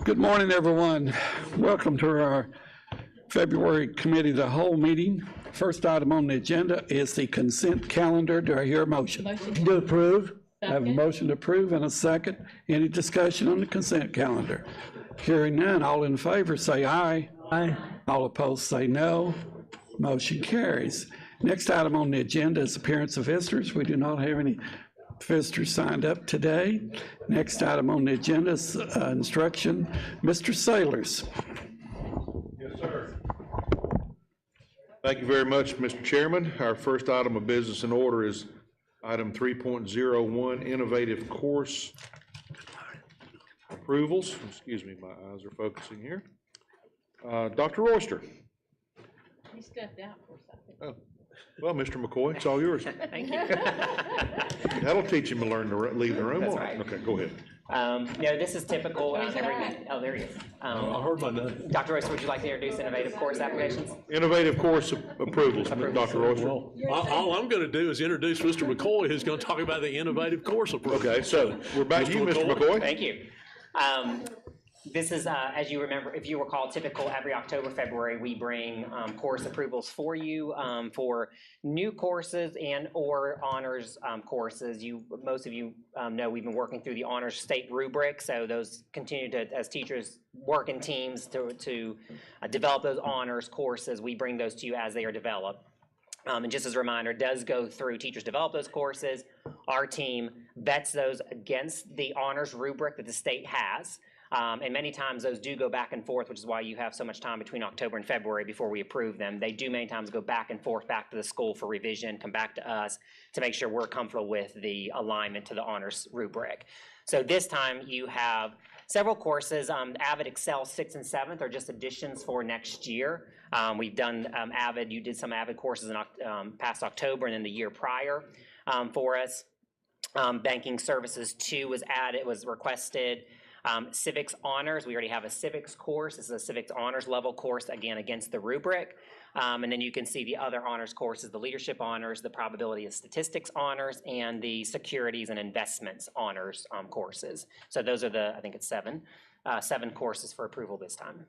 Good morning, everyone. Welcome to our February Committee of the Whole meeting. First item on the agenda is the consent calendar. Do I hear a motion? Motion To approve. I have a Second. motion to approve and a second. Any discussion on the consent calendar? Hearing none, all in favor say aye. Aye. All opposed say no. Motion carries. Next item on the agenda is appearance of visitors. We do not have any visitors signed up today. Next item on the agenda is instruction. Mr. Sailors. Yes, sir. Thank you very much, Mr. Chairman. Our first item of business in order is item 3.01, innovative course approvals. Excuse me, my eyes are focusing here. Dr. Royster. You stepped out for a second. Oh, well, Mr. McCoy, it's all yours. Thank you. That'll teach him to learn to leave the room. That's right. Okay, go ahead. No, this is typical. Where's it at? Oh, there he is. I heard my name. Dr. Royster, would you like to introduce innovative course applications? Innovative course approvals, Dr. Royster. Well, all I'm going to do is introduce Mr. McCoy, who's going to talk about the innovative course approach. Okay, so we're back to you, Mr. McCoy. Thank you. This is, as you remember, if you recall, typical every October, February, we bring course approvals for you for new courses and or honors courses. Most of you know we've been working through the honors state rubric, so those continue to, as teachers work in teams to develop those honors courses, we bring those to you as they are developed. And just as a reminder, it does go through, teachers develop those courses, our team vets those against the honors rubric that the state has. And many times those do go back and forth, which is why you have so much time between October and February before we approve them. They do many times go back and forth, back to the school for revision, come back to us to make sure we're comfortable with the alignment to the honors rubric. So this time you have several courses. Avid Excel 6th and 7th are just additions for next year. We've done Avid, you did some Avid courses in past October and then the year prior for us. Banking Services 2 was added, was requested. Civics Honors, we already have a civics course. This is a civics honors level course, again, against the rubric. And then you can see the other honors courses, the leadership honors, the probability of statistics honors, and the securities and investments honors courses. So those are the, I think it's seven courses for approval this time.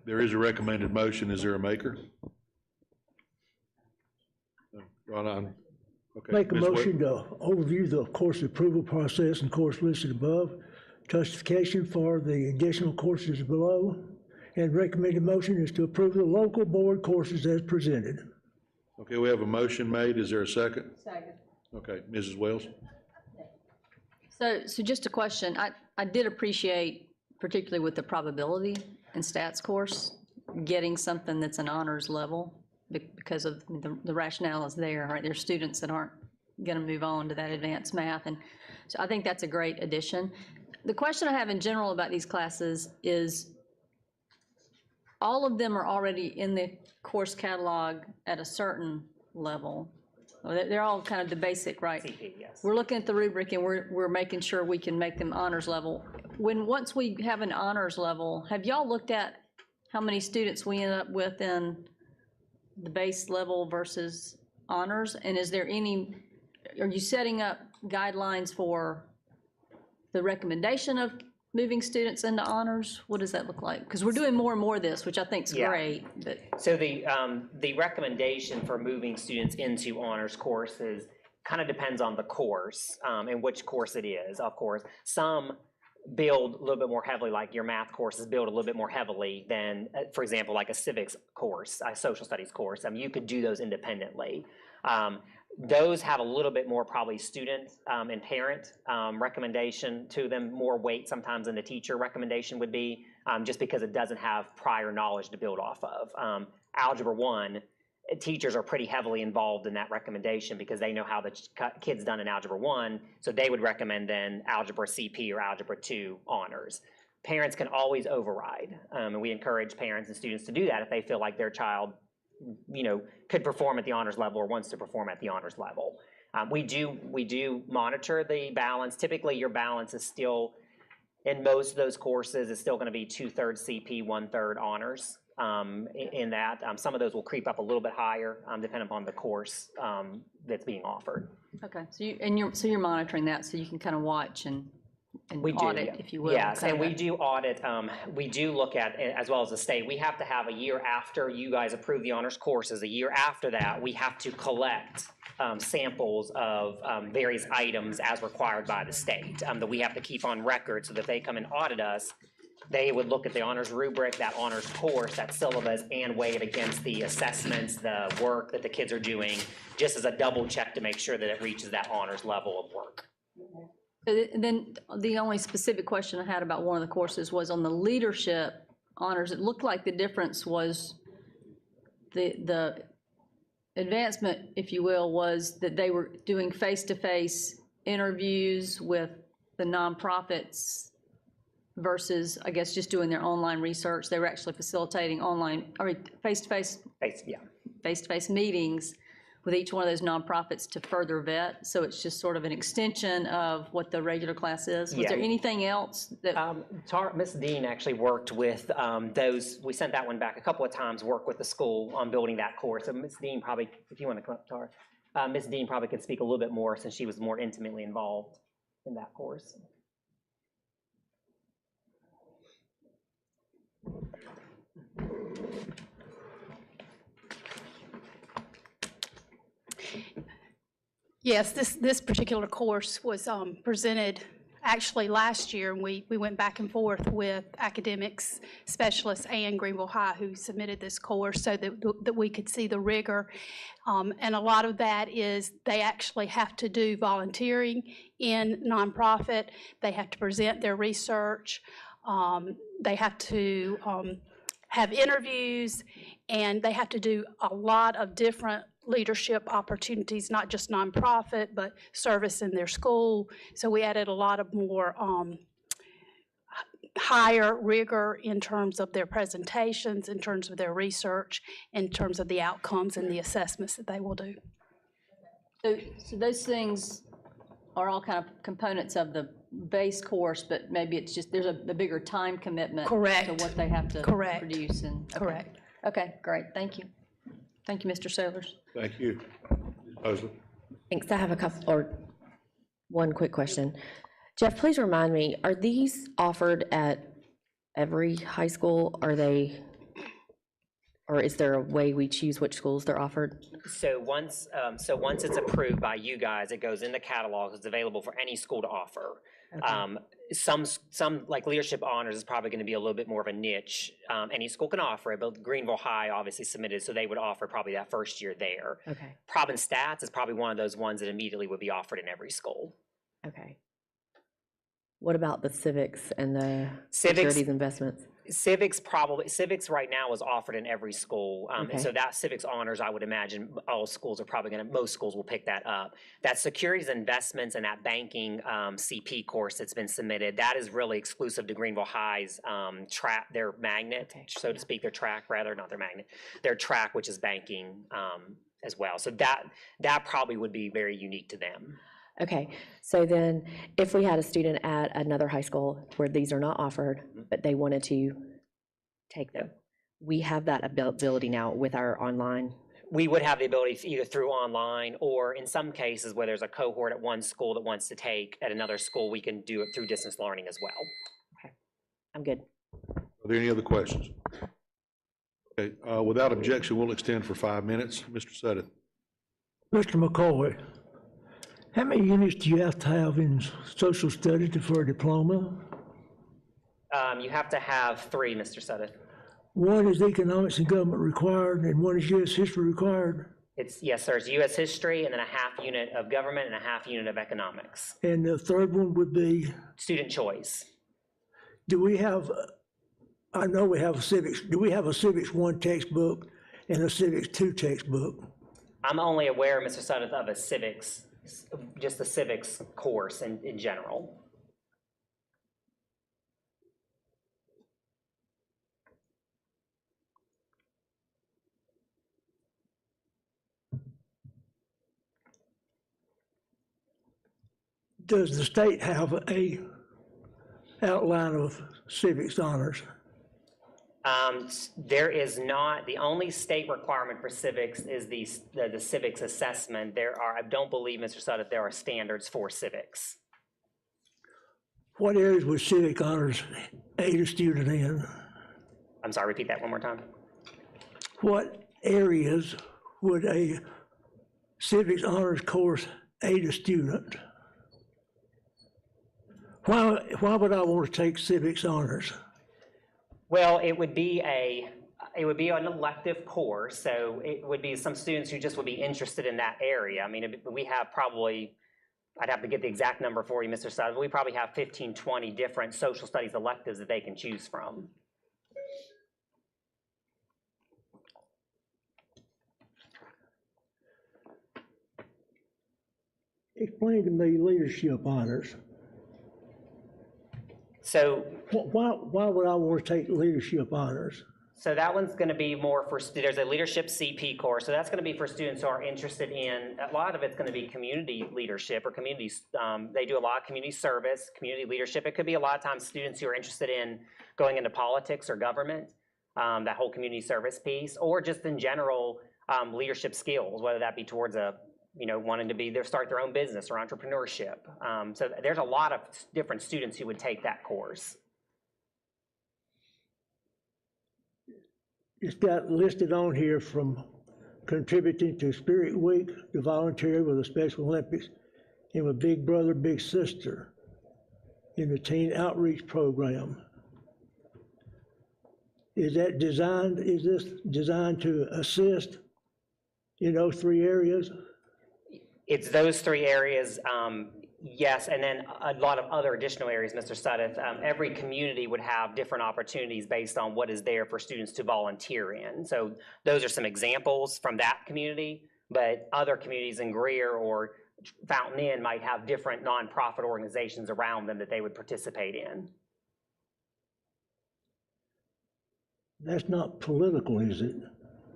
There is a recommended motion. Is there a maker? Ron, okay. Make a Ms. motion to overview the course approval process and course listed above, justification for the additional courses below, and recommended motion is to approve the local board courses as presented. Okay, we have a motion made. Is there a second? Second. Okay, Mrs. Wells? So just a question. I did appreciate, particularly with the probability and stats course, getting something that's an honors level because of the rationale is there, right? There's students that aren't going to move on to that advanced math. And so I think that's a great addition. The question I have in general about these classes is all of them are already in the course catalog at a certain level. They're all kind of the basic, right? CP, yes. We're looking at the rubric and we're making sure we can make them honors level. Once we have an honors level, have y'all looked at how many students we end up with in the base level versus honors? And is there are you setting up guidelines for the recommendation of moving students into honors? What does that look like? Because we're doing more and more of this, which I think is great. But So the recommendation for moving students into honors courses kind of depends on the course and which course it is, of course. Some build a little bit more heavily, like your math courses build a little bit more heavily than, for example, like a civics course, a social studies course. You could do those independently. Those have a little bit more probably student and parent recommendation to them, more weight sometimes than the teacher recommendation would be, just because it doesn't have prior knowledge to build off of. Algebra 1, teachers are pretty heavily involved in that recommendation because they know how the kid's done in Algebra 1, so they would recommend then Algebra CP or Algebra 2 honors. Parents can always override, and we encourage parents and students to do that if they feel like their child could perform at the honors level or wants to perform at the honors level. We do monitor the balance. Typically, your balance is still, in most of those courses, is still going to be 2/3 CP, 1/3 honors. in that. Some of those will creep up a little bit higher depending upon the course that's being offered. Okay, so you're monitoring that, so you can kind of watch and We do, audit, yeah. if you will. Yes, kind and of we do audit, we do look at, as well as the state, we have to have a year after you guys approve the honors courses, a year after that, we have to collect samples of various items as required by the state, that we have to keep on record, so that if they come and audit us, they would look at the honors rubric, that honors course, that syllabus, and weigh it against the assessments, the work that the kids are doing, just as a double check to make sure that it reaches that honors level of work. And then the only specific question I had about one of the courses was on the leadership honors. It looked like the difference was the advancement, if you will, was that they were doing face-to-face interviews with the nonprofits versus, I guess, just doing their online research. They were actually facilitating face-to-face meetings with each one of those nonprofits to further vet. So it's just sort of an extension of what the regular class is. Was there anything else that? Ms. Dean actually worked with those, we sent that one back a couple of times, worked with the school on building that course. So Ms. Dean probably, if you want to come up, Tara, Ms. Dean probably could speak a little bit more since she was more intimately involved in that course. Yes, this particular course was presented actually last year, and we went back and forth with academics specialists and Greenville High who submitted this course so that we could see the rigor. And a lot of that is they actually have to do volunteering in nonprofit. They have to present their research. They have to have interviews, and they have to do a lot of different leadership opportunities, not just nonprofit, but service in their school. So we added a lot of more higher rigor in terms of their presentations, in terms of their research, in terms of the outcomes and the assessments that they will do. So those things are all kind of components of the base course, but maybe it's just, there's a bigger time commitment. Correct. To what they have to Correct. produce. And okay. Correct. Okay, great, thank you. Thank you, Mr. Sailors. Thank you. Mosley? Thanks. I have one quick question. Jeff, please remind me, are these offered at every high school? Or is there a way we choose which schools they're offered? So once it's approved by you guys, it goes in the catalog. It's available for any school to offer. Okay. Some like leadership honors is probably going to be a little bit more of a niche. Any school can offer it, but Greenville High obviously submitted, so they would offer probably that first year there. Okay. Prob and Stats is probably one of those ones that immediately would be offered in every school. Okay. What about the civics and the Civics- securities investments? Civics right now is offered in every school. Okay. And so that civics honors, I would imagine most schools will pick that up. That securities investments and that banking CP course that's been submitted, that is really exclusive to Greenville High's their magnet, Okay. so to speak, their track, which is banking as well. So that probably would be very unique to them. Okay, so then if we had a student at another high school where these are not offered, but they wanted to take them, we have that ability now with our online. We would have the ability either through online or in some cases where there's a cohort at one school that wants to take at another school, we can do it through distance learning as well. Okay, I'm good. Are there any other questions? Okay, without objection, we'll extend for 5 minutes. Mr. Sutton? Mr. McCoy, how many units do you have to have in social studies for a diploma? You have to have 3, Mr. Sutton. One is economics and government required, and one is U.S. history required. Yes, sir, it's U.S. history and then a half unit of government and a half unit of economics. And the third one would be, Student choice. do we have, I know we have a civics, do we have a civics 1 textbook and a civics 2 textbook? I'm only aware, Mr. Sutton, of a civics, just the civics course in general. Does the state have a outline of civics honors? There is not, the only state requirement for civics is the civics assessment. There are, I don't believe, Mr. Sudduth, there are standards for civics. What areas would civic honors aid a student in? I'm sorry, repeat that one more time. What areas would a civics honors course aid a student? Why would I want to take civics honors? Well, it would be an elective course, so it would be some students who just would be interested in that area. I mean, we have probably, I'd have to get the exact number for you, Mr. Sutton, but we probably have 15, 20 different social studies electives that they can choose from. Explain to me leadership honors. So, Why would I want to take leadership honors? so that one's going to be more for, there's a leadership CP course, so that's going to be for students who are interested in, a lot of it's going to be community leadership or community, they do a lot of community service, community leadership. It could be a lot of times students who are interested in going into politics or government, that whole community service piece, or just in general, leadership skills, whether that be towards a, wanting to be there, start their own business or entrepreneurship. So there's a lot of different students who would take that course. It's got listed on here from contributing to Spirit Week to volunteer with the Special Olympics and with Big Brother, Big Sister in the Teen Outreach Program. Is this designed to assist in those three areas? It's those three areas, yes, and then a lot of other additional areas, Mr. Sudduth. Every community would have different opportunities based on what is there for students to volunteer in. So those are some examples from that community, but other communities in Greer or Fountain Inn might have different nonprofit organizations around them that they would participate in. That's not political, is it?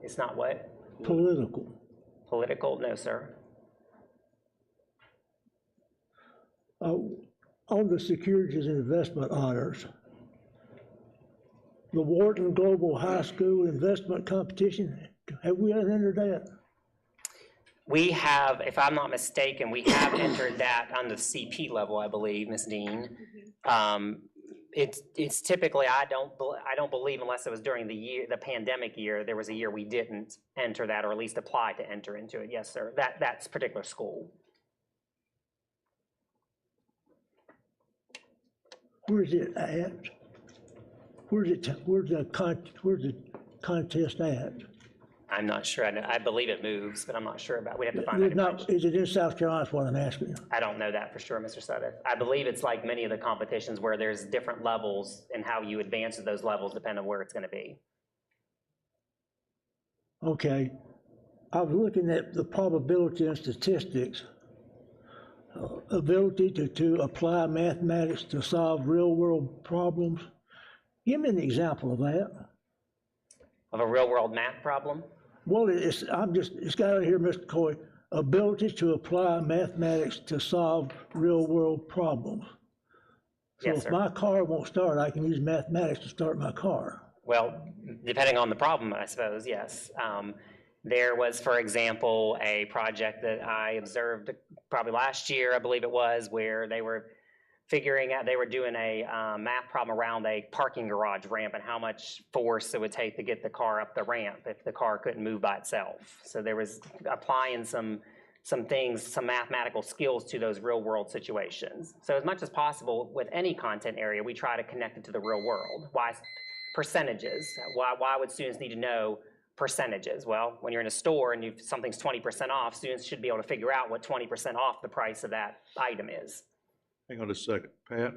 It's not what? Political. Political? No, sir. On the securities and investment honors, the Wharton Global High School Investment Competition, have we entered that? We have, if I'm not mistaken, we have entered that on the CP level, I believe, Ms. Dean. It's typically, I don't believe, unless it was during the pandemic year, there was a year we didn't enter that, or at least apply to enter into it. Yes, sir. That's particular school. Where's it at? Where's the contest at? I'm not sure. I believe it moves, but I'm not sure about. We'd have to find that information. Is it in South Carolina? That's what I'm asking. I don't know that for sure, Mr. Sudduth. I believe it's like many of the competitions where there's different levels and how you advance to those levels depend on where it's going to be. Okay. I was looking at the probability and statistics. Ability to apply mathematics to solve real-world problems. Give me an example of that. Of a real-world math problem? Well, it's got out here, Mr. Coy, ability to apply mathematics to solve real-world problems. So Yes, if sir. my car won't start, I can use mathematics to start my car. Well, depending on the problem, I suppose, yes. There was, for example, a project that I observed probably last year, I believe it was, where they were figuring out, they were doing a math problem around a parking garage ramp and how much force it would take to get the car up the ramp if the car couldn't move by itself. So there was applying some things, some mathematical skills to those real world situations. So as much as possible with any content area, we try to connect it to the real world. Why percentages? Why would students need to know percentages? Well, when you're in a store and something's 20% off, students should be able to figure out what 20% off the price of that item is. Hang on a second. Pat,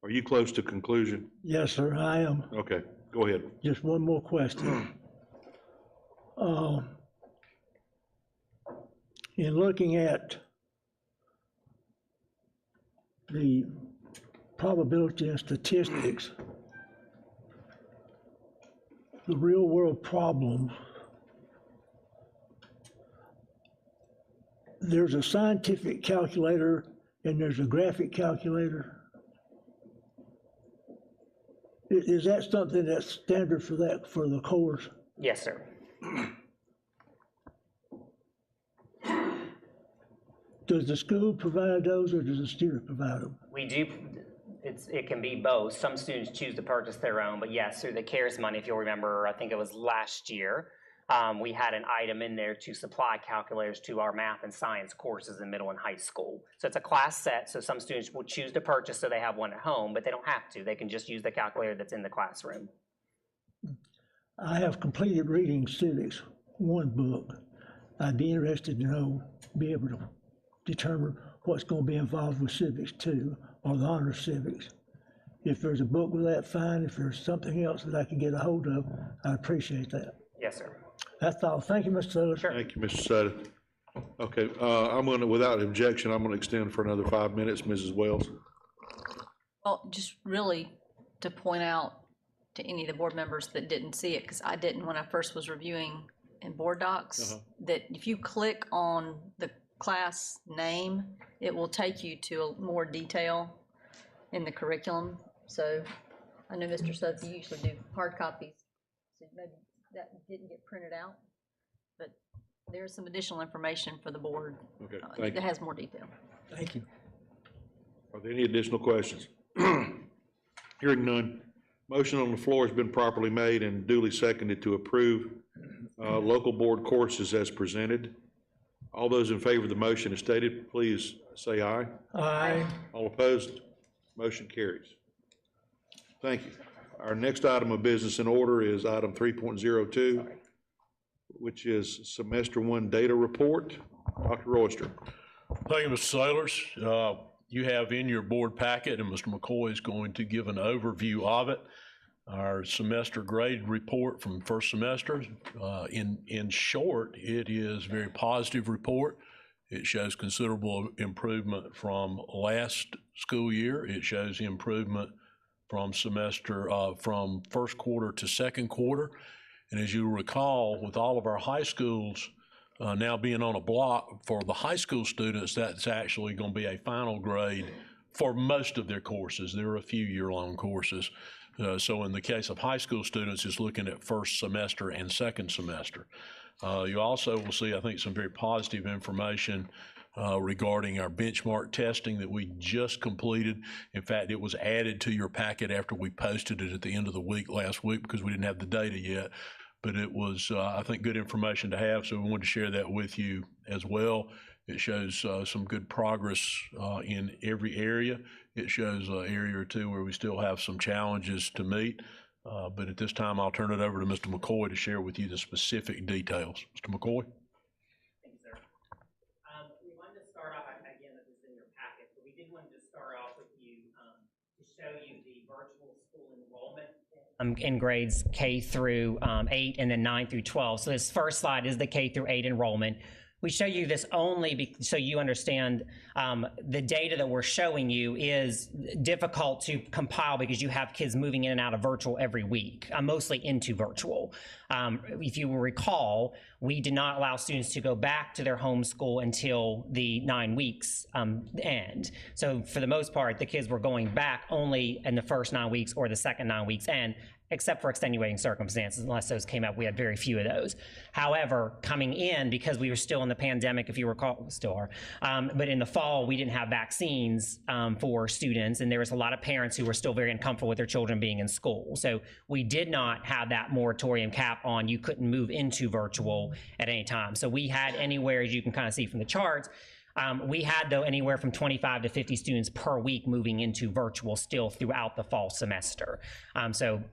are you close to conclusion? Yes, sir, I am. Okay, go ahead. Just one more question. In looking at the probability and statistics, the real world problem, there's a scientific calculator and there's a graphic calculator. Is that something that's standard for that, for the course? Yes, sir. Does the school provide those, or does the student provide them? We do, it can be both. Some students choose to purchase their own, but yes, through the CARES money, if you'll remember, I think it was last year, we had an item in there to supply calculators to our math and science courses in middle and high school. So it's a class set, so some students will choose to purchase so they have one at home, but they don't have to. They can just use the calculator that's in the classroom. I have completed reading civics, one book. I'd be interested to know, be able to determine what's going to be involved with civics too, or the honor civics. If there's a book with that, fine. If there's something else that I can get a hold of, I'd appreciate that. Yes, sir. That's all. Thank you, Mr. Sutherland. Sure. Thank you, Mr. Sutter. Okay, I'm gonna, without objection, I'm gonna extend for another 5 minutes, Mrs. Wells. Well, just really to point out to any of the board members that didn't see it, because I didn't when I first was reviewing in board docs, that if you click on the class name, it will take you to more detail in the curriculum. So I know Mr. Sutherland, you usually do hard copies, so maybe that didn't get printed out, but there's some additional information for the board Okay, thank that you. has more detail. Thank you. Are there any additional questions? Hearing none. Motion on the floor has been properly made and duly seconded to approve local board courses as presented. All those in favor of the motion as stated, please say aye. Aye. All opposed, motion carries. Thank you. Our next item of business in order is item 3.02, which is semester 1 data report. Dr. Royster. Thank you, Mr. Sailors. You have in your board packet, and Mr. McCoy is going to give an overview of it, our semester grade report from first semester. In short, it is a very positive report. It shows considerable improvement from last school year. It shows improvement from from first quarter to second quarter. And as you recall, with all of our high schools now being on a block, for the high school students, that's actually going to be a final grade for most of their courses. There are a few year-long courses. So in the case of high school students, it's looking at first semester and second semester. You also will see, I think, some very positive information regarding our benchmark testing that we just completed. In fact, it was added to your packet after we posted it at the end of the week last week because we didn't have the data yet. But it was, I think, good information to have, so we wanted to share that with you as well. It shows some good progress in every area. It shows an area or two where we still have some challenges to meet. But at this time, I'll turn it over to Mr. McCoy to share with you the specific details. Mr. McCoy? Thank you, sir. We wanted to start off, again, this is in your packet, but we did want to start off with you to show you the virtual school enrollment in grades K through 8 and then 9 through 12. So this first slide is the K through 8 enrollment. We show you this only so you understand the data that we're showing you is difficult to compile because you have kids moving in and out of virtual every week, mostly into virtual. If you will recall, we did not allow students to go back to their home school until the 9 weeks end. So for the most part, the kids were going back only in the first 9 weeks or the second 9 weeks end, except for extenuating circumstances. Unless those came up, we had very few of those. However, coming in, because we were still in the pandemic, if you recall, still are, but in the fall, we didn't have vaccines for students, and there was a lot of parents who were still very uncomfortable with their children being in school. So we did not have that moratorium cap on you couldn't move into virtual at any time. So we had anywhere, as you can kind of see from the charts, we had, though, anywhere from 25 to 50 students per week moving into virtual still throughout the fall semester. So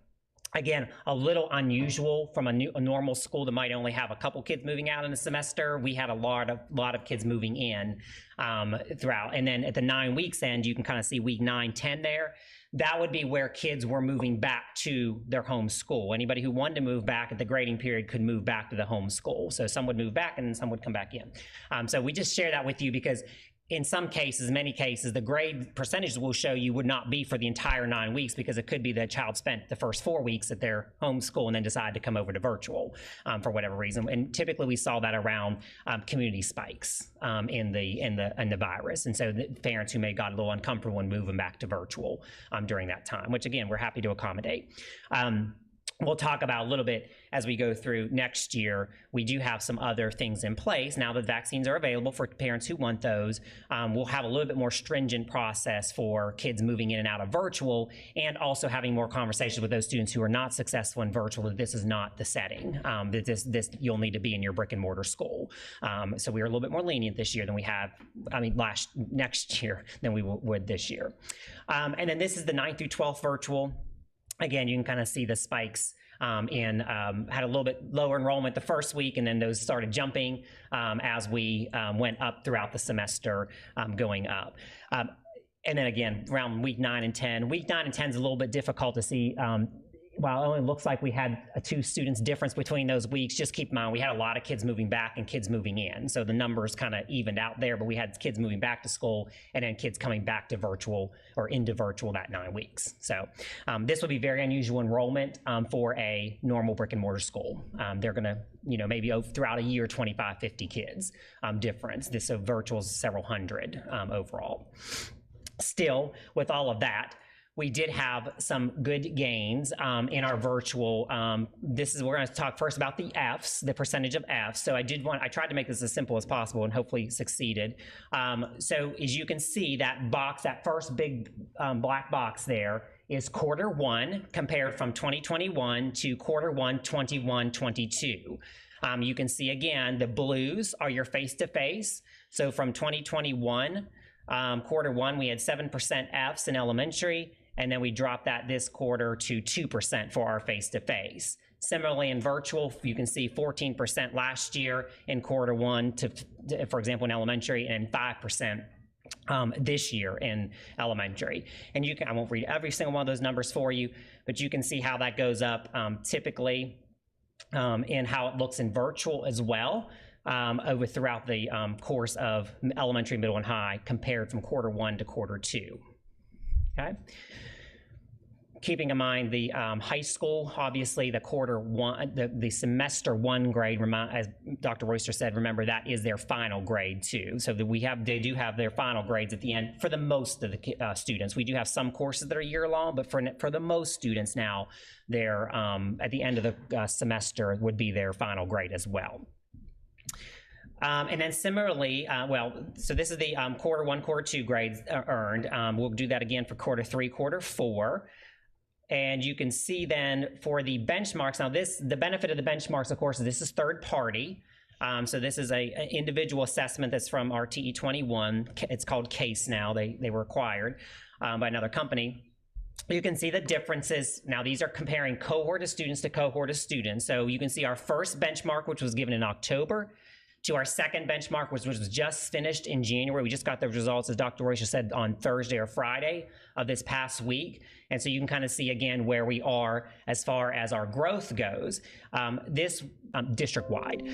again, a little unusual from a normal school that might only have a couple kids moving out in a semester. We had a lot of kids moving in throughout. And then at the 9 weeks end, you can kind of see week 9, 10 there. That would be where kids were moving back to their home school. Anybody who wanted to move back at the grading period could move back to the home school. So some would move back and some would come back in. So we just share that with you because in some cases, many cases, the grade percentages will show you would not be for the entire 9 weeks, because it could be the child spent the first 4 weeks at their home school and then decided to come over to virtual for whatever reason. And typically we saw that around community spikes in the virus. And so the parents who may got a little uncomfortable and moving back to virtual during that time, which again, we're happy to accommodate. We'll talk about a little bit as we go through next year. We do have some other things in place now that vaccines are available for parents who want those. We'll have a little bit more stringent process for kids moving in and out of virtual, and also having more conversations with those students who are not successful in virtual, that this is not the setting, that this you'll need to be in your brick and mortar school. So we are a little bit more lenient this year than we have, next year than we would this year. And then this is the 9th through 12th virtual. Again, you can kind of see the spikes had a little bit lower enrollment the first week, and then those started jumping as we went up throughout the semester, going up. And then again, around week 9 and 10. Week 9 and 10 is a little bit difficult to see. While it only looks like we had a 2 students difference between those weeks, just keep in mind we had a lot of kids moving back and kids moving in. So the numbers kind of evened out there, but we had kids moving back to school and then kids coming back to virtual or into virtual that 9 weeks. So this would be very unusual enrollment for a normal brick and mortar school. They're going to, maybe throughout a year, 25, 50 kids difference. So virtual is several hundred overall. Still, with all of that, we did have some good gains in our virtual. We're going to talk first about the Fs, the percentage of Fs. So I tried to make this as simple as possible and hopefully succeeded. So as you can see, that box, that first big black box there is Q1 compared from 2021 to Q1 21-22. You can see again, the blues are your face-to-face. So from 2021, Q1, we had 7% Fs in elementary, and then we dropped that this quarter to 2% for our face-to-face. Similarly, in virtual, you can see 14% last year in Q1, for example, in elementary, and 5% this year in elementary. And I won't read every single one of those numbers for you, but you can see how that goes up typically, and how it looks in virtual as well. Throughout the course of elementary, middle, and high, compared from Q1 to Q2. Okay. Keeping in mind the high school, obviously the Q1, the semester 1 grade, as Dr. Royster said, remember that is their final grade too. So that they do have their final grades at the end for the most of the students. We do have some courses that are year long, but for the most students now, they're at the end of the semester would be their final grade as well. And then similarly, so this is the Q1, Q2 grades earned. We'll do that again for Q3, Q4. And you can see then for the benchmarks, now the benefit of the benchmarks, of course, is this is third party. So this is an individual assessment that's from our TE21. It's called CASE now. They were acquired by another company. You can see the differences. Now these are comparing cohort of students to cohort of students. So you can see our first benchmark, which was given in October, to our second benchmark, which was just finished in January. We just got the results, as Dr. Royce said, on Thursday or Friday of this past week. And so you can kind of see again where we are as far as our growth goes. This district-wide.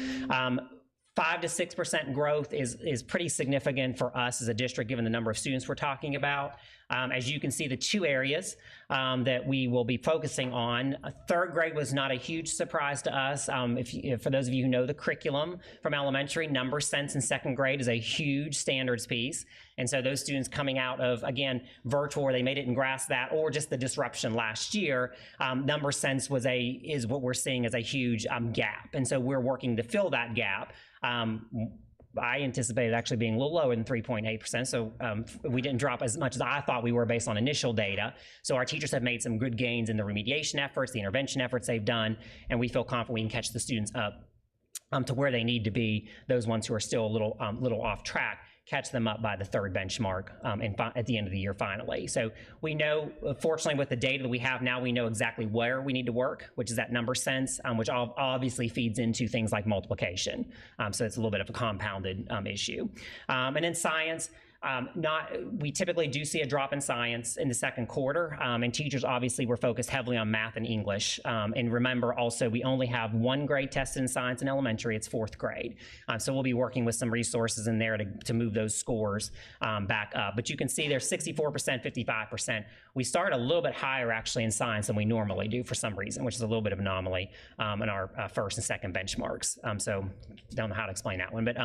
5 to 6% growth is pretty significant for us as a district, given the number of students we're talking about. As you can see, the 2 areas that we will be focusing on, third grade was not a huge surprise to us. For those of you who know the curriculum from elementary, number sense in second grade is a huge standards piece. And so those students coming out of, again, virtual, where they may didn't grasp that, or just the disruption last year, number sense is what we're seeing as a huge gap. And so we're working to fill that gap. I anticipated actually being a little lower than 3.8%, so we didn't drop as much as I thought we were based on initial data. So our teachers have made some good gains in the remediation efforts, the intervention efforts they've done, and we feel confident we can catch the students up to where they need to be. Those ones who are still a little off track, catch them up by the third benchmark at the end of the year finally. So we know, fortunately with the data that we have now, we know exactly where we need to work, which is that number sense, which obviously feeds into things like multiplication. So it's a little bit of a compounded issue. And in science, We typically do see a drop in science in the second quarter, and teachers obviously were focused heavily on math and English. And remember also, we only have one grade tested in science in elementary, it's fourth grade. So we'll be working with some resources in there to move those scores back up. But you can see there's 64%, 55%. We start a little bit higher actually in science than we normally do for some reason, which is a little bit of an anomaly in our first and second benchmarks. So don't know how to explain that one, but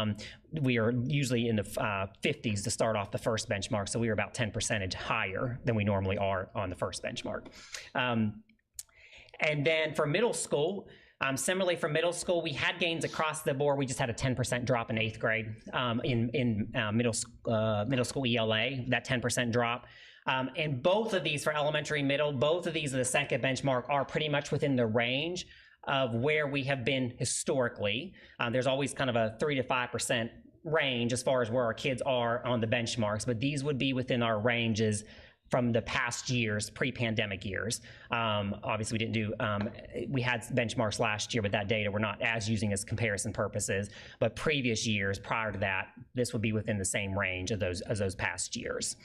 we are usually in the 50s to start off the first benchmark, so we were about 10% higher than we normally are on the first benchmark. And then for middle school, similarly for middle school, we had gains across the board. We just had a 10% drop in 8th grade in middle school ELA, that 10% drop. And both of these for elementary, middle, both of these are the second benchmark are pretty much within the range of where we have been historically. There's always kind of a 3 to 5% range as far as where our kids are on the benchmarks, but these would be within our ranges from the past years, pre-pandemic years. Obviously, we didn't do, we had benchmarks last year, but that data we're not as using as comparison purposes. But previous years, prior to that, this would be within the same range of those past years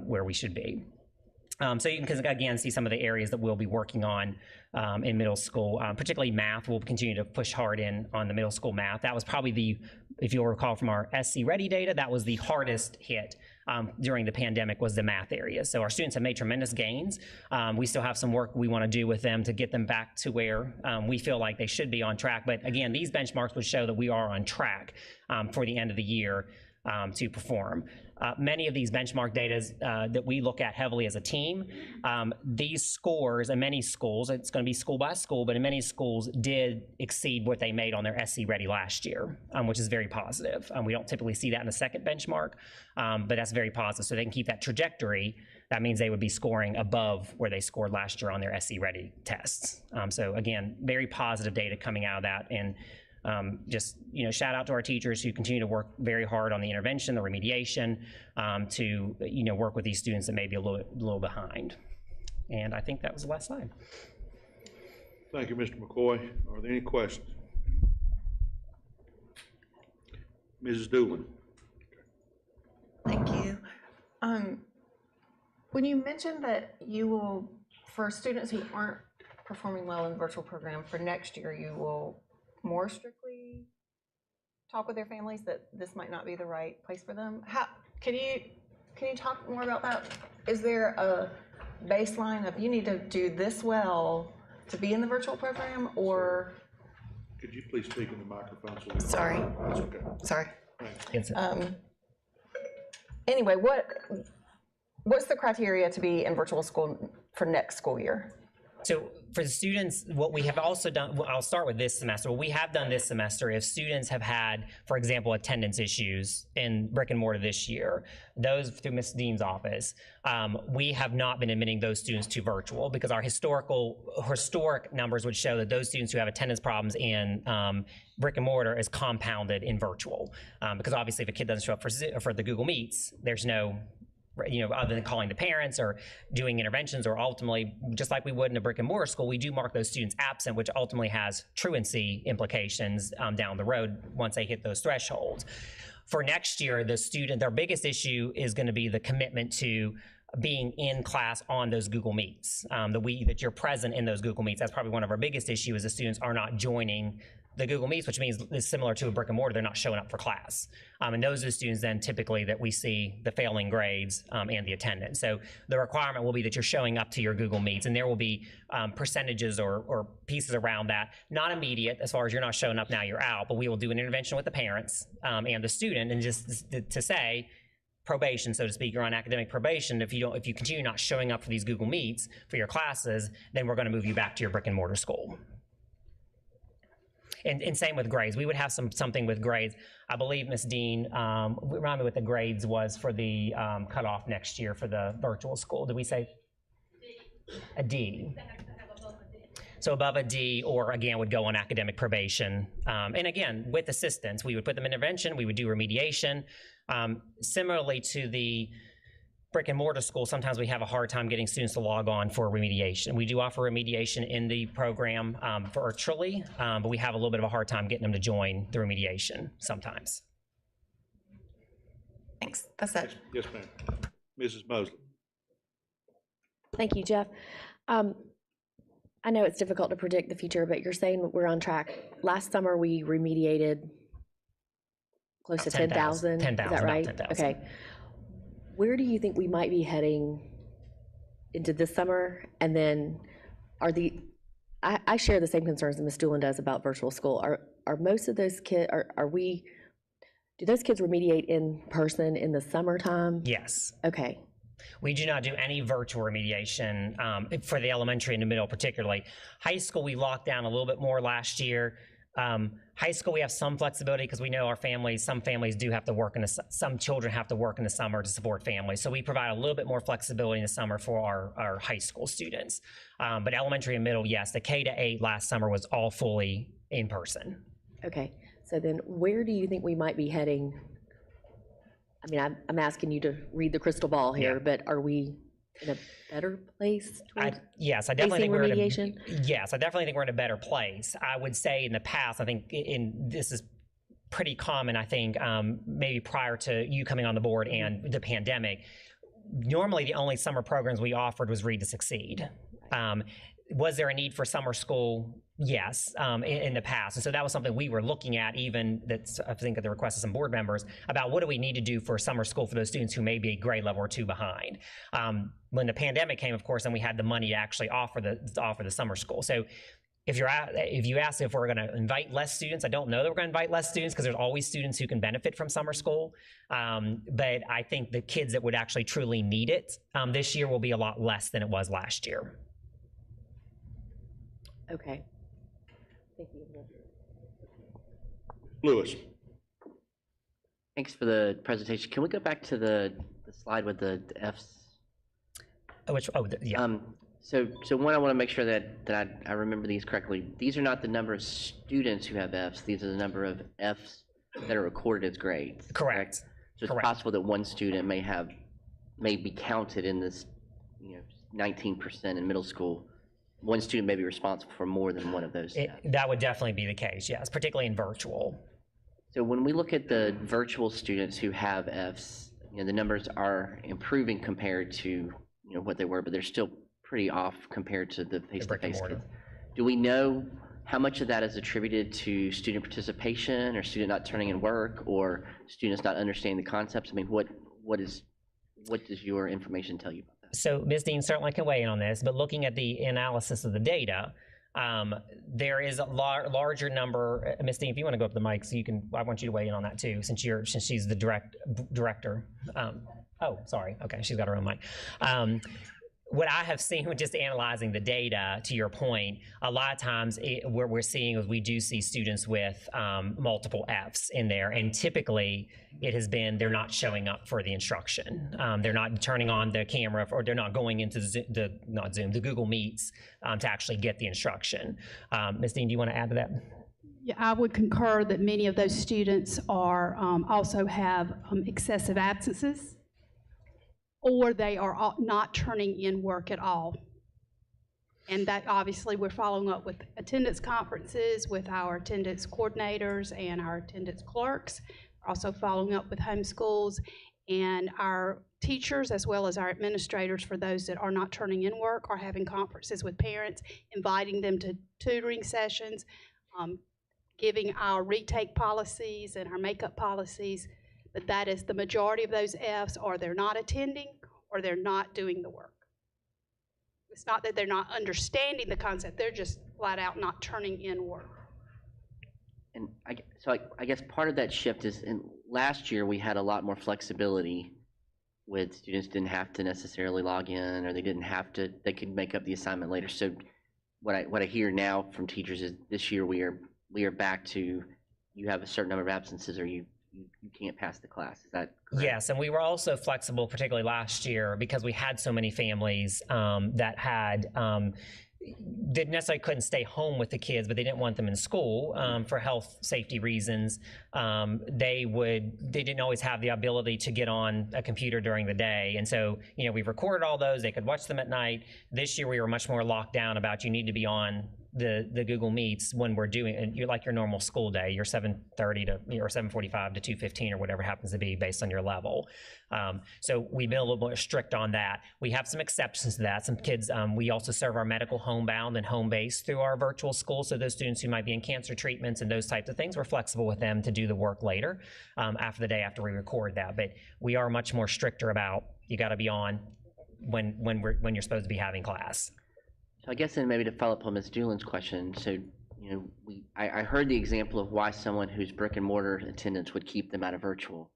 where we should be. So you can, again, see some of the areas that we'll be working on in middle school, particularly math. We'll continue to push hard in on the middle school math. That was probably if you'll recall from our SC Ready data, that was the hardest hit during the pandemic was the math area. So our students have made tremendous gains. We still have some work we want to do with them to get them back to where we feel like they should be on track. But again, these benchmarks would show that we are on track for the end of the year to perform. Many of these benchmark data that we look at heavily as a team, these scores in many schools, it's going to be school by school, but in many schools did exceed what they made on their SC Ready last year, which is very positive. We don't typically see that in the second benchmark, but that's very positive. So they can keep that trajectory. That means they would be scoring above where they scored last year on their SC Ready tests. So again, very positive data coming out of that. And just, shout out to our teachers who continue to work very hard on the intervention, the remediation, to, work with these students that may be a little behind. And I think that was the last slide. Thank you, Mr. McCoy. Are there any questions? Mrs. Doolin. Thank you. When you mentioned that you will, for students who aren't performing well in the virtual program for next year, you will more strictly talk with their families that this might not be the right place for them. Can you talk more about that? Is there a baseline of you need to do this well to be in the virtual program, or? Could you please speak in the microphone? Sorry. That's okay. Sorry. Yes. Anyway, what's the criteria to be in virtual school for next school year? So for the students, what we have also done, I'll start with this semester. What we have done this semester, if students have had, for example, attendance issues in brick and mortar this year, those through Ms. Dean's office, we have not been admitting those students to virtual because our historic numbers would show that those students who have attendance problems in brick and mortar is compounded in virtual. Because obviously if a kid doesn't show up for the Google Meets, there's no, other than calling the parents or doing interventions, or ultimately, just like we would in a brick and mortar school, we do mark those students absent, which ultimately has truancy implications down the road once they hit those thresholds. For next year, their biggest issue is going to be the commitment to being in class on those Google Meets, that you're present in those Google Meets. That's probably one of our biggest issues is the students are not joining the Google Meets, which means it's similar to a brick and mortar, they're not showing up for class. And those are the students then typically that we see the failing grades and the attendance. So the requirement will be that you're showing up to your Google Meets, and there will be percentages or pieces around that. Not immediate, as far as you're not showing up, now you're out, but we will do an intervention with the parents and the student, and just to say, probation, so to speak, you're on academic probation. If you continue not showing up for these Google Meets for your classes, then we're going to move you back to your brick and mortar school. And same with grades. We would have something with grades. I believe Ms. Dean, remind me what the grades was for the cutoff next year for the virtual school. Did we say? A D. So above a D, or again, would go on academic probation. And again, with assistance, we would put them in intervention, we would do remediation. Similarly to the brick and mortar school, sometimes we have a hard time getting students to log on for remediation. We do offer remediation in the program virtually, but we have a little bit of a hard time getting them to join the remediation sometimes. Thanks, that's it. Yes, ma'am. Mrs. Mosley. Thank you, Jeff. I know it's difficult to predict the future, but you're saying we're on track. Last summer, we remediated close to 10,000. 10,000, Is that about right? 10,000. Okay. Where do you think we might be heading into this summer? And then I share the same concerns that Ms. Doolin does about virtual school. Are most of those kids, do those kids remediate in person in the summertime? Yes. Okay. We do not do any virtual remediation for the elementary and the middle particularly. High school, we locked down a little bit more last year. High school, we have some flexibility because we know some families do have to work some children have to work in the summer to support families. So we provide a little bit more flexibility in the summer for our high school students. But elementary and middle, yes, the K-8 last summer was all fully in person. Okay. So then where do you think we might be heading? I mean, I'm asking you to read the crystal ball here, Yeah. but are we in a better place? Yes, I definitely think facing we're remediation? Yes, I definitely think we're in a better place. I would say in the past, I think this is pretty common, I think, maybe prior to you coming on the board and the pandemic. Normally, the only summer programs we offered was Read to Succeed. Was there a need for summer school? Yes, in the past. And so that was something we were looking at, even that's, I think at the request of some board members, about what do we need to do for summer school for those students who may be a grade level or two behind. When the pandemic came, of course, and we had the money to actually offer the summer school. So if you ask if we're going to invite less students, I don't know that we're going to invite less students because there's always students who can benefit from summer school. But I think the kids that would actually truly need it this year will be a lot less than it was last year. Okay. Thank you. Lewis. Thanks for the presentation. Can we go back to the slide with the Fs? Yeah. So one, I want to make sure that I remember these correctly. These are not the number of students who have Fs. These are the number of Fs that are recorded as grades. Correct. So it's Correct. possible that one student may be counted in this, 19% in middle school. One student may be responsible for more than one of those. That would definitely be the case, yes, particularly in virtual. So when we look at the virtual students who have Fs, the numbers are improving compared to what they were, but they're still pretty off compared to the face-to-face kids. Do we know how much of that is attributed to student participation or student not turning in work or students not understanding the concepts? I mean, what does your information tell you about that? So Ms. Dean certainly can weigh in on this, but looking at the analysis of the data, there is a larger number. Ms. Dean, if you want to go up the mic, so I want you to weigh in on that too, since she's the director. Oh, sorry. Okay, she's got her own mic. What I have seen with just analyzing the data, to your point, a lot of times what we're seeing is we do see students with multiple Fs in there, and typically it has been they're not showing up for the instruction. They're not turning on the camera, or they're not going into the Google Meets to actually get the instruction. Ms. Dean, do you want to add to that? Yeah, I would concur that many of those students are also have excessive absences, or they are not turning in work at all. And that obviously we're following up with attendance conferences with our attendance coordinators and our attendance clerks. We're also following up with homeschools and our teachers, as well as our administrators, for those that are not turning in work, are having conferences with parents, inviting them to tutoring sessions, giving our retake policies and our makeup policies. But that is the majority of those Fs, or they're not attending or they're not doing the work. It's not that they're not understanding the concept, they're just flat out not turning in work. And I guess part of that shift is, last year we had a lot more flexibility with students didn't have to necessarily log in, or they could make up the assignment later. So what I hear now from teachers is this year we are back to, you have a certain number of absences or you can't pass the class. Is that correct? Yes, and we were also flexible, particularly last year, because we had so many families that had didn't necessarily couldn't stay home with the kids, but they didn't want them in school for health safety reasons. They didn't always have the ability to get on a computer during the day, and so we recorded all those. They could watch them at night. This year we were much more locked down about you need to be on the Google Meets when we're doing, and you're like your normal school day, your 7:30 to, or 7:45 to 2:15 or whatever happens to be based on your level. So we've been a little more strict on that. We have some exceptions to that. Some kids, we also serve our medical homebound and home base through our virtual school. So those students who might be in cancer treatments and those types of things, we're flexible with them to do the work later, after the day after we record that. But we are much more stricter about, you got to be on when you're supposed to be having class. So I guess then maybe to follow up on Ms. Doolin's question, so, I heard the example of why someone who's brick and mortar attendance would keep them out of virtual.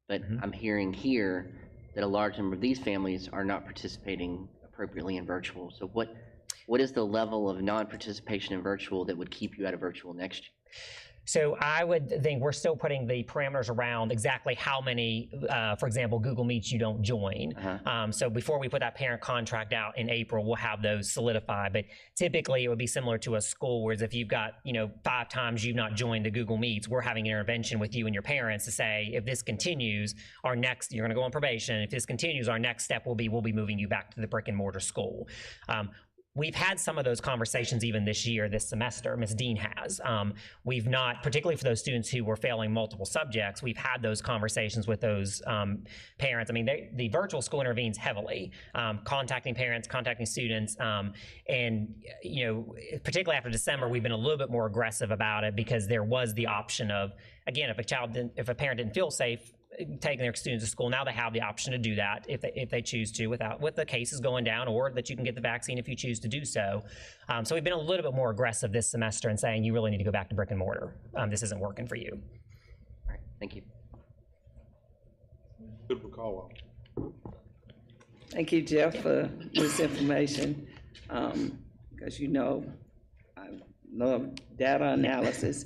But I'm hearing here that a large number of these families are not participating appropriately in virtual. So what is the level of non-participation in virtual that would keep you out of virtual next year? So I would think we're still putting the parameters around exactly how many, for example, Google Meets you don't join. So before we put that parent contract out in April, we'll have those solidified. But typically it would be similar to a school, whereas if you've got, 5 times you've not joined the Google Meets, we're having an intervention with you and your parents to say, if this continues, you're going to go on probation. If this continues, our next step will be, we'll be moving you back to the brick and mortar school. We've had some of those conversations even this year, this semester, Ms. Dean has. We've not, particularly for those students who were failing multiple subjects, we've had those conversations with those parents. I mean, the virtual school intervenes heavily, contacting parents, contacting students, and, particularly after December, we've been a little bit more aggressive about it because there was the option of, again, if a parent didn't feel safe taking their students to school, now they have the option to do that if they choose to, with the cases going down, or that you can get the vaccine if you choose to do so. So we've been a little bit more aggressive this semester in saying you really need to go back to brick and mortar. This isn't working for you. All right, thank you. Good recall. Thank you, Jeff, for this information, because I love data analysis.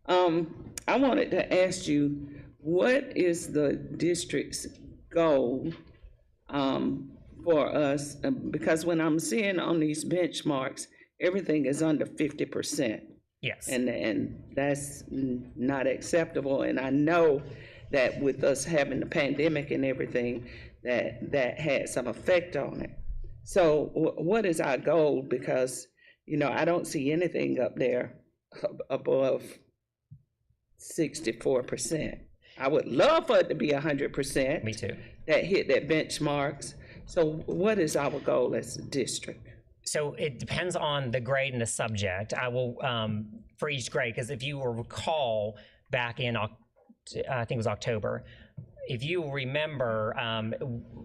I wanted to ask you, what is the district's goal for us? Because when I'm seeing on these benchmarks, everything is under 50%. Yes. And that's not acceptable. And I know that with us having the pandemic and everything, that had some effect on it. So what is our goal? Because, I don't see anything up there above 64%. I would love for it to be 100%. Me too. That hit that benchmarks. So what is our goal as a district? So it depends on the grade and the subject. I will, for each grade, because if you will recall back in, I think it was October, if you remember,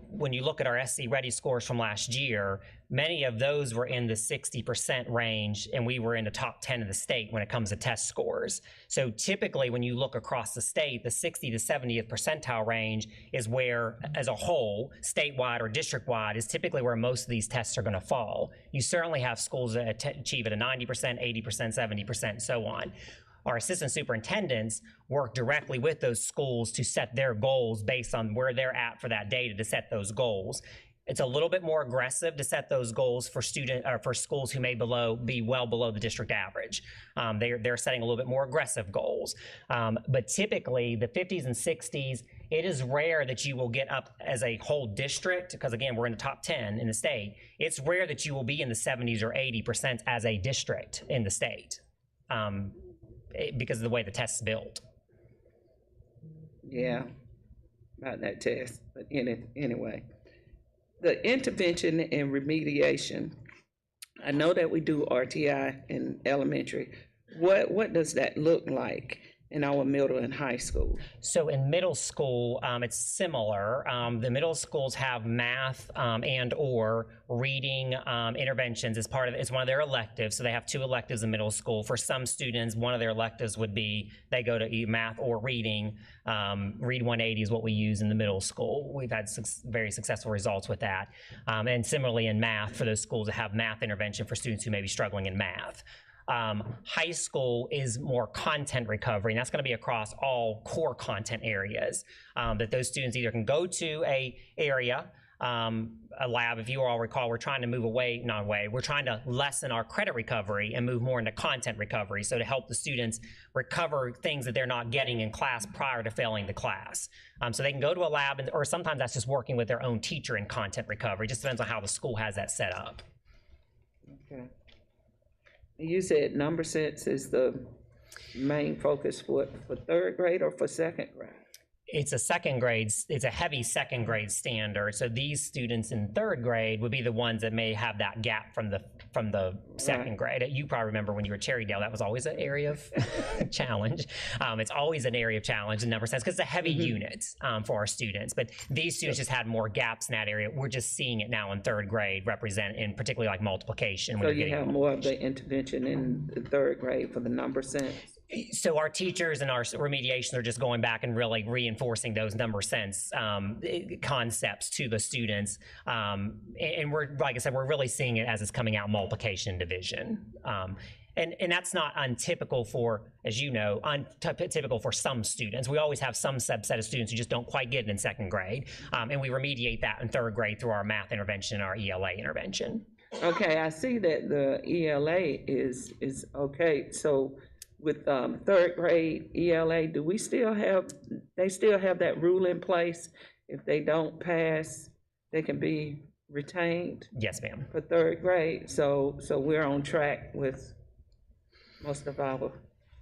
when you look at our SC Ready scores from last year, many of those were in the 60% range, and we were in the top 10 of the state when it comes to test scores. So typically, when you look across the state, the 60 to 70th percentile range is where, as a whole, statewide or district-wide, is typically where most of these tests are going to fall. You certainly have schools that achieve at a 90%, 80%, 70%, so on. Our assistant superintendents work directly with those schools to set their goals based on where they're at for that data to set those goals. It's a little bit more aggressive to set those goals for for schools who may be well below the district average. They're setting a little bit more aggressive goals. But typically, the 50s and 60s, it is rare that you will get up as a whole district, because again, we're in the top 10 in the state. It's rare that you will be in the 70s or 80% as a district in the state. Because of the way the test's built. Yeah, about that test, but anyway. The intervention and remediation, I know that we do RTI in elementary. What does that look like in our middle and high school? So in middle school, it's similar. The middle schools have math and or reading interventions as part of it. It's one of their electives. So they have 2 electives in middle school. For some students, one of their electives would be they go to math or reading. Read 180 is what we use in the middle school. We've had very successful results with that. And similarly in math, for those schools that have math intervention for students who may be struggling in math. High school is more content recovery, and that's going to be across all core content areas that those students either can go to a lab. If you all recall, we're trying to move we're trying to lessen our credit recovery and move more into content recovery, so to help the students recover things that they're not getting in class prior to failing the class. So they can go to a lab, or sometimes that's just working with their own teacher in content recovery. It just depends on how the school has that set up. Okay. You said number sense is the main focus for third grade or for second grade? It's a second grade, it's a heavy second grade standard. So these students in third grade would be the ones that may have that gap from the second grade. You probably remember when you were at Cherrydale, that was always an area of challenge. It's always an area of challenge in number sense because it's a heavy unit for our students. But these students just had more gaps in that area. We're just seeing it now in third grade represent in particularly like multiplication. So you have more of the intervention in the third grade for the number sense? So our teachers and our remediation are just going back and really reinforcing those number sense concepts to the students. And we're, like I said, we're really seeing it as it's coming out multiplication and division. And that's not untypical for, as you know, untypical for some students. We always have some subset of students who just don't quite get it in second grade. And we remediate that in third grade through our math intervention and our ELA intervention. Okay, I see that the ELA is okay. So with third grade ELA, do we still have, they still have that rule in place? If they don't pass, they can be retained? Yes, ma'am. For third grade, so we're on track with most of our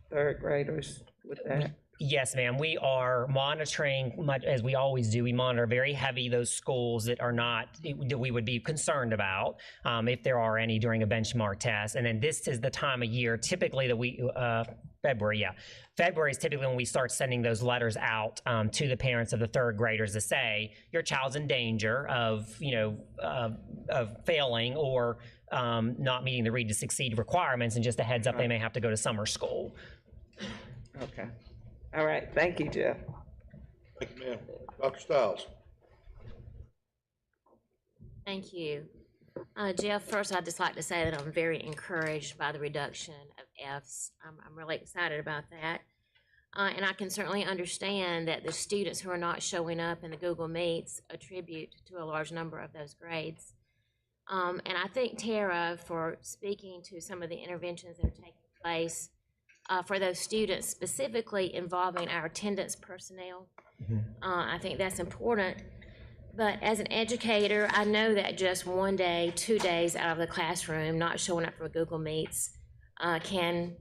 third graders with that? Yes, ma'am. We are monitoring, much as we always do. We monitor very heavy those schools that are not, that we would be concerned about if there are any during a benchmark test. And then this is the time of year, typically February, yeah. February is typically when we start sending those letters out to the parents of the third graders to say, your child's in danger of, of failing or not meeting the Read to Succeed requirements, and just a heads up, they may have to go to summer school. Okay. All right, thank you, Jeff. Thank you, ma'am. Dr. Stiles. Thank you. Jeff, first I'd just like to say that I'm very encouraged by the reduction of Fs. I'm really excited about that. And I can certainly understand that the students who are not showing up in the Google Meets attribute to a large number of those grades. And I thank Tara for speaking to some of the interventions that are taking place for those students, specifically involving our attendance personnel. I think that's important. But as an educator, I know that just 1 day, 2 days out of the classroom, not showing up for Google Meets, can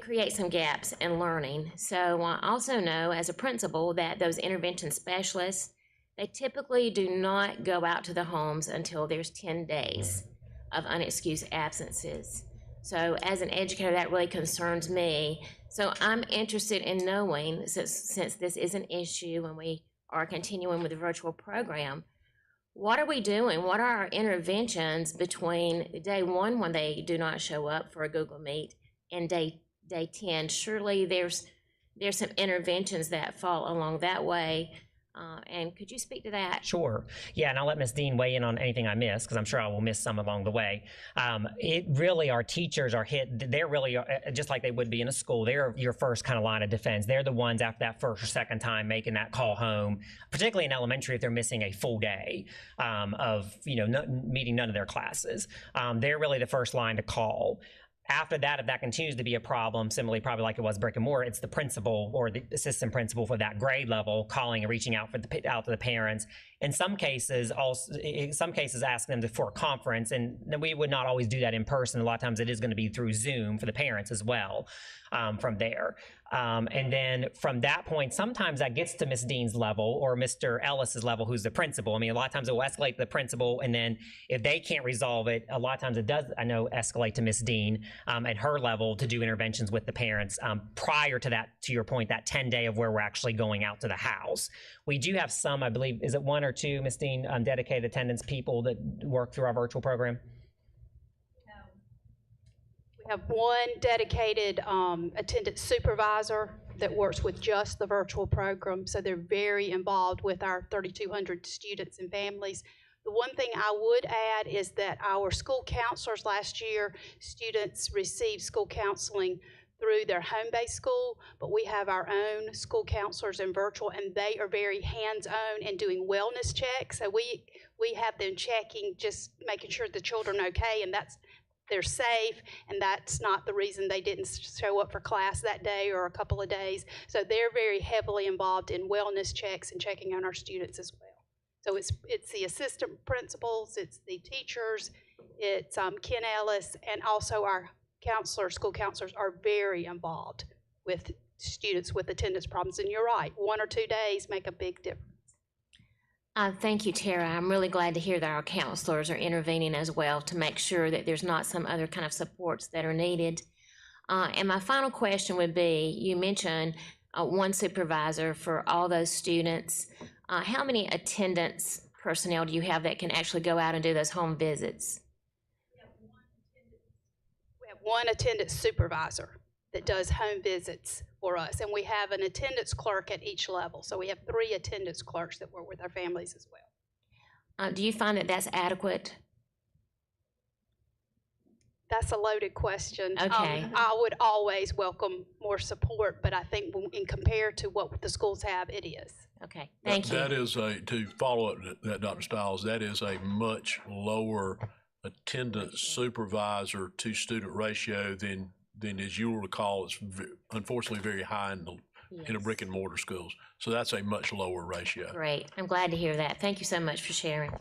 create some gaps in learning. So I also know as a principal that those intervention specialists, they typically do not go out to the homes until there's 10 days of unexcused absences. So as an educator, that really concerns me. So I'm interested in knowing, since this is an issue and we are continuing with the virtual program, what are we doing? What are our interventions between day 1 when they do not show up for a Google Meet and day 10? Surely there's some interventions that fall along that way. And could you speak to that? Sure. Yeah, and I'll let Ms. Dean weigh in on anything I miss, because I'm sure I will miss some along the way. Our teachers are hit, they're really, just like they would be in a school, they're your first kind of line of defense. They're the ones after that first or second time making that call home, particularly in elementary if they're missing a full day of, meeting none of their classes. They're really the first line to call. After that, if that continues to be a problem, similarly probably like it was brick and mortar, it's the principal or the assistant principal for that grade level calling and reaching out to the parents. In some cases, asking them for a conference, and we would not always do that in person. A lot of times it is going to be through Zoom for the parents as well from there. And then from that point, sometimes that gets to Ms. Dean's level or Mr. Ellis's level, who's the principal. I mean, a lot of times it will escalate to the principal, and then if they can't resolve it, a lot of times it does, I know, escalate to Ms. Dean at her level to do interventions with the parents prior to that, to your point, that 10-day of where we're actually going out to the house. We do have some, I believe, is it 1 or 2, Ms. Dean, dedicated attendance people that work through our virtual program? We have 1 dedicated attendance supervisor that works with just the virtual program, so they're very involved with our 3,200 students and families. The one thing I would add is that our school counselors last year, students received school counseling through their home-based school, but we have our own school counselors in virtual, and they are very hands-on and doing wellness checks. So we have them checking, just making sure the children are okay, and they're safe, and that's not the reason they didn't show up for class that day or a couple of days. So they're very heavily involved in wellness checks and checking on our students as well. So it's the assistant principals, it's the teachers, it's Ken Ellis, and also our counselors, school counselors are very involved with students with attendance problems. And you're right, 1 or 2 days make a big difference. Thank you, Tara. I'm really glad to hear that our counselors are intervening as well to make sure that there's not some other kind of supports that are needed. And my final question would be, you mentioned one supervisor for all those students. How many attendance personnel do you have that can actually go out and do those home visits? We have one attendance supervisor that does home visits for us, and we have an attendance clerk at each level. So we have 3 attendance clerks that work with our families as well. Do you find that that's adequate? That's a loaded question. Okay. I would always welcome more support, but I think in compared to what the schools have, it is. Okay, thank you. That is to follow up that, Dr. Stiles, that is a much lower attendance supervisor to student ratio than as you will recall, is unfortunately very high in a brick and mortar schools. So that's a much lower ratio. Great. I'm glad to hear that. Thank you so much for sharing.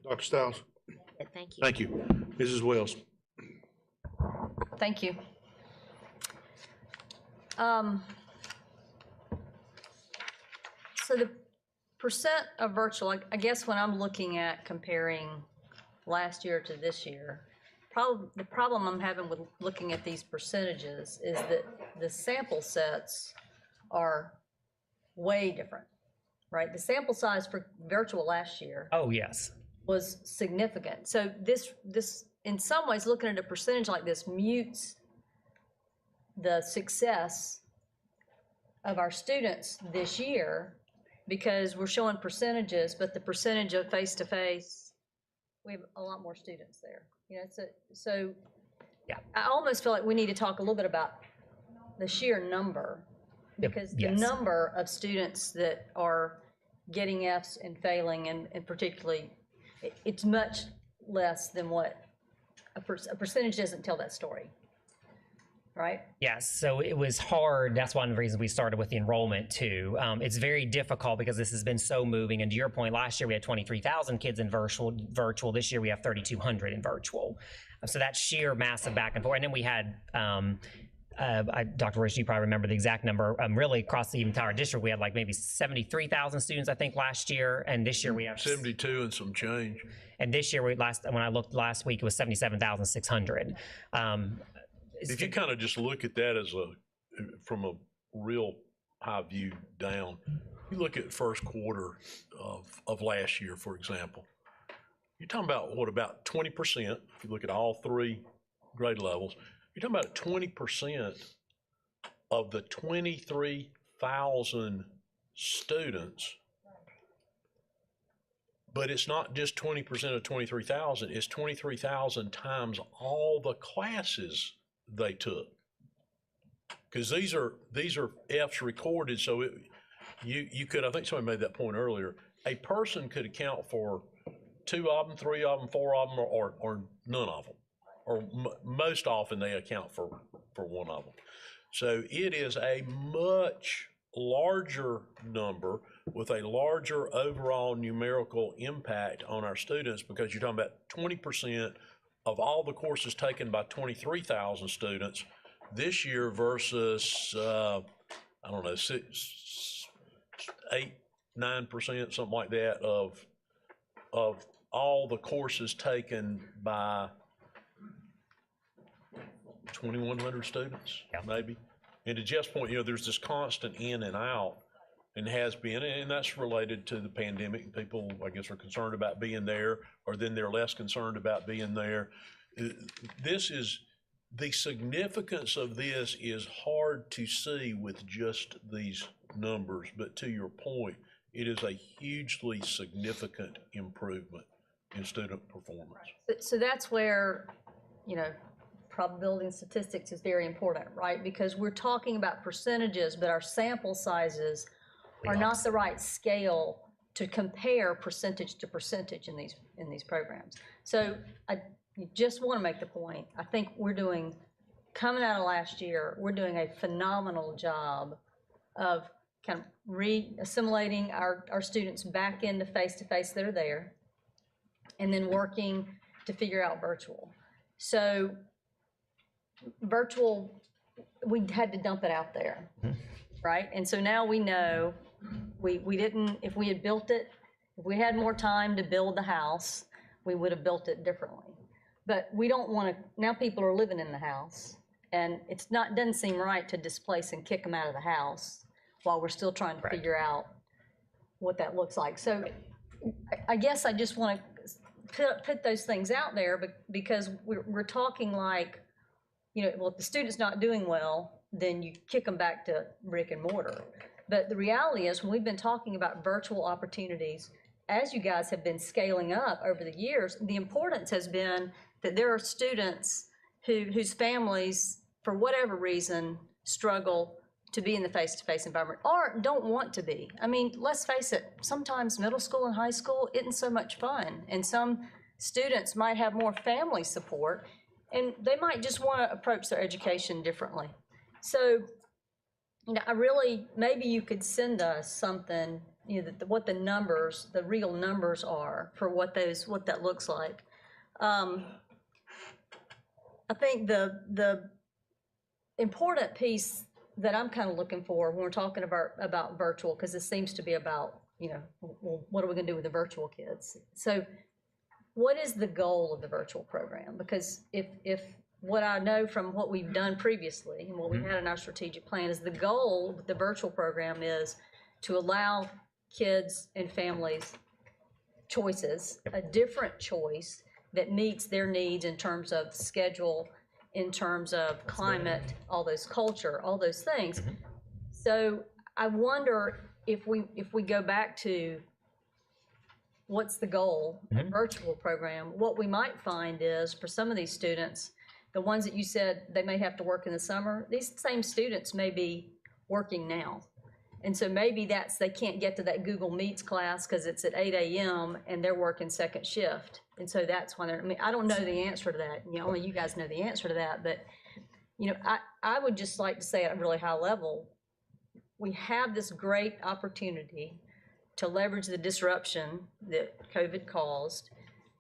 Dr. Stiles? Thank you. Thank you. Mrs. Wells? Thank you. So the percent of virtual, I guess when I'm looking at comparing last year to this year, the problem I'm having with looking at these percentages is that the sample sets are way different, right? The sample size for virtual last year. Oh, yes. Was significant. So this in some ways, looking at a percentage like this mutes the success of our students this year, because we're showing percentages, but the percentage of face-to-face, we have a lot more students there. You know, so yeah. I almost feel like we need to talk a little bit about the sheer number, because the number of students that are getting Fs and failing, and particularly, it's much less than what a percentage doesn't tell that story, right? Yes, so it was hard. That's one of the reasons we started with the enrollment too. It's very difficult because this has been so moving. And to your point, last year we had 23,000 kids in virtual. This year we have 3,200 in virtual. So that's sheer massive back and forth. And then we had, Dr. Rich, you probably remember the exact number. Really across the entire district, we had like maybe 73,000 students, I think, last year. And this year we have 72 and some change. And this year, when I looked last week, it was 77,600. If you kind of just look at that from a real high view down, you look at first quarter of last year, for example, you're talking about about 20%, if you look at all 3 grade levels, you're talking about 20% of the 23,000 students. But it's not just 20% of 23,000, it's 23,000 times all the classes they took. Because these are Fs recorded, so you could, I think somebody made that point earlier, a person could account for 2 of them, 3 of them, 4 of them, or none of them. Or most often they account for 1 of them. So it is a much larger number with a larger overall numerical impact on our students, because you're talking about 20% of all the courses taken by 23,000 students this year versus, I don't know, 8-9%, something like that, of all the courses taken by 2,100 students, maybe. And to Jeff's point, there's this constant in and out, and has been, and that's related to the pandemic. People, I guess, are concerned about being there, or then they're less concerned about being there. The significance of this is hard to see with just these numbers, but to your point, it is a hugely significant improvement in student performance. So that's where, probability and statistics is very important, right? Because we're talking about percentages, but our sample sizes are not the right scale to compare percentage to percentage in these programs. So I just want to make the point, I think coming out of last year, we're doing a phenomenal job of kind of re-assimilating our students back into face-to-face that are there, and then working to figure out virtual. So virtual, we had to dump it out there, right? And so now we know we didn't, if we had built it, if we had more time to build the house, we would have built it differently. But we don't want to, now people are living in the house, and it's not, doesn't seem right to displace and kick them out of the house while we're still trying to figure out what that looks like. So I guess I just want to put those things out there, because we're talking like, you know, well, if the student's not doing well, then you kick them back to brick and mortar. But the reality is, when we've been talking about virtual opportunities, as you guys have been scaling up over the years, the importance has been that there are students whose families, for whatever reason, struggle to be in the face-to-face environment or don't want to be. I mean, let's face it, sometimes middle school and high school isn't so much fun, and some students might have more family support, and they might just want to approach their education differently. So, you know, I really, maybe you could send us something, you know, what the numbers, the real numbers are for what that looks like. I think the important piece that I'm kind of looking for when we're talking about virtual, because this seems to be about, you know, well, what are we going to do with the virtual kids? So what is the goal of the virtual program? Because if what I know from what we've done previously and what we had in our strategic plan is the goal of the virtual program is to allow kids and families choices, a different choice that meets their needs in terms of schedule, in terms of climate, all those culture, all those things. So I wonder if we go back to what's the goal of the virtual program, what we might find is for some of these students, the ones that you said they may have to work in the summer, these same students may be working now. And so maybe they can't get to that Google Meets class because it's at 8 a.m. and they're working second shift. And so that's when I mean, I don't know the answer to that. You know, only you guys know the answer to that. But, you know, I would just like to say at a really high level, we have this great opportunity to leverage the disruption that COVID caused,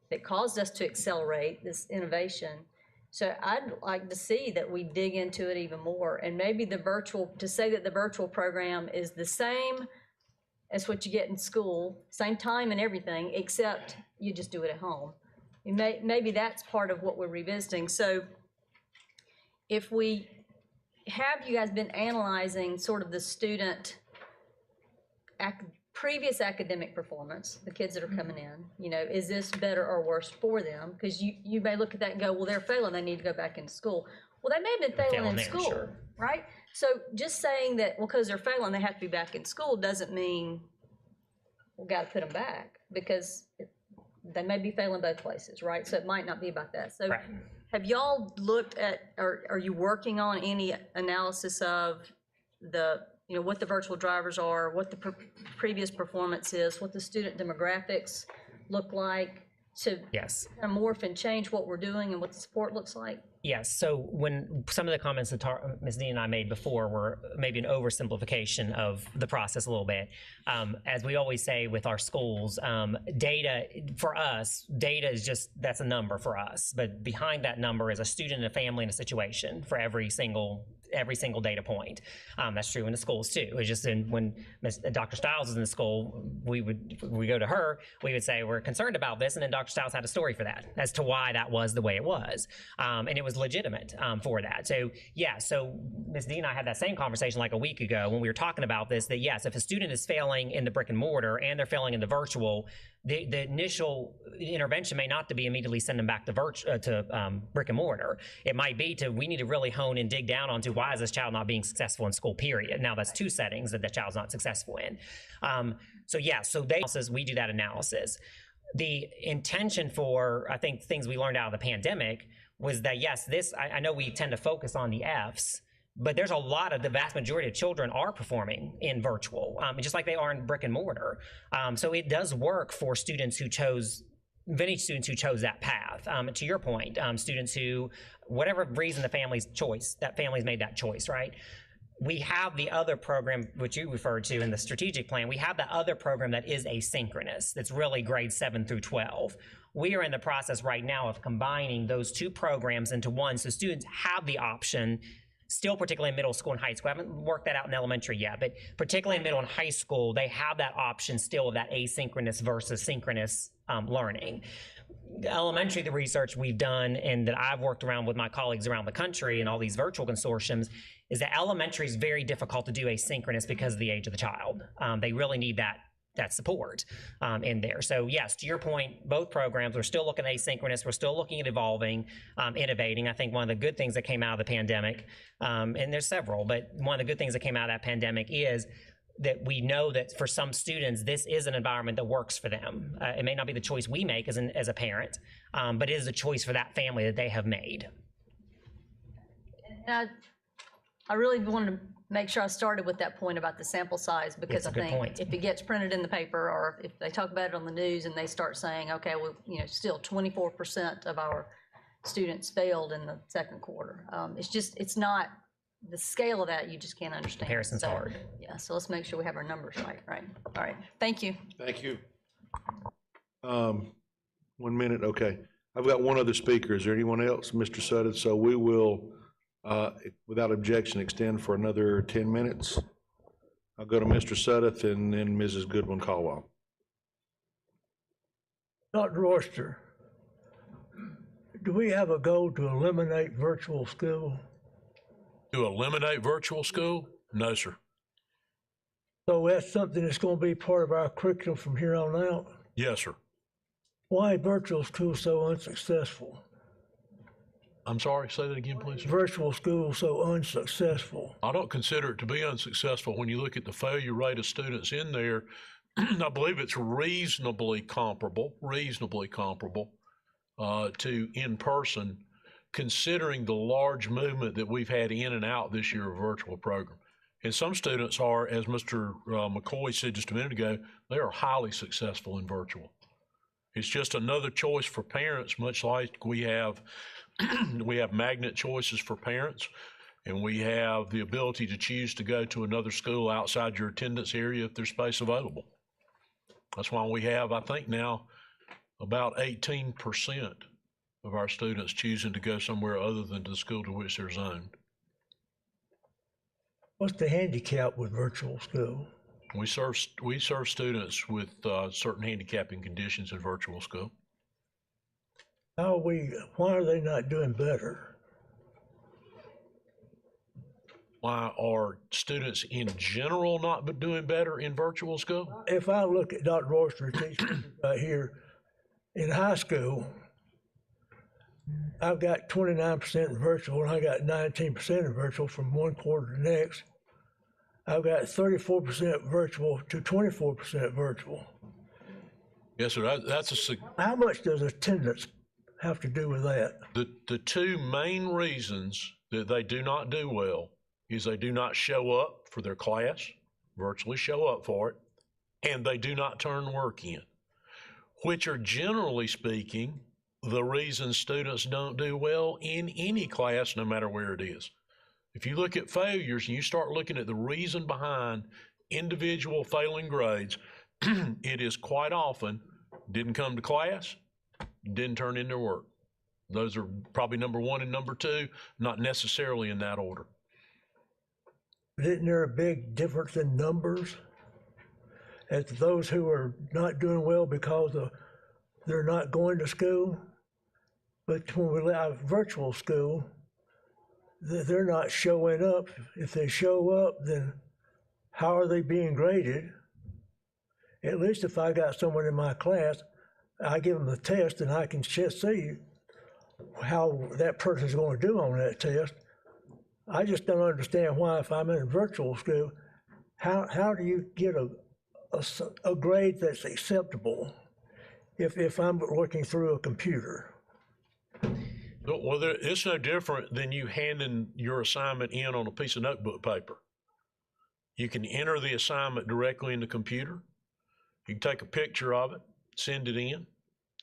that caused us to accelerate this innovation. So I'd like to see that we dig into it even more, and maybe to say that the virtual program is the same as what you get in school, same time and everything, except you just do it at home. Maybe that's part of what we're revisiting. So if we have you guys been analyzing sort of the student previous academic performance, the kids that are coming in, you know, is this better or worse for them? Because you may look at that and go, well, they're failing, they need to go back into school. Well, they may have been failing in school, sure. right? So just saying that, well, because they're failing, they have to be back in school doesn't mean we've got to put them back, because they may be failing both places, right? So it might not be about that. So have y'all looked at, or are you working on any analysis of you know, what the virtual drivers are, what the previous performance is, what the student demographics look like, to Yes. kind of morph and change what we're doing and what the support looks like? Yes, so when some of the comments that Ms. Dean and I made before were maybe an oversimplification of the process a little bit. As we always say with our schools, data, for us, data is just, that's a number for us. But behind that number is a student, a family, and a situation for every single data point. That's true in the schools too. It's just when Dr. Stiles is in the school, we go to her, we would say, we're concerned about this, and then Dr. Stiles had a story for that as to why that was the way it was. And it was legitimate for that. So yeah, so Ms. Dean and I had that same conversation like a week ago when we were talking about this, that yes, if a student is failing in the brick and mortar and they're failing in the virtual, the initial intervention may not to be immediately send them back to brick and mortar. It might be we need to really hone and dig down onto why is this child not being successful in school, period. Now that's two settings that the child's not successful in. So yeah, so we do that analysis. The intention for, I think, things we learned out of the pandemic was that yes, I know we tend to focus on the Fs, but there's a lot of, the vast majority of children are performing in virtual, just like they are in brick and mortar. So it does work for students who chose, many students who chose that path. To your point, students who, whatever reason the family's made that choice, right? we have the other program, which you referred to in the strategic plan, we have the other program that is asynchronous, that's really grades 7 through 12. We are in the process right now of combining those two programs into one, so students have the option, still particularly in middle school and high school. I haven't worked that out in elementary yet, but particularly in middle and high school, they have that option still of that asynchronous versus synchronous learning. Elementary, the research we've done and that I've worked around with my colleagues around the country and all these virtual consortiums is that elementary is very difficult to do asynchronous because of the age of the child. They really need that support in there. So yes, to your point, both programs, we're still looking at asynchronous, we're still looking at evolving, innovating. I think one of the good things that came out of the pandemic, and there's several, but one of the good things that came out of that pandemic is that we know that for some students, this is an environment that works for them. It may not be the choice we make as a parent, but it is a choice for that family that they have made. And I really wanted to make sure I started with that point about the sample size, because That's a I good think point. if it gets printed in the paper, or if they talk about it on the news and they start saying, okay, well, still 24% of our students failed in the second quarter. It's not, the scale of that, you just can't understand. Comparison's So, hard. Yeah, so let's make sure we have our numbers right. All right, thank you. Thank you. 1 minute, okay. I've got one other speaker. Is there anyone else? Mr. Sutton, so we will, without objection, extend for another 10 minutes. I'll go to Mr. Sutton and then Mrs. Goodwin Caldwell. Dr. Royster, do we have a goal to eliminate virtual school? To eliminate virtual school? No, sir. So that's something that's going to be part of our curriculum from here on out? Yes, sir. Why virtual school so unsuccessful? I'm sorry, say that again, please. Virtual school so unsuccessful? I don't consider it to be unsuccessful when you look at the failure rate of students in there. I believe it's reasonably comparable to in-person, considering the large movement that we've had in and out this year of virtual program. And some students are, as Mr. McCoy said just a minute ago, they are highly successful in virtual. It's just another choice for parents, much like we have magnet choices for parents, and we have the ability to choose to go to another school outside your attendance area if there's space available. That's why we have, I think now, about 18% of our students choosing to go somewhere other than the school to which they're zoned. What's the handicap with virtual school? We serve students with certain handicapping conditions in virtual school. Why are they not doing better? Why are students in general not doing better in virtual school? If I look at Dr. Royster's teaching right here, in high school, I've got 29% virtual and I got 19% in virtual from one quarter to the next. I've got 34% virtual to 24% virtual. Yes, sir. How much does attendance have to do with that? The two main reasons that they do not do well is they do not show up for their class, virtually show up for it, and they do not turn work in, which are generally speaking the reasons students don't do well in any class, no matter where it is. If you look at failures and you start looking at the reason behind individual failing grades, it is quite often didn't come to class, didn't turn in their work. Those are probably number one and number two, not necessarily in that order. Isn't there a big difference in numbers? As to those who are not doing well because they're not going to school? But when we have virtual school, they're not showing up. If they show up, then how are they being graded? At least if I got someone in my class, I give them the test and I can just see how that person's going to do on that test. I just don't understand why, if I'm in virtual school, how do you get a grade that's acceptable if I'm looking through a computer? Well, it's no different than you handing your assignment in on a piece of notebook paper. You can enter the assignment directly in the computer. You can take a picture of it, send it in.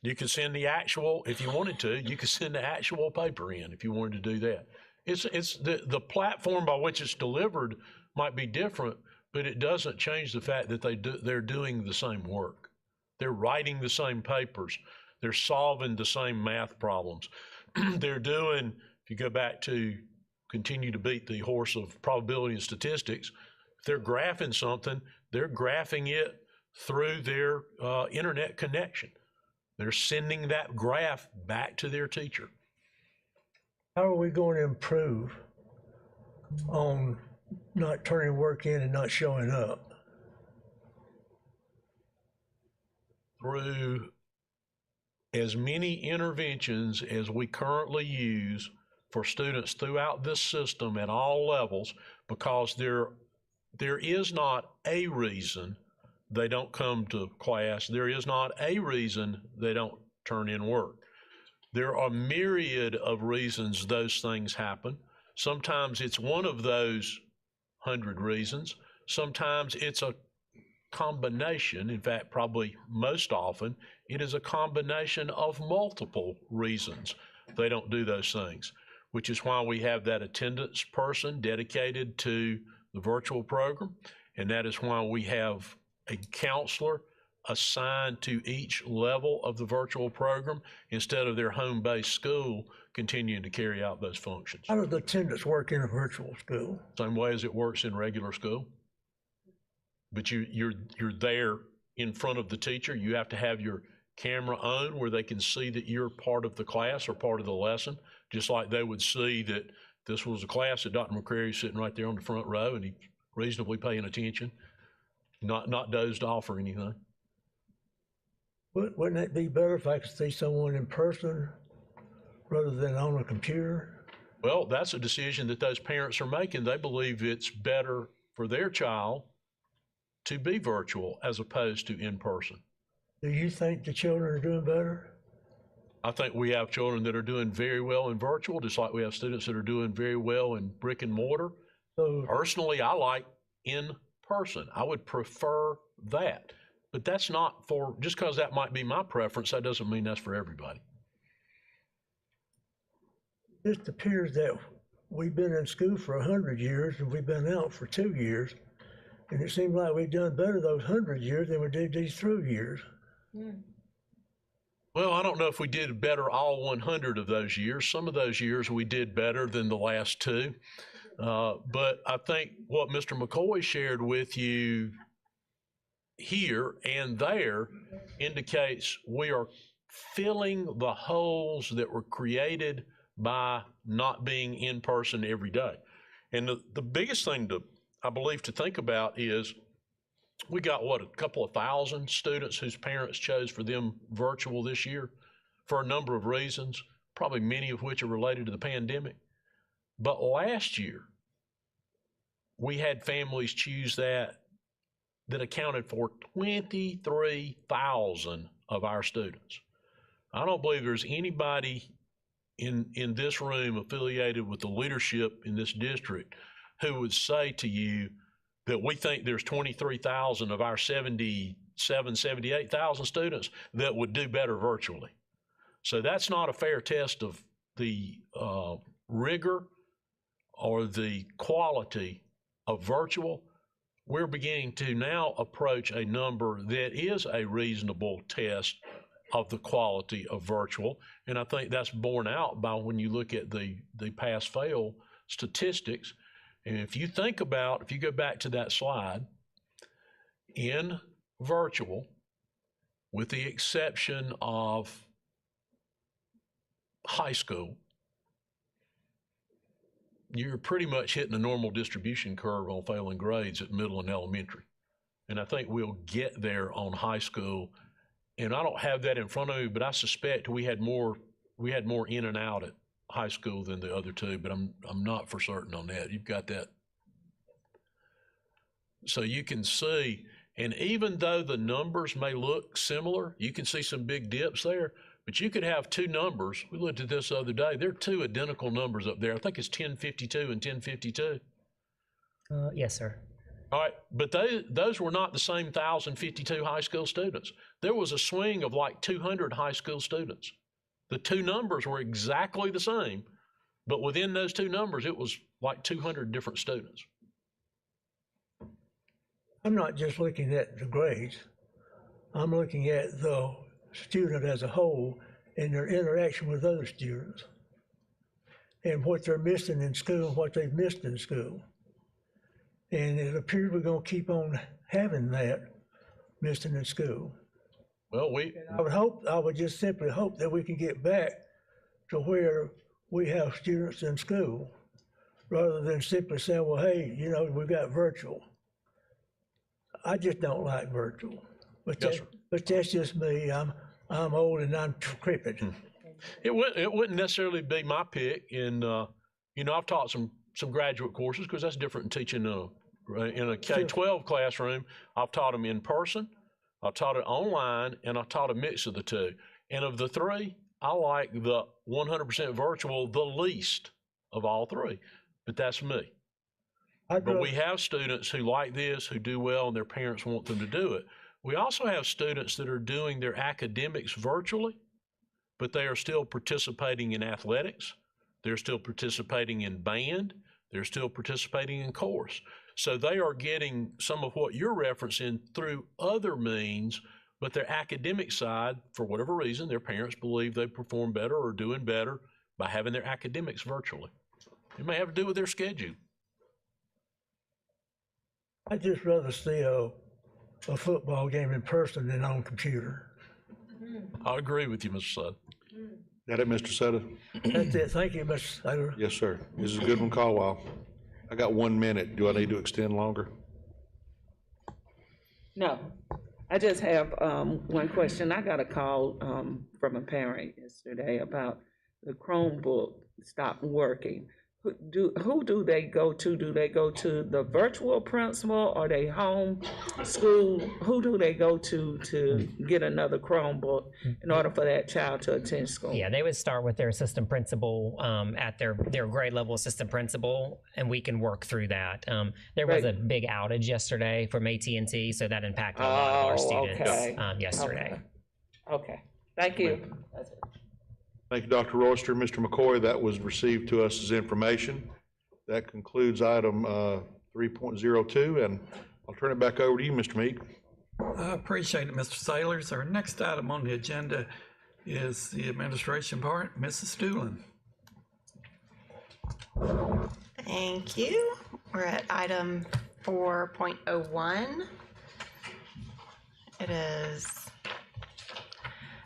You can send the actual, if you wanted to, you could send the actual paper in if you wanted to do that. It's the platform by which it's delivered might be different, but it doesn't change the fact that they're doing the same work. They're writing the same papers. They're solving the same math problems. They're doing, if you go back to continue to beat the horse of probability and statistics, if they're graphing something, they're graphing it through their internet connection. They're sending that graph back to their teacher. How are we going to improve on not turning work in and not showing up? Through as many interventions as we currently use for students throughout this system at all levels, because there is not a reason they don't come to class. There is not a reason they don't turn in work. There are myriad of reasons those things happen. Sometimes it's one of those 100 reasons. Sometimes it's a combination. In fact, probably most often, it is a combination of multiple reasons they don't do those things, which is why we have that attendance person dedicated to the virtual program, and that is why we have a counselor assigned to each level of the virtual program instead of their home-based school continuing to carry out those functions. How does attendance work in a virtual school? Same way as it works in regular school. But you're there in front of the teacher. You have to have your camera on where they can see that you're part of the class or part of the lesson, just like they would see that this was a class that Dr. McCrary is sitting right there on the front row and he's reasonably paying attention, not dozed off or anything. Wouldn't it be better if I could see someone in person rather than on a computer? Well, that's a decision that those parents are making. They believe it's better for their child to be virtual as opposed to in person. Do you think the children are doing better? I think we have children that are doing very well in virtual, just like we have students that are doing very well in brick and mortar. So, Personally, I like in person. I would prefer that. But that's not for, just because that might be my preference, that doesn't mean that's for everybody. it just appears that we've been in school for 100 years and we've been out for 2 years. And it seems like we've done better those 100 years than we did these 3 years. Well, I don't know if we did better all 100 of those years. Some of those years we did better than the last 2. But I think what Mr. McCoy shared with you here and there indicates we are filling the holes that were created by not being in person every day. And the biggest thing I believe to think about is we got, a couple of thousand students whose parents chose for them virtual this year for a number of reasons, probably many of which are related to the pandemic. But last year, we had families choose that accounted for 23,000 of our students. I don't believe there's anybody in this room affiliated with the leadership in this district who would say to you that we think there's 23,000 of our 78,000 students that would do better virtually. So that's not a fair test of the rigor or the quality of virtual. We're beginning to now approach a number that is a reasonable test of the quality of virtual. And I think that's borne out by when you look at the pass-fail statistics. And if you go back to that slide, in virtual, with the exception of high school, you're pretty much hitting a normal distribution curve on failing grades at middle and elementary. And I think we'll get there on high school. And I don't have that in front of me, but I suspect we had more in and out at high school than the other two, but I'm not for certain on that. You've got that. So you can see, and even though the numbers may look similar, you can see some big dips there, but you could have two numbers. We looked at this the other day. There are two identical numbers up there. I think it's 1052 and 1052. Yes, sir. All right, but those were not the same 1,052 high school students. There was a swing of like 200 high school students. The two numbers were exactly the same, But within those two numbers, it was like 200 different students. I'm not just looking at the grades. I'm looking at the student as a whole and their interaction with other students and what they're missing in school and what they've missed in school. And it appears we're going to keep on having that missing in school. Well, I would just simply hope that we can get back to where we have students in school rather than simply saying, well, hey, you know, we've got virtual. I just don't like virtual, but that's just me. I'm old and I'm decrepit. It wouldn't necessarily be my pick. And, you know, I've taught some graduate courses because that's different than teaching in a K-12 classroom. I've taught them in person, I've taught it online, and I've taught a mix of the two. And of the three, I like the 100% virtual the least of all three, but that's me. But we have students who like this, who do well, and their parents want them to do it. We also have students that are doing their academics virtually, but they are still participating in athletics. They're still participating in band. They're still participating in chorus. So they are getting some of what you're referencing through other means, but their academic side, for whatever reason, their parents believe they perform better or are doing better by having their academics virtually. It may have to do with their schedule. I'd just rather see a football game in person than on computer. I agree with you, Mr. Sutter. Got it, Mr. Sutter? That's it. Thank you, Mr. Saylor. Yes, sir. This is a good one, Caldwell. I got 1 minute. Do I need to extend longer? No, I just have one question. I got a call from a parent yesterday about the Chromebook stopped working. Who do they go to? Do they go to the virtual principal or they home school? Who do they go to get another Chromebook in order for that child to attend school? Yeah, they would start with their assistant principal at their grade level assistant principal, and we can work through that. There was a big outage yesterday from AT&T, so that impacted a lot of our students yesterday. Okay, thank you. Thank you, Dr. Royster. Mr. McCoy, that was received to us as information. That concludes item 3.02, and I'll turn it back over to you, Mr. Meek. I appreciate it, Mr. Sailors. Our next item on the agenda is the administration part. Mrs. Stulen. Thank you. We're at item 4.01. It is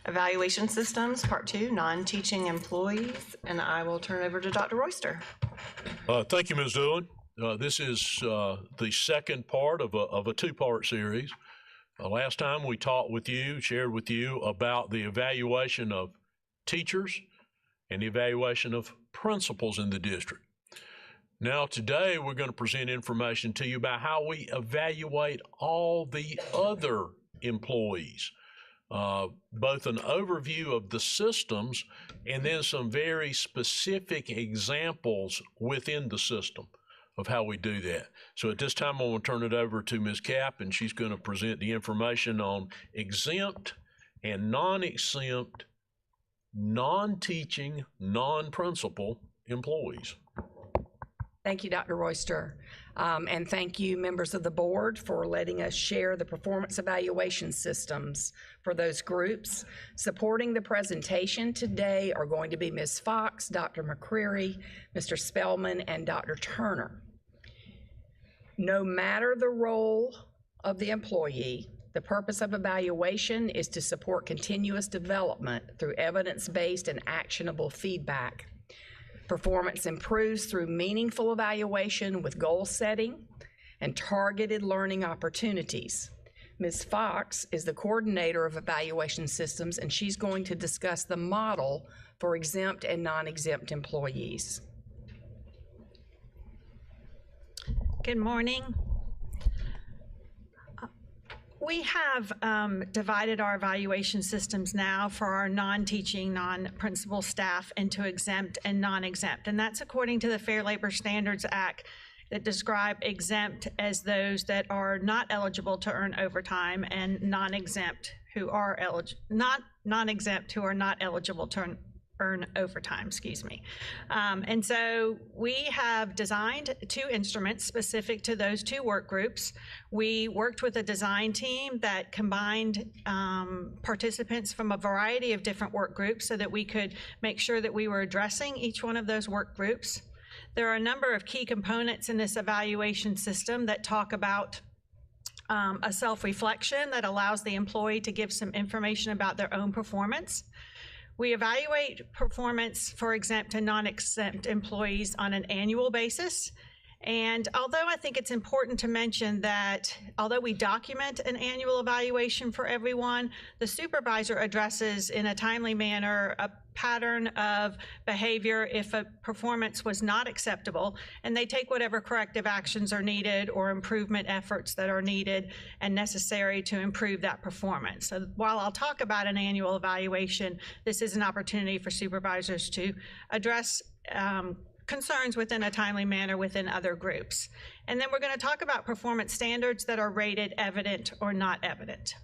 Evaluation Systems, Part 2, Non-Teaching Employees, and I will turn it over to Dr. Royster. Thank you, Ms. Dillon. This is the second part of a two-part series. Last time we shared with you about the evaluation of teachers and the evaluation of principals in the district. Now today we're going to present information to you about how we evaluate all the other employees. Both an overview of the systems and then some very specific examples within the system of how we do that. So at this time, I want to turn it over to Ms. Cap, and she's going to present the information on exempt and non-exempt, non-teaching, non-principal employees. Thank you, Dr. Royster. And thank you, members of the board, for letting us share the performance evaluation systems for those groups. Supporting the presentation today are going to be Ms. Fox, Dr. McCreary, Mr. Spellman, and Dr. Turner. No matter the role of the employee, the purpose of evaluation is to support continuous development through evidence-based and actionable feedback. Performance improves through meaningful evaluation with goal setting and targeted learning opportunities. Ms. Fox is the coordinator of evaluation systems, and she's going to discuss the model for exempt and non-exempt employees. Good morning. We have divided our evaluation systems now for our non-teaching, non-principal staff into exempt and non-exempt. And that's according to the Fair Labor Standards Act that describe exempt as those that are not eligible to earn overtime and non-exempt who are non-exempt who are not eligible to earn overtime, and so we have designed 2 instruments specific to those 2 work groups. We worked with a design team that combined participants from a variety of different work groups so that we could make sure that we were addressing each one of those work groups. There are a number of key components in this evaluation system that talk about a self-reflection that allows the employee to give some information about their own performance. We evaluate performance for exempt and non-exempt employees on an annual basis. And although I think it's important to mention that although we document an annual evaluation for everyone, the supervisor addresses in a timely manner a pattern of behavior if a performance was not acceptable, and they take whatever corrective actions are needed or improvement efforts that are needed and necessary to improve that performance. So while I'll talk about an annual evaluation, this is an opportunity for supervisors to address concerns within a timely manner within other groups. And then we're going to talk about performance standards that are rated evident or not evident.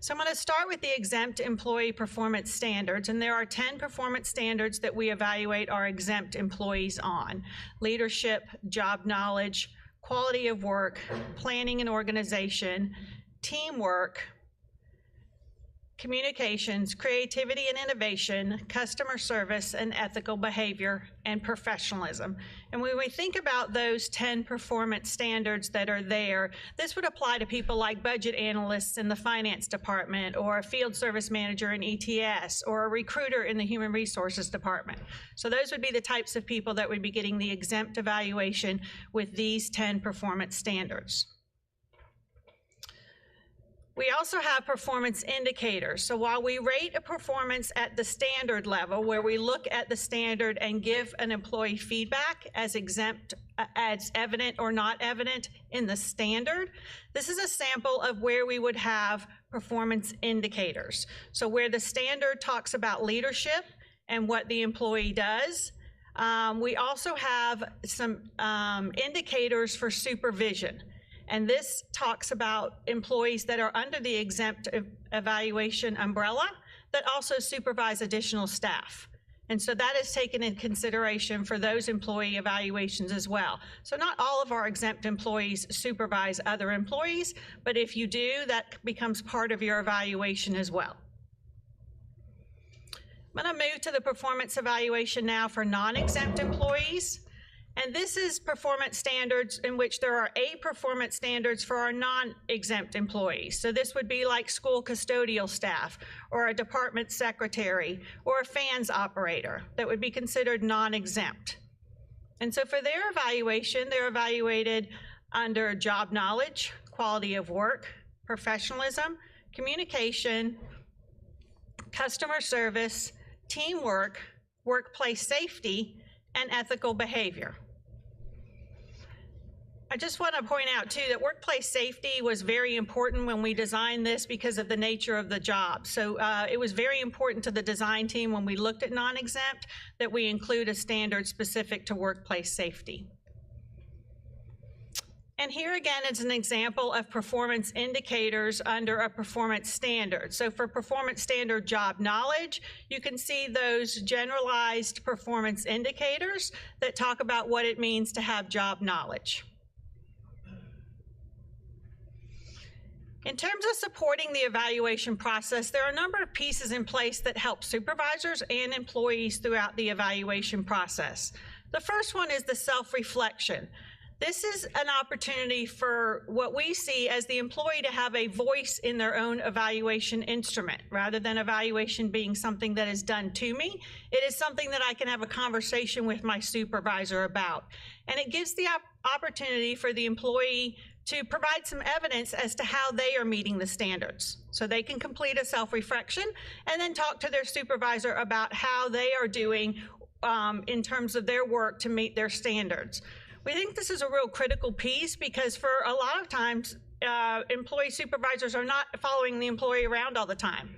So I'm going to start with the exempt employee performance standards, and there are 10 performance standards that we evaluate our exempt employees on: leadership, job knowledge, quality of work, planning and organization, teamwork, communications, creativity and innovation, customer service and ethical behavior, and professionalism. And when we think about those 10 performance standards that are there, this would apply to people like budget analysts in the finance department, or a field service manager in ETS, or a recruiter in the human resources department. So those would be the types of people that would be getting the exempt evaluation with these 10 performance standards. We also have performance indicators. So while we rate a performance at the standard level, where we look at the standard and give an employee feedback as exempt, as evident or not evident in the standard, this is a sample of where we would have performance indicators. So where the standard talks about leadership and what the employee does, we also have some indicators for supervision. And this talks about employees that are under the exempt evaluation umbrella that also supervise additional staff. And so that is taken in consideration for those employee evaluations as well. So not all of our exempt employees supervise other employees, but if you do, that becomes part of your evaluation as well. I'm going to move to the performance evaluation now for non-exempt employees. And this is performance standards in which there are 8 performance standards for our non-exempt employees. So this would be like school custodial staff, or a department secretary, or a fans operator that would be considered non-exempt. And so for their evaluation, they're evaluated under job knowledge, quality of work, professionalism, communication, customer service, teamwork, workplace safety, and ethical behavior. I just want to point out too that workplace safety was very important when we designed this because of the nature of the job. So it was very important to the design team when we looked at non-exempt that we include a standard specific to workplace safety. And here again is an example of performance indicators under a performance standard. So for performance standard job knowledge, you can see those generalized performance indicators that talk about what it means to have job knowledge. In terms of supporting the evaluation process, there are a number of pieces in place that help supervisors and employees throughout the evaluation process. The first one is the self-reflection. This is an opportunity for what we see as the employee to have a voice in their own evaluation instrument. Rather than evaluation being something that is done to me, it is something that I can have a conversation with my supervisor about. And it gives the opportunity for the employee to provide some evidence as to how they are meeting the standards. So they can complete a self-reflection and then talk to their supervisor about how they are doing in terms of their work to meet their standards. We think this is a real critical piece because for a lot of times, employee supervisors are not following the employee around all the time.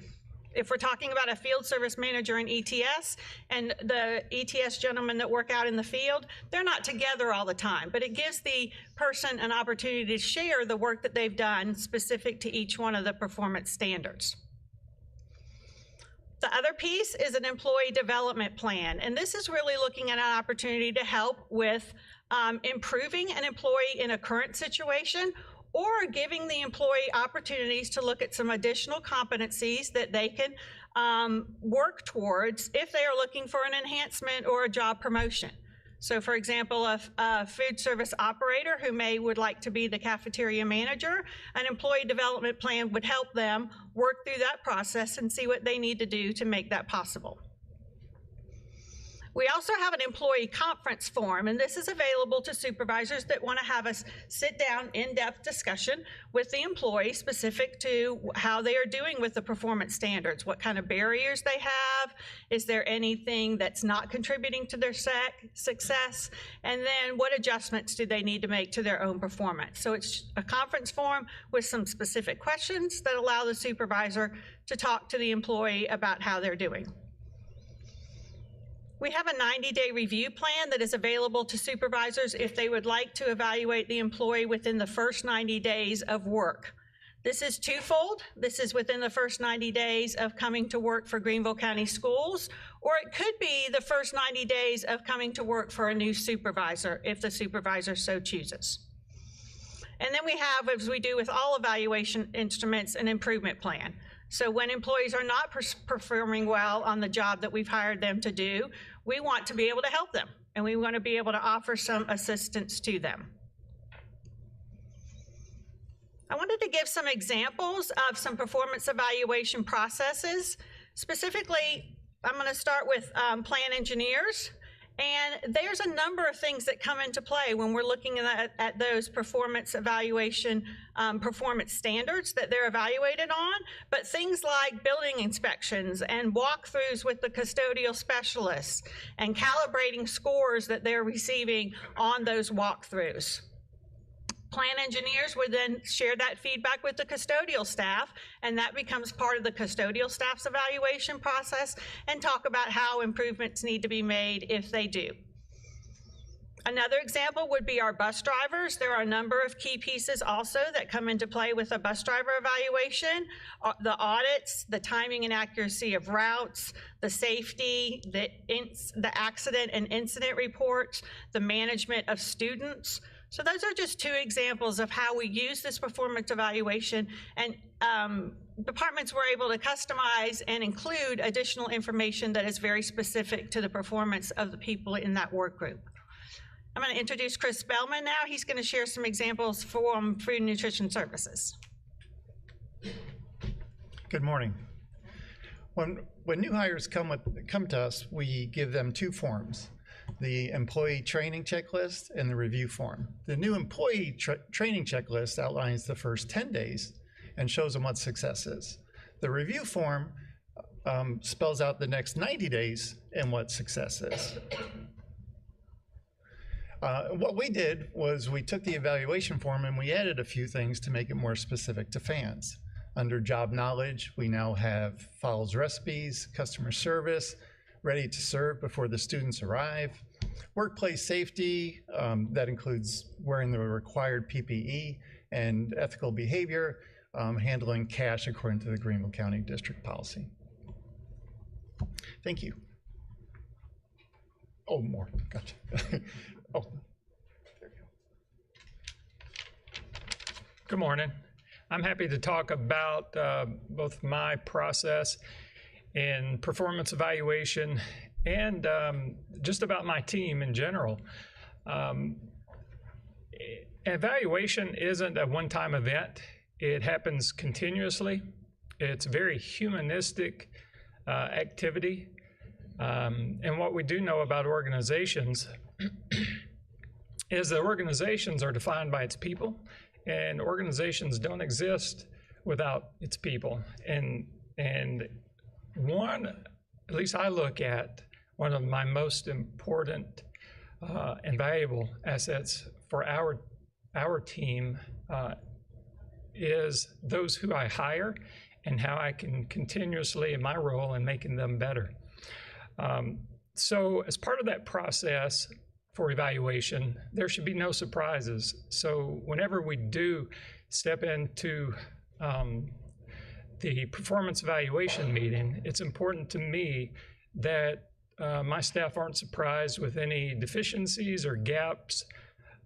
If we're talking about a field service manager in ETS and the ETS gentlemen that work out in the field, they're not together all the time, but it gives the person an opportunity to share the work that they've done specific to each one of the performance standards. The other piece is an employee development plan, and this is really looking at an opportunity to help with improving an employee in a current situation or giving the employee opportunities to look at some additional competencies that they can work towards if they are looking for an enhancement or a job promotion. So for example, a food service operator who would like to be the cafeteria manager, an employee development plan would help them work through that process and see what they need to do to make that possible. We also have an employee conference form, and this is available to supervisors that want to have us sit down in-depth discussion with the employee specific to how they are doing with the performance standards, what kind of barriers they have, is there anything that's not contributing to their success, and then what adjustments do they need to make to their own performance. So it's a conference form with some specific questions that allow the supervisor to talk to the employee about how they're doing. We have a 90-day review plan that is available to supervisors if they would like to evaluate the employee within the first 90 days of work. This is twofold. This is within the first 90 days of coming to work for Greenville County Schools, or it could be the first 90 days of coming to work for a new supervisor if the supervisor so chooses. And then we have, as we do with all evaluation instruments, an improvement plan. So when employees are not performing well on the job that we've hired them to do, we want to be able to help them, and we want to be able to offer some assistance to them. I wanted to give some examples of some performance evaluation processes. Specifically, I'm going to start with plan engineers. And there's a number of things that come into play when we're looking at those performance evaluation, performance standards that they're evaluated on, but things like building inspections and walkthroughs with the custodial specialists and calibrating scores that they're receiving on those walkthroughs. Plan engineers would then share that feedback with the custodial staff, and that becomes part of the custodial staff's evaluation process, and talk about how improvements need to be made if they do. Another example would be our bus drivers. There are a number of key pieces also that come into play with a bus driver evaluation. The audits, the timing and accuracy of routes, the safety, the accident and incident reports, the management of students. So those are just two examples of how we use this performance evaluation, and departments were able to customize and include additional information that is very specific to the performance of the people in that work group. I'm going to introduce Chris Spellman now. He's going to share some examples from Food and Nutrition Services. Good morning. When new hires come to us, we give them two forms: the employee training checklist and the review form. The new employee training checklist outlines the first 10 days and shows them what success is. The review form spells out the next 90 days and what success is. What we did was we took the evaluation form and we added a few things to make it more specific to fans. Under job knowledge, we now have follows recipes, customer service, ready to serve before the students arrive. Workplace safety, that includes wearing the required PPE, and ethical behavior, handling cash according to the Greenville County District policy. Thank you. Oh, more, gotcha. Oh, there you go. Good morning. I'm happy to talk about both my process in performance evaluation and just about my team in general. Evaluation isn't a one-time event. It happens continuously. It's a very humanistic activity. And what we do know about organizations is that organizations are defined by its people, and organizations don't exist without its people. And one, at least I look at, one of my most important and valuable assets for our team is those who I hire and how I can continuously in my role in making them better. So as part of that process for evaluation, there should be no surprises. So whenever we do step into the performance evaluation meeting, it's important to me that my staff aren't surprised with any deficiencies or gaps.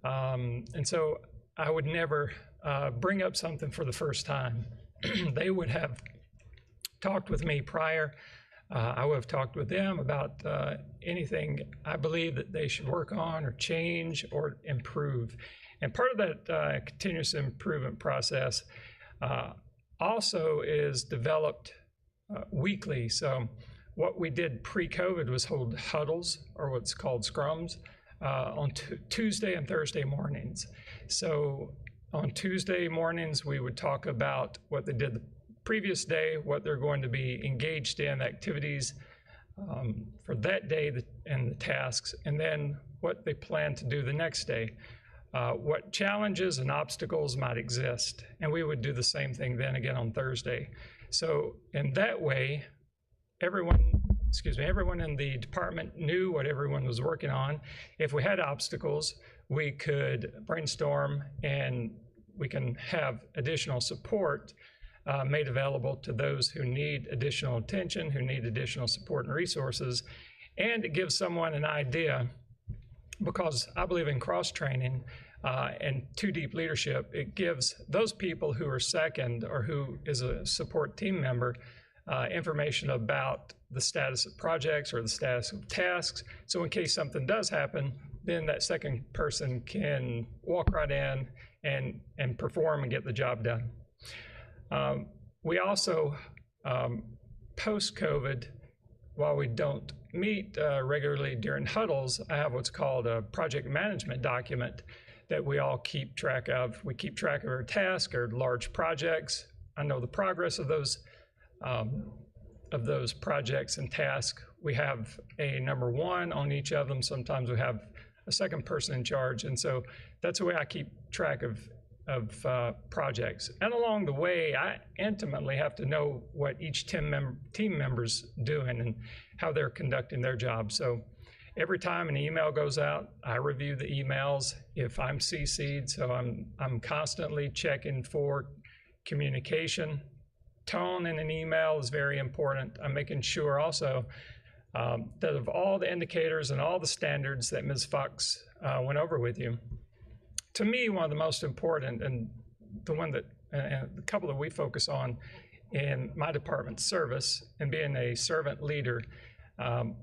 And so I would never bring up something for the first time. They would have talked with me prior. I would have talked with them about anything I believe that they should work on or change or improve. And part of that continuous improvement process also is developed weekly. So what we did pre-COVID was hold huddles, or what's called scrums, on Tuesday and Thursday mornings. So on Tuesday mornings, we would talk about what they did the previous day, what they're going to be engaged in, activities for that day and the tasks, and then what they plan to do the next day, what challenges and obstacles might exist. And we would do the same thing then again on Thursday. So in that way, everyone in the department knew what everyone was working on. If we had obstacles, we could brainstorm and we can have additional support made available to those who need additional attention, who need additional support and resources. And it gives someone an idea, because I believe in cross-training and too deep leadership. It gives those people who are second or who is a support team member information about the status of projects or the status of tasks. So in case something does happen, then that second person can walk right in and perform and get the job done. We also, post-COVID, while we don't meet regularly during huddles, I have what's called a project management document that we all keep track of. We keep track of our tasks, our large projects. I know the progress of those projects and tasks. We have a number one on each of them. Sometimes we have a second person in charge. And so that's the way I keep track of projects. And along the way, I intimately have to know what each team member's doing and how they're conducting their job. So every time an email goes out, I review the emails if I'm CC'd. So I'm constantly checking for communication. Tone in an email is very important. I'm making sure also that of all the indicators and all the standards that Ms. Fox went over with you, to me, one of the most important, and the one that, and the couple that we focus on in my department, service, and being a servant leader,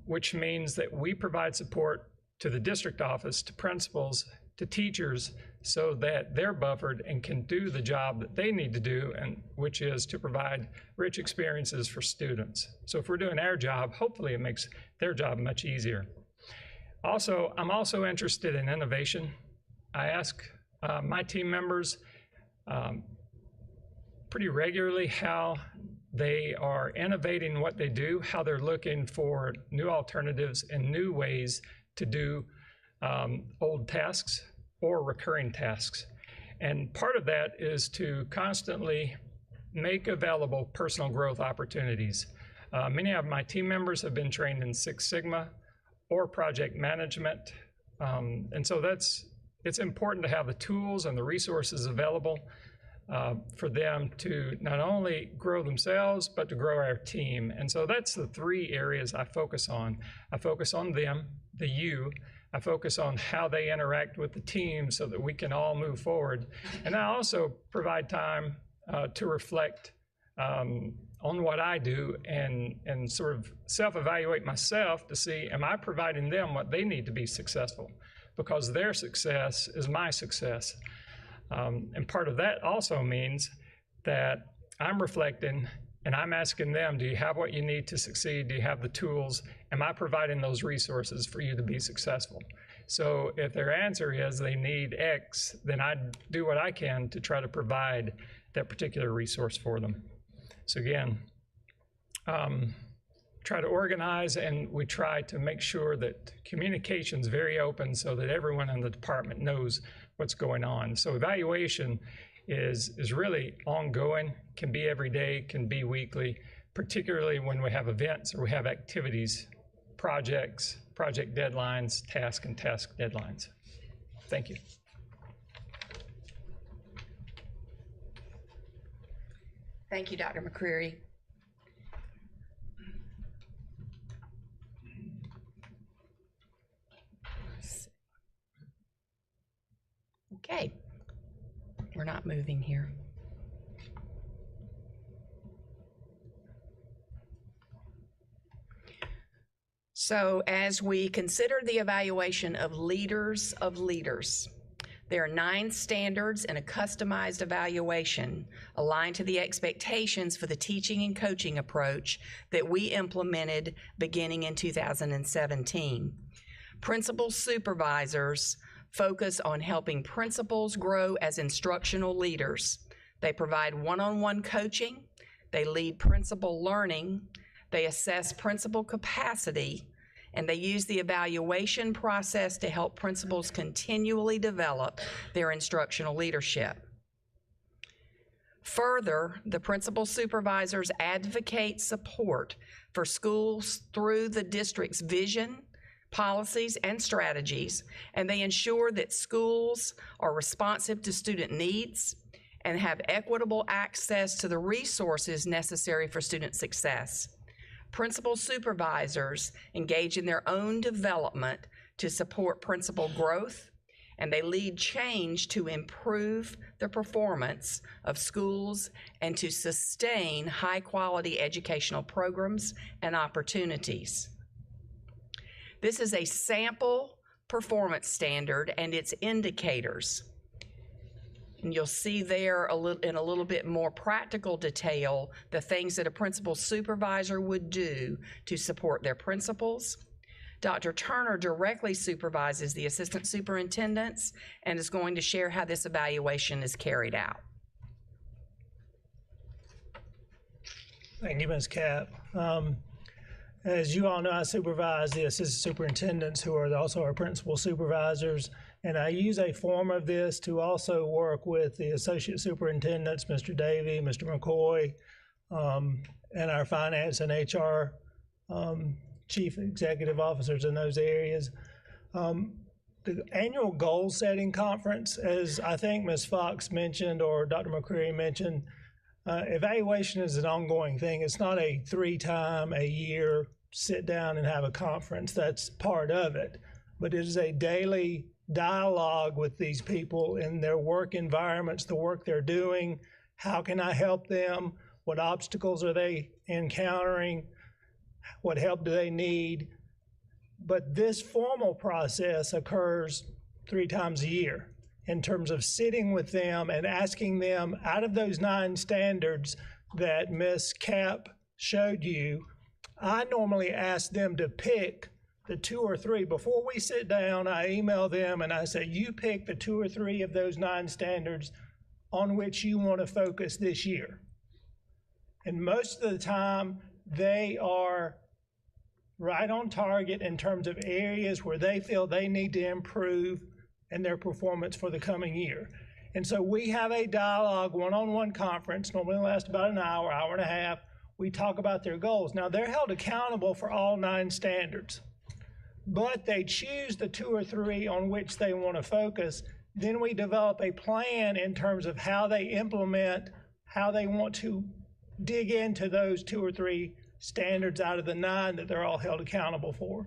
which means that we provide support to the district office, to principals, to teachers, so that they're buffered and can do the job that they need to do, and which is to provide rich experiences for students. So if we're doing our job, hopefully it makes their job much easier. Also, I'm also interested in innovation. I ask my team members pretty regularly how they are innovating what they do, how they're looking for new alternatives and new ways to do old tasks or recurring tasks. And part of that is to constantly make available personal growth opportunities. Many of my team members have been trained in Six Sigma or project management. And so it's important to have the tools and the resources available for them to not only grow themselves, but to grow our team. And so that's the three areas I focus on. I focus on them, the you. I focus on how they interact with the team so that we can all move forward. And I also provide time to reflect on what I do and sort of self-evaluate myself to see, am I providing them what they need to be successful? Because their success is my success. And part of that also means that I'm reflecting and I'm asking them, do you have what you need to succeed? Do you have the tools? Am I providing those resources for you to be successful? So if their answer is they need X, then I do what I can to try to provide that particular resource for them. So again, try to organize, and we try to make sure that communication is very open so that everyone in the department knows what's going on. So evaluation is really ongoing, can be every day, can be weekly, particularly when we have events or we have activities, projects, project deadlines, task and task deadlines. Thank you. Thank you, Dr. McCreary. Okay, we're not moving here. So as we consider the evaluation of leaders, there are 9 standards and a customized evaluation aligned to the expectations for the teaching and coaching approach that we implemented beginning in 2017. Principal supervisors focus on helping principals grow as instructional leaders. They provide one-on-one coaching, they lead principal learning, they assess principal capacity, and they use the evaluation process to help principals continually develop their instructional leadership. Further, the principal supervisors advocate support for schools through the district's vision, policies, and strategies, and they ensure that schools are responsive to student needs and have equitable access to the resources necessary for student success. Principal supervisors engage in their own development to support principal growth, and they lead change to improve the performance of schools and to sustain high-quality educational programs and opportunities. This is a sample performance standard and its indicators. And you'll see there in a little bit more practical detail the things that a principal supervisor would do to support their principals. Dr. Turner directly supervises the assistant superintendents and is going to share how this evaluation is carried out. Thank you, Ms. Cap. As you all know, I supervise the assistant superintendents who are also our principal supervisors, and I use a form of this to also work with the associate superintendents, Mr. Davey, Mr. McCoy, and our finance and HR chief executive officers in those areas. The annual goal setting conference, as I think Ms. Fox mentioned or Dr. McCreary mentioned, evaluation is an ongoing thing. It's not a 3-time-a-year sit down and have a conference. That's part of it. But it is a daily dialogue with these people in their work environments, the work they're doing. How can I help them? What obstacles are they encountering? What help do they need? But this formal process occurs 3 times a year in terms of sitting with them and asking them, out of those 9 standards that Ms. Cap showed you, I normally ask them to pick the 2 or 3. Before we sit down, I email them and I say, you pick the 2 or 3 of those 9 standards on which you want to focus this year. And most of the time, they are right on target in terms of areas where they feel they need to improve in their performance for the coming year. And so we have a dialogue, one-on-one conference, normally lasts about an hour, hour and a half. We talk about their goals. Now, they're held accountable for all 9 standards, but they choose the 2 or 3 on which they want to focus. Then we develop a plan in terms of how they implement, how they want to dig into those 2 or 3 standards out of the 9 that they're all held accountable for.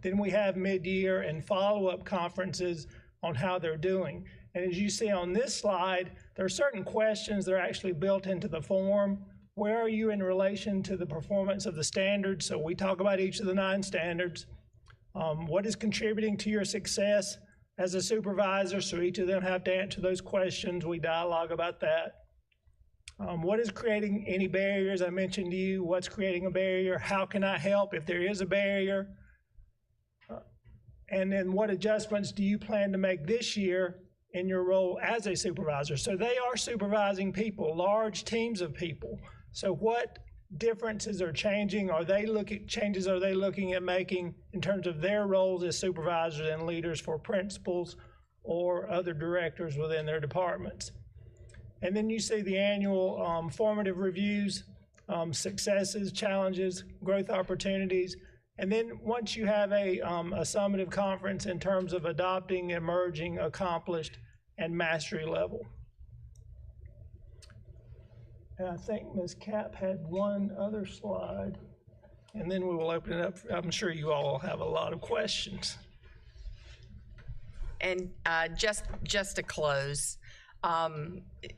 Then we have mid-year and follow-up conferences on how they're doing. And as you see on this slide, there are certain questions that are actually built into the form. Where are you in relation to the performance of the standards? So we talk about each of the 9 standards. What is contributing to your success as a supervisor? So each of them have to answer those questions. We dialogue about that. What is creating any barriers? I mentioned to you, what's creating a barrier? How can I help if there is a barrier? And then what adjustments do you plan to make this year in your role as a supervisor? So they are supervising people, large teams of people. So what differences are changing? Changes are they looking at making in terms of their roles as supervisors and leaders for principals or other directors within their departments? And then you see the annual formative reviews, successes, challenges, growth opportunities. And then once you have a summative conference in terms of adopting, emerging, accomplished, and mastery level. And I think Ms. Cap had one other slide, and then we will open it up. I'm sure you all have a lot of questions. And just to close,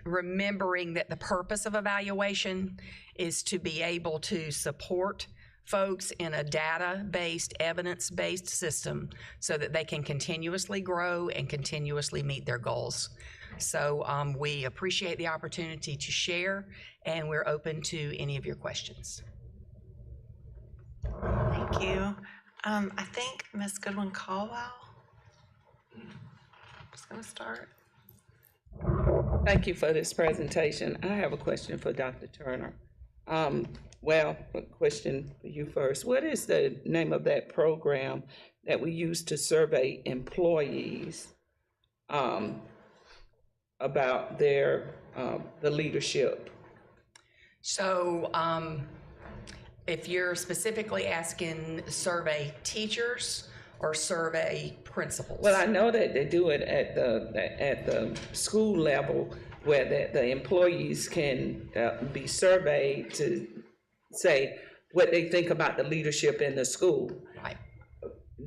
remembering that the purpose of evaluation is to be able to support folks in a data-based, evidence-based system so that they can continuously grow and continuously meet their goals. So we appreciate the opportunity to share, and we're open to any of your questions. Thank you. I think Ms. Goodwin-Caldwell is going to start. Thank you for this presentation. I have a question for Dr. Turner. Well, a question for you first. What is the name of that program that we use to survey employees about their the leadership? So if you're specifically asking survey teachers or survey principals? Well, I know that they do it at the school level, where the employees can be surveyed to say what they think about the leadership in the school. Right.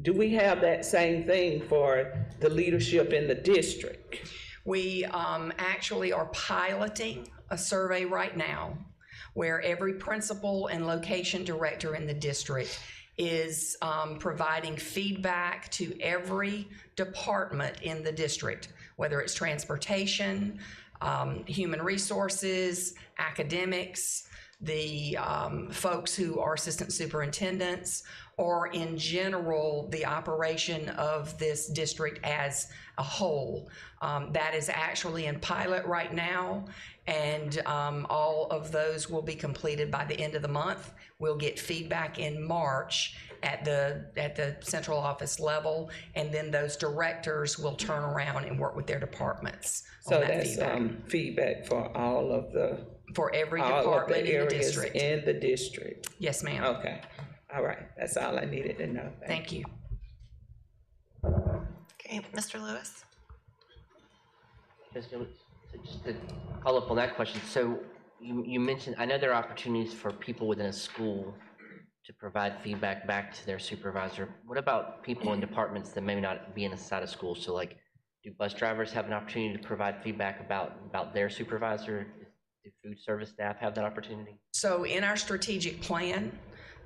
Do we have that same thing for the leadership in the district? We actually are piloting a survey right now where every principal and location director in the district is providing feedback to every department in the district, whether it's transportation, human resources, academics, the folks who are assistant superintendents, or in general, the operation of this district as a whole. That is actually in pilot right now, and all of those will be completed by the end of the month. We'll get feedback in March at the central office level, and then those directors will turn around and work with their departments on that feedback. Feedback for all of the every all department of the in the areas district. in the district. Yes, ma'am. Okay. All right. That's all I needed to know. Thank you. Okay, Mr. Lewis. Just to follow up on that question, so you mentioned, I know there are opportunities for people within a school to provide feedback back to their supervisor. What about people in departments that may not be inside of school? So like, do bus drivers have an opportunity to provide feedback about their supervisor? Do food service staff have that opportunity? So in our strategic plan,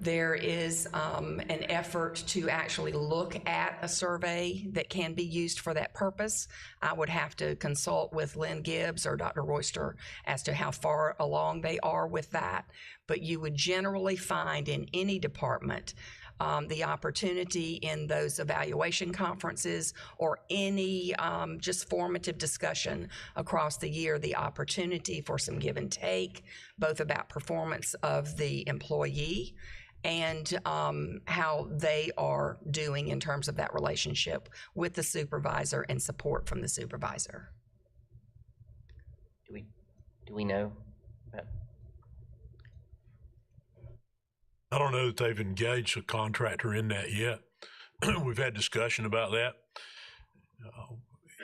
there is an effort to actually look at a survey that can be used for that purpose. I would have to consult with Lynn Gibbs or Dr. Royster as to how far along they are with that. But you would generally find in any department the opportunity in those evaluation conferences or any just formative discussion across the year, the opportunity for some give and take, both about performance of the employee and how they are doing in terms of that relationship with the supervisor and support from the supervisor. Do we know? I don't know that they've engaged a contractor in that yet. We've had discussion about that.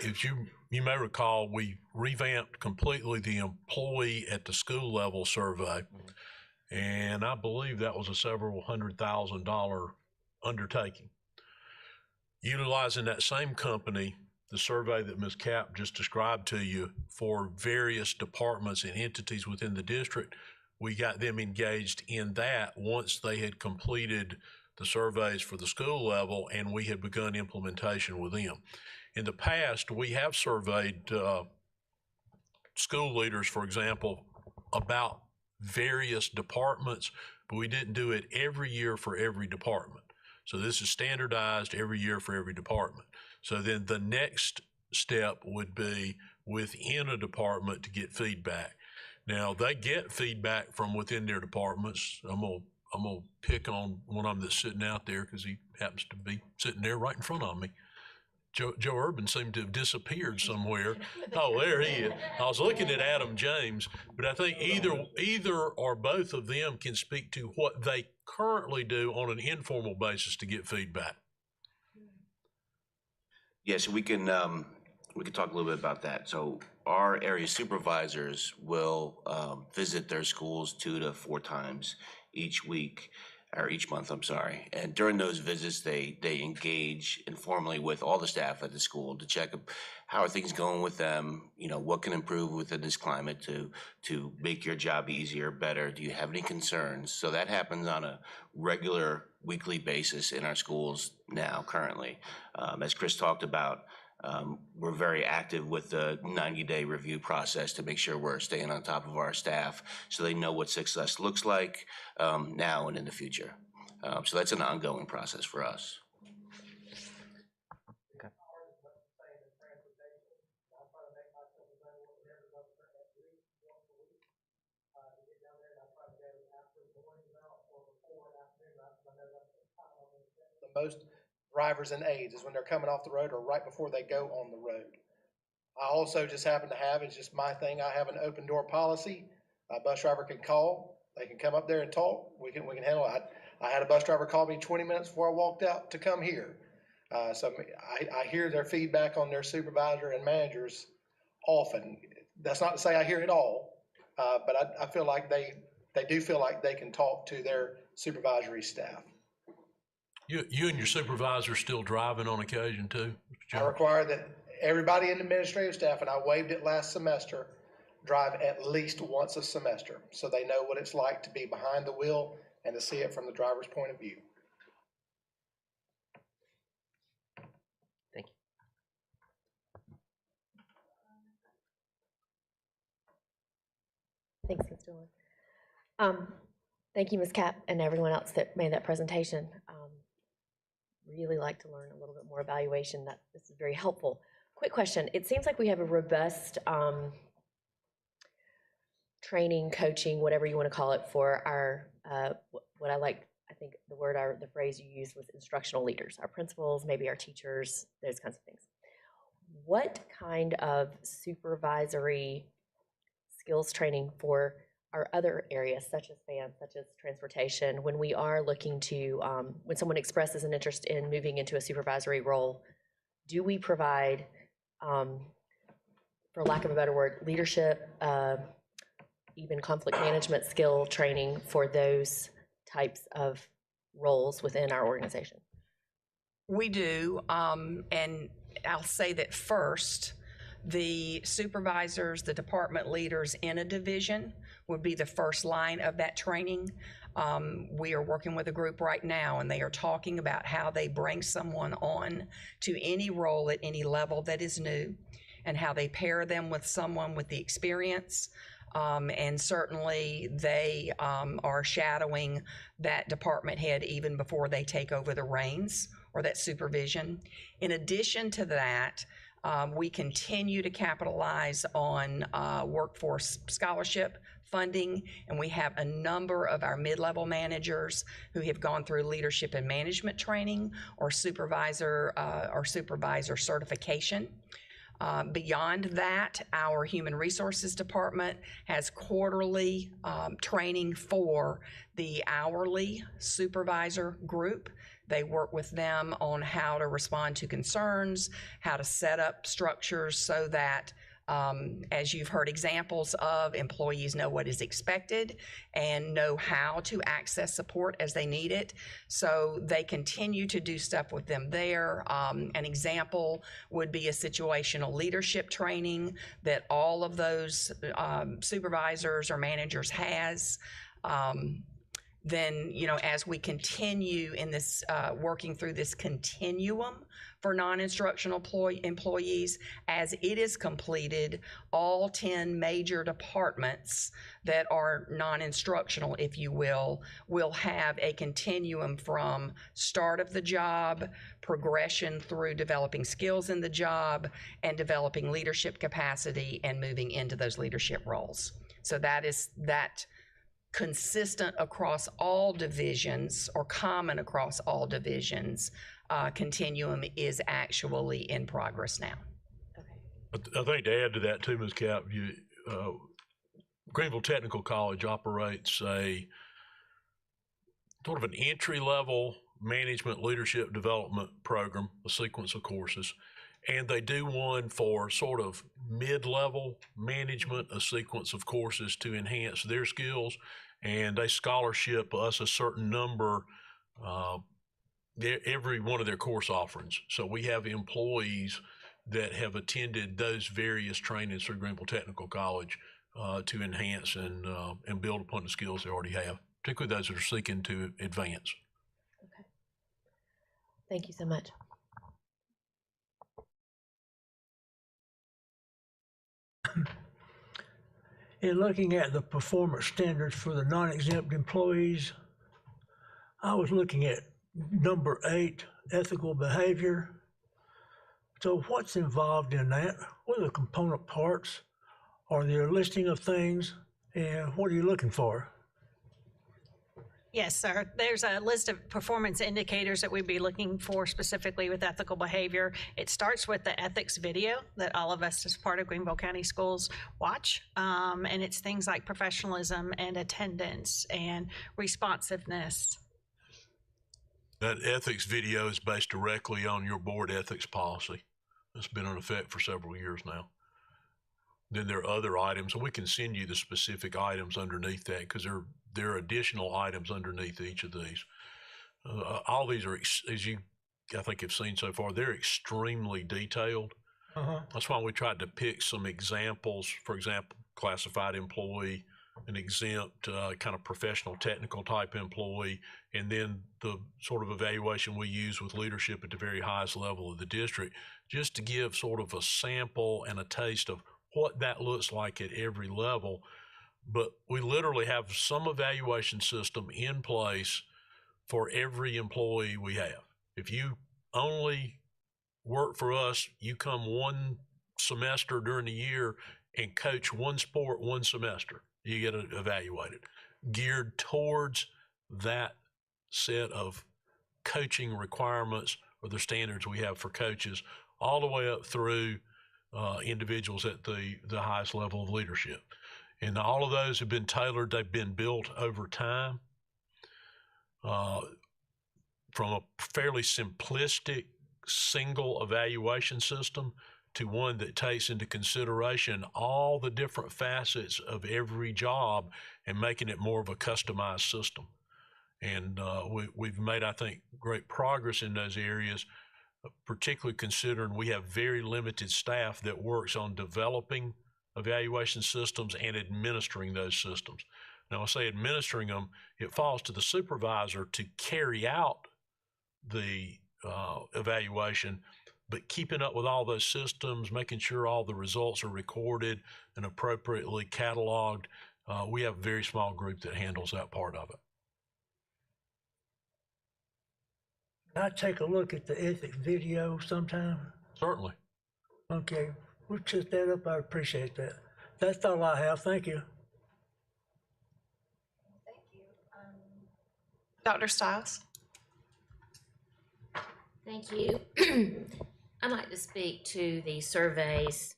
If you may recall, we revamped completely the employee at the school level survey. And I believe that was a several $100,000 undertaking. Utilizing that same company, the survey that Ms. Cap just described to you for various departments and entities within the district, we got them engaged in that once they had completed the surveys for the school level and we had begun implementation with them. In the past, we have surveyed school leaders, for example, about various departments, but we didn't do it every year for every department. So this is standardized every year for every department. So then the next step would be within a department to get feedback. Now they get feedback from within their departments. I'm gonna pick on one of them that's sitting out there because he happens to be sitting there right in front of me. Joe Urban seemed to have disappeared somewhere. Oh, there he is. I was looking at Adam James, but I think either or both of them can speak to what they currently do on an informal basis to get feedback. Yes, we can we could talk a little bit about that. So our area supervisors will visit their schools 2 to 4 times each week, or each month, I'm sorry. And during those visits, they engage informally with all the staff at the school to check how are things going with them, you know, what can improve within this climate to make your job easier, better. Do you have any concerns? So that happens on a regular weekly basis in our schools now currently. As Chris talked about, we're very active with the 90-day review process to make sure we're staying on top of our staff so they know what success looks like now and in the future. So that's an ongoing process for us. Most drivers and aides is when they're coming off the road or right before they go on the road. I also just happen to have, it's just my thing, I have an open door policy. A bus driver can call, they can come up there and talk, we can handle it. I had a bus driver call me 20 minutes before I walked out to come here. So I hear their feedback on their supervisor and managers often. That's not to say I hear it all, but I feel like they do feel like they can talk to their supervisory staff. You and your supervisor still driving on occasion too, Mr. I Jones? require that everybody in the administrative staff, and I waived it last semester, drive at least once a semester so they know what it's like to be behind the wheel and to see it from the driver's point of view. Thank you. Thanks, Ms. Doolin. Thank you, Ms. Cap, and everyone else that made that presentation. Really like to learn a little bit more evaluation. This is very helpful. Quick question. It seems like we have a robust training, coaching, whatever you want to call it, for our, what I like, I think the phrase you used was instructional leaders, our principals, maybe our teachers, those kinds of things. What kind of supervisory skills training for our other areas, such as band, such as transportation, when we are looking to, when someone expresses an interest in moving into a supervisory role, do we provide, for lack of a better word, leadership, even conflict management skill training for those types of roles within our organization? We do, and I'll say that first, the supervisors, the department leaders in a division would be the first line of that training. We are working with a group right now, and they are talking about how they bring someone on to any role at any level that is new, and how they pair them with someone with the experience. And certainly they are shadowing that department head even before they take over the reins or that supervision. In addition to that, we continue to capitalize on workforce scholarship funding, and we have a number of our mid-level managers who have gone through leadership and management training or supervisor certification. Beyond that, our Human Resources Department has quarterly training for the hourly supervisor group. They work with them on how to respond to concerns, how to set up structures so that, as you've heard examples of, employees know what is expected and know how to access support as they need it. So they continue to do stuff with them there. An example would be a situational leadership training that all of those supervisors or managers has. Then, as we continue in this, working through this continuum for non-instructional employees, as it is completed, all 10 major departments that are non-instructional, if you will have a continuum from start of the job, progression through developing skills in the job, and developing leadership capacity and moving into those leadership roles. So that consistent across all divisions or common across all divisions continuum is actually in progress now. I think to add to that too, Ms. Cap, Greenville Technical College operates a sort of an entry-level management leadership development program, a sequence of courses. And they do one for sort of mid-level management, a sequence of courses to enhance their skills. And they scholarship us a certain number every one of their course offerings. So we have employees that have attended those various trainings through Greenville Technical College to enhance and build upon the skills they already have, particularly those that are seeking to advance. Thank you so much. In looking at the performance standards for the non-exempt employees, I was looking at number 8, ethical behavior. So what's involved in that? What are the component parts? Are there a listing of things? And what are you looking for? Yes, sir. There's a list of performance indicators that we'd be looking for specifically with ethical behavior. It starts with the ethics video that all of us as part of Greenville County Schools watch. And it's things like professionalism and attendance and responsiveness. That ethics video is based directly on your board ethics policy. It's been in effect for several years now. Then there are other items, and we can send you the specific items underneath that because there are additional items underneath each of these. All these are, as you I think have seen so far, they're extremely detailed. That's why we tried to pick some examples. For example, classified employee, an exempt kind of professional technical type employee, and then the sort of evaluation we use with leadership at the very highest level of the district, just to give sort of a sample and a taste of what that looks like at every level. But we literally have some evaluation system in place for every employee we have. If you only work for us, you come one semester during the year and coach one sport one semester, you get evaluated, geared towards that set of coaching requirements or the standards we have for coaches, all the way up through individuals at the highest level of leadership. And all of those have been tailored. They've been built over time from a fairly simplistic single evaluation system to one that takes into consideration all the different facets of every job and making it more of a customized system. And we've made, I think, great progress in those areas, particularly considering we have very limited staff that works on developing evaluation systems and administering those systems. Now, I say administering them, it falls to the supervisor to carry out the evaluation, but keeping up with all those systems, making sure all the results are recorded and appropriately cataloged. We have a very small group that handles that part of it. Can I take a look at the ethics video sometime? Certainly. Okay, we'll set that up. I appreciate that. That's all I have. Thank you. Dr. Stiles? Thank you. I'd like to speak to the surveys.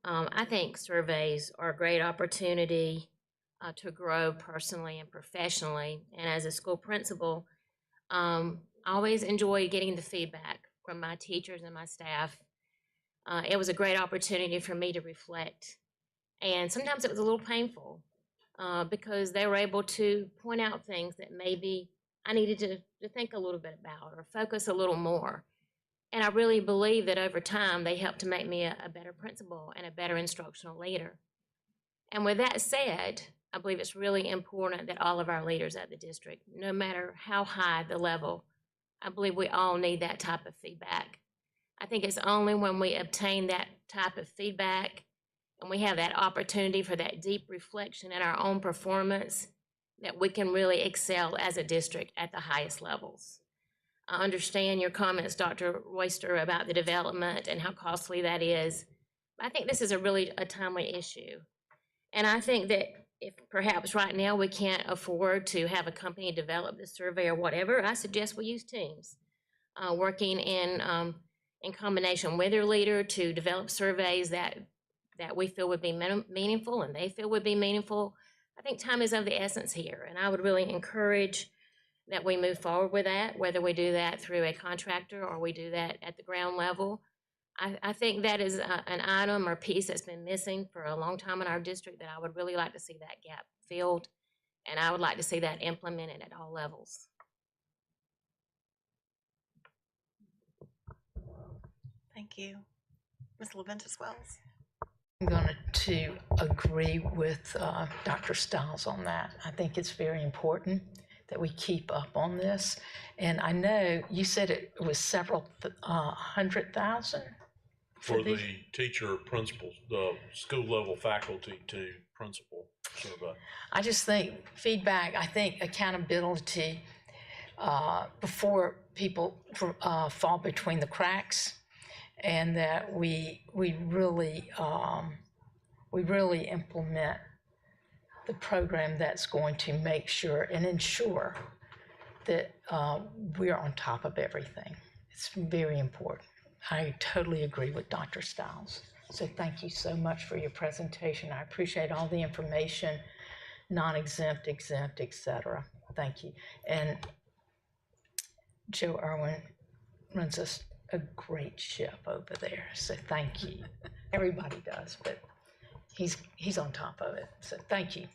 I think surveys are a great opportunity to grow personally and professionally. And as a school principal, I always enjoy getting the feedback from my teachers and my staff. It was a great opportunity for me to reflect. And sometimes it was a little painful because they were able to point out things that maybe I needed to think a little bit about or focus a little more. And I really believe that over time, they helped to make me a better principal and a better instructional leader. And with that said, I believe it's really important that all of our leaders at the district, no matter how high the level, I believe we all need that type of feedback. I think it's only when we obtain that type of feedback and we have that opportunity for that deep reflection in our own performance that we can really excel as a district at the highest levels. I understand your comments, Dr. Royster, about the development and how costly that is. I think this is a timely issue. And I think that if perhaps right now we can't afford to have a company develop the survey or whatever, I suggest we use teams working in combination with their leader to develop surveys that we feel would be meaningful and they feel would be meaningful. I think time is of the essence here, and I would really encourage that we move forward with that, whether we do that through a contractor or we do that at the ground level. I think that is an item or piece that's been missing for a long time in our district that I would really like to see that gap filled. And I would like to see that implemented at all levels. Thank you. Ms. LaVentus Wells. I'm going to agree with Dr. Stiles on that. I think it's very important that we keep up on this. And I know you said it was several 100,000 for the teacher principals, the school level faculty to principal survey. I just think feedback, I think accountability before people fall between the cracks, and that we really implement the program that's going to make sure and ensure that we're on top of everything. It's very important. I totally agree with Dr. Stiles. So thank you so much for your presentation. I appreciate all the information, non-exempt, exempt, et cetera. Thank you. And Joe Irwin runs a great ship over there, so thank you. Everybody does, but he's on top of it, so thank you.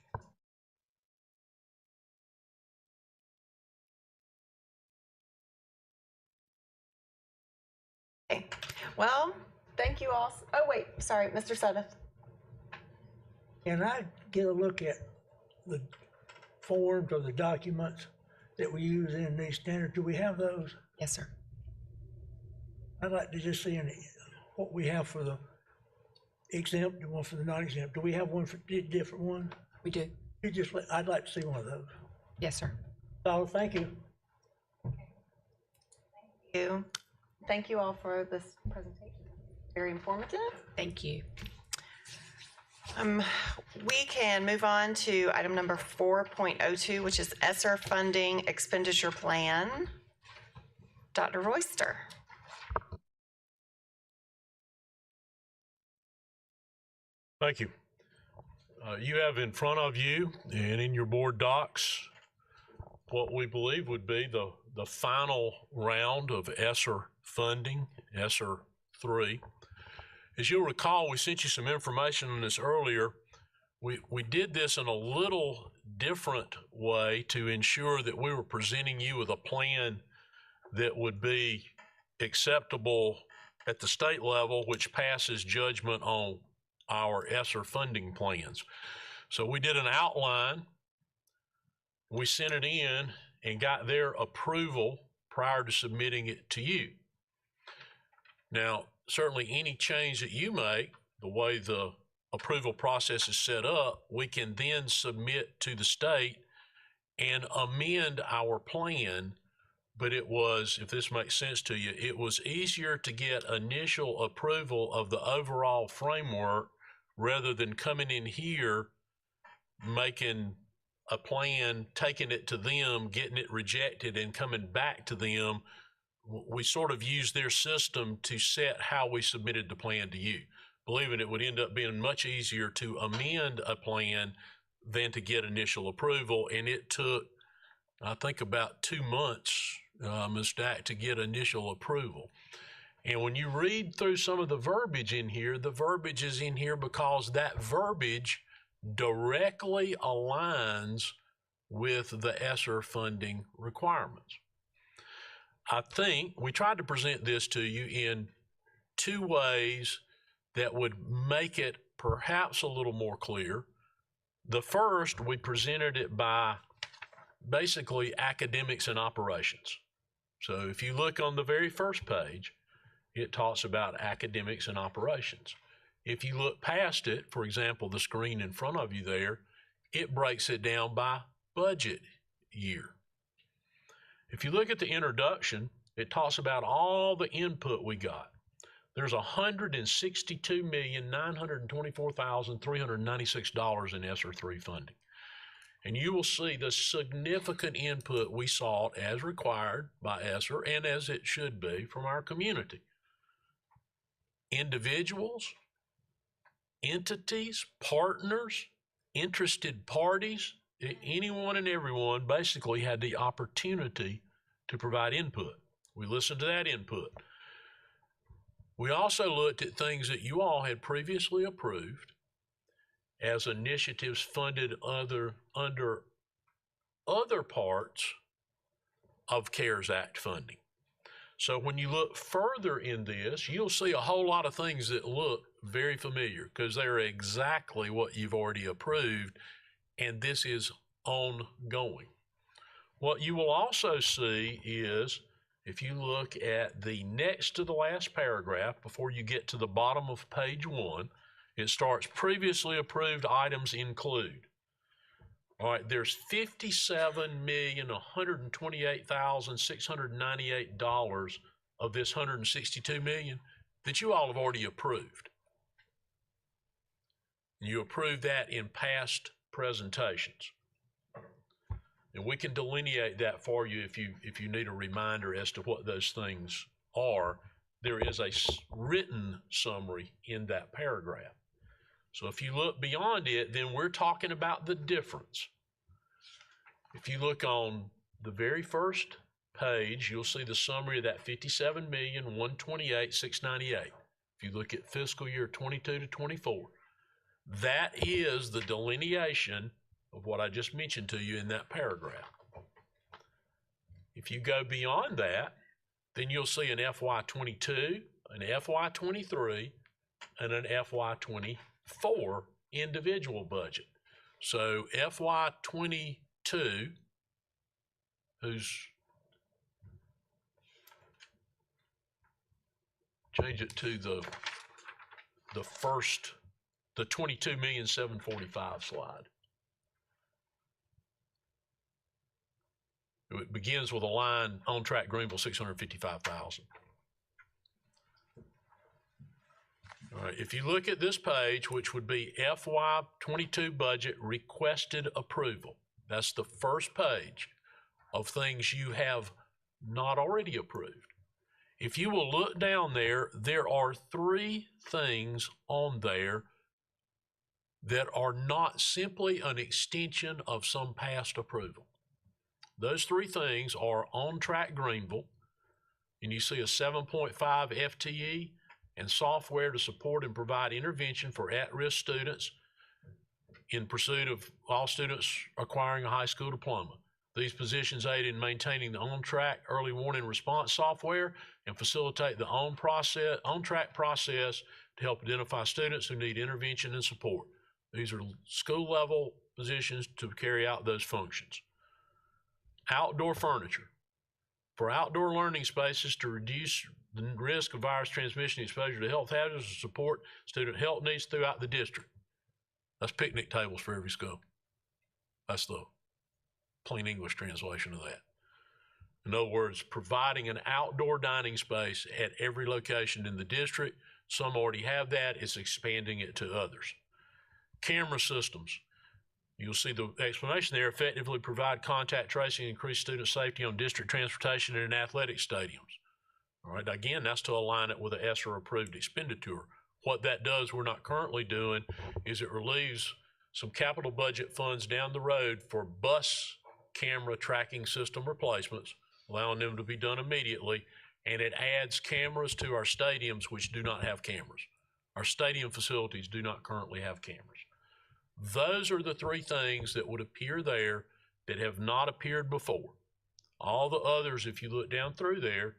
Okay. Well, thank you all. Oh, wait, sorry, Mr. Suddeth. Can I get a look at the forms or the documents that we use in these standards? Do we have those? Yes, sir. I'd like to just see what we have for the exempt and one for the non-exempt. Do we have one for a different one? We do. I'd like to see one of those. Yes, sir. So, thank you. Thank you. Thank you all for this presentation. Very informative. Thank you. We can move on to item number 4.02, which is ESSER funding expenditure plan. Dr. Royster. Thank you. You have in front of you and in your board docs what we believe would be the final round of ESSER funding, ESSER 3. As you'll recall, we sent you some information on this earlier. We did this in a little different way to ensure that we were presenting you with a plan that would be acceptable at the state level, which passes judgment on our ESSER funding plans. So we did an outline, we sent it in and got their approval prior to submitting it to you. Now, certainly any change that you make, the way the approval process is set up, we can then submit to the state and amend our plan. But it was, if this makes sense to you, it was easier to get initial approval of the overall framework rather than coming in here, making a plan, taking it to them, getting it rejected, and coming back to them. We sort of used their system to set how we submitted the plan to you, believing it would end up being much easier to amend a plan than to get initial approval. And it took, I think, about 2 months, Ms. Stack, to get initial approval. And when you read through some of the verbiage in here, the verbiage is in here because that verbiage directly aligns with the ESSER funding requirements. I think we tried to present this to you in 2 ways that would make it perhaps a little more clear. The first, we presented it by basically academics and operations. So if you look on the very first page, it talks about academics and operations. If you look past it, for example, the screen in front of you there, it breaks it down by budget year. If you look at the introduction, it talks about all the input we got. There's $162,924,396 in ESSER 3 funding. And you will see the significant input we sought as required by ESSER and as it should be from our community. Individuals, entities, partners, interested parties, anyone and everyone basically had the opportunity to provide input. We listened to that input. We also looked at things that you all had previously approved as initiatives funded under other parts of CARES Act funding. So when you look further in this, you'll see a whole lot of things that look very familiar because they're exactly what you've already approved, and this is ongoing. What you will also see is, if you look at the next to the last paragraph before you get to the bottom of page 1, it starts previously approved items include. All right, there's $57,128,698 of this $162 million that you all have already approved. You approved that in past presentations. And we can delineate that for you if you need a reminder as to what those things are. There is a written summary in that paragraph. So if you look beyond it, then we're talking about the difference. If you look on the very first page, you'll see the summary of that $57,128,698. If you look at fiscal year 22 to 24, that is the delineation of what I just mentioned to you in that paragraph. If you go beyond that, then you'll see an FY22, an FY23, and an FY24 individual budget. So FY22, change it to the 22,745,000 slide. It begins with a line, on track Greenville, 655,000. All right, if you look at this page, which would be FY22 budget requested approval, that's the first page of things you have not already approved. If you will look down there, there are 3 things on there that are not simply an extension of some past approval. Those 3 things are on track Greenville, and you see a 7.5 FTE and software to support and provide intervention for at-risk students in pursuit of all students acquiring a high school diploma. These positions aid in maintaining the on-track early warning response software and facilitate the on-track process to help identify students who need intervention and support. These are school-level positions to carry out those functions. Outdoor furniture. For outdoor learning spaces to reduce the risk of virus transmission and exposure to health hazards and support student health needs throughout the district. That's picnic tables for every school. That's the plain English translation of that. In other words, providing an outdoor dining space at every location in the district. Some already have that. It's expanding it to others. Camera systems. You'll see the explanation there. Effectively provide contact tracing and increase student safety on district transportation and in athletic stadiums. All right, again, that's to align it with the ESSER approved expenditure. What that does, we're not currently doing, is it relieves some capital budget funds down the road for bus camera tracking system replacements, allowing them to be done immediately, and it adds cameras to our stadiums which do not have cameras. Our stadium facilities do not currently have cameras. Those are the 3 things that would appear there that have not appeared before. All the others, if you look down through there,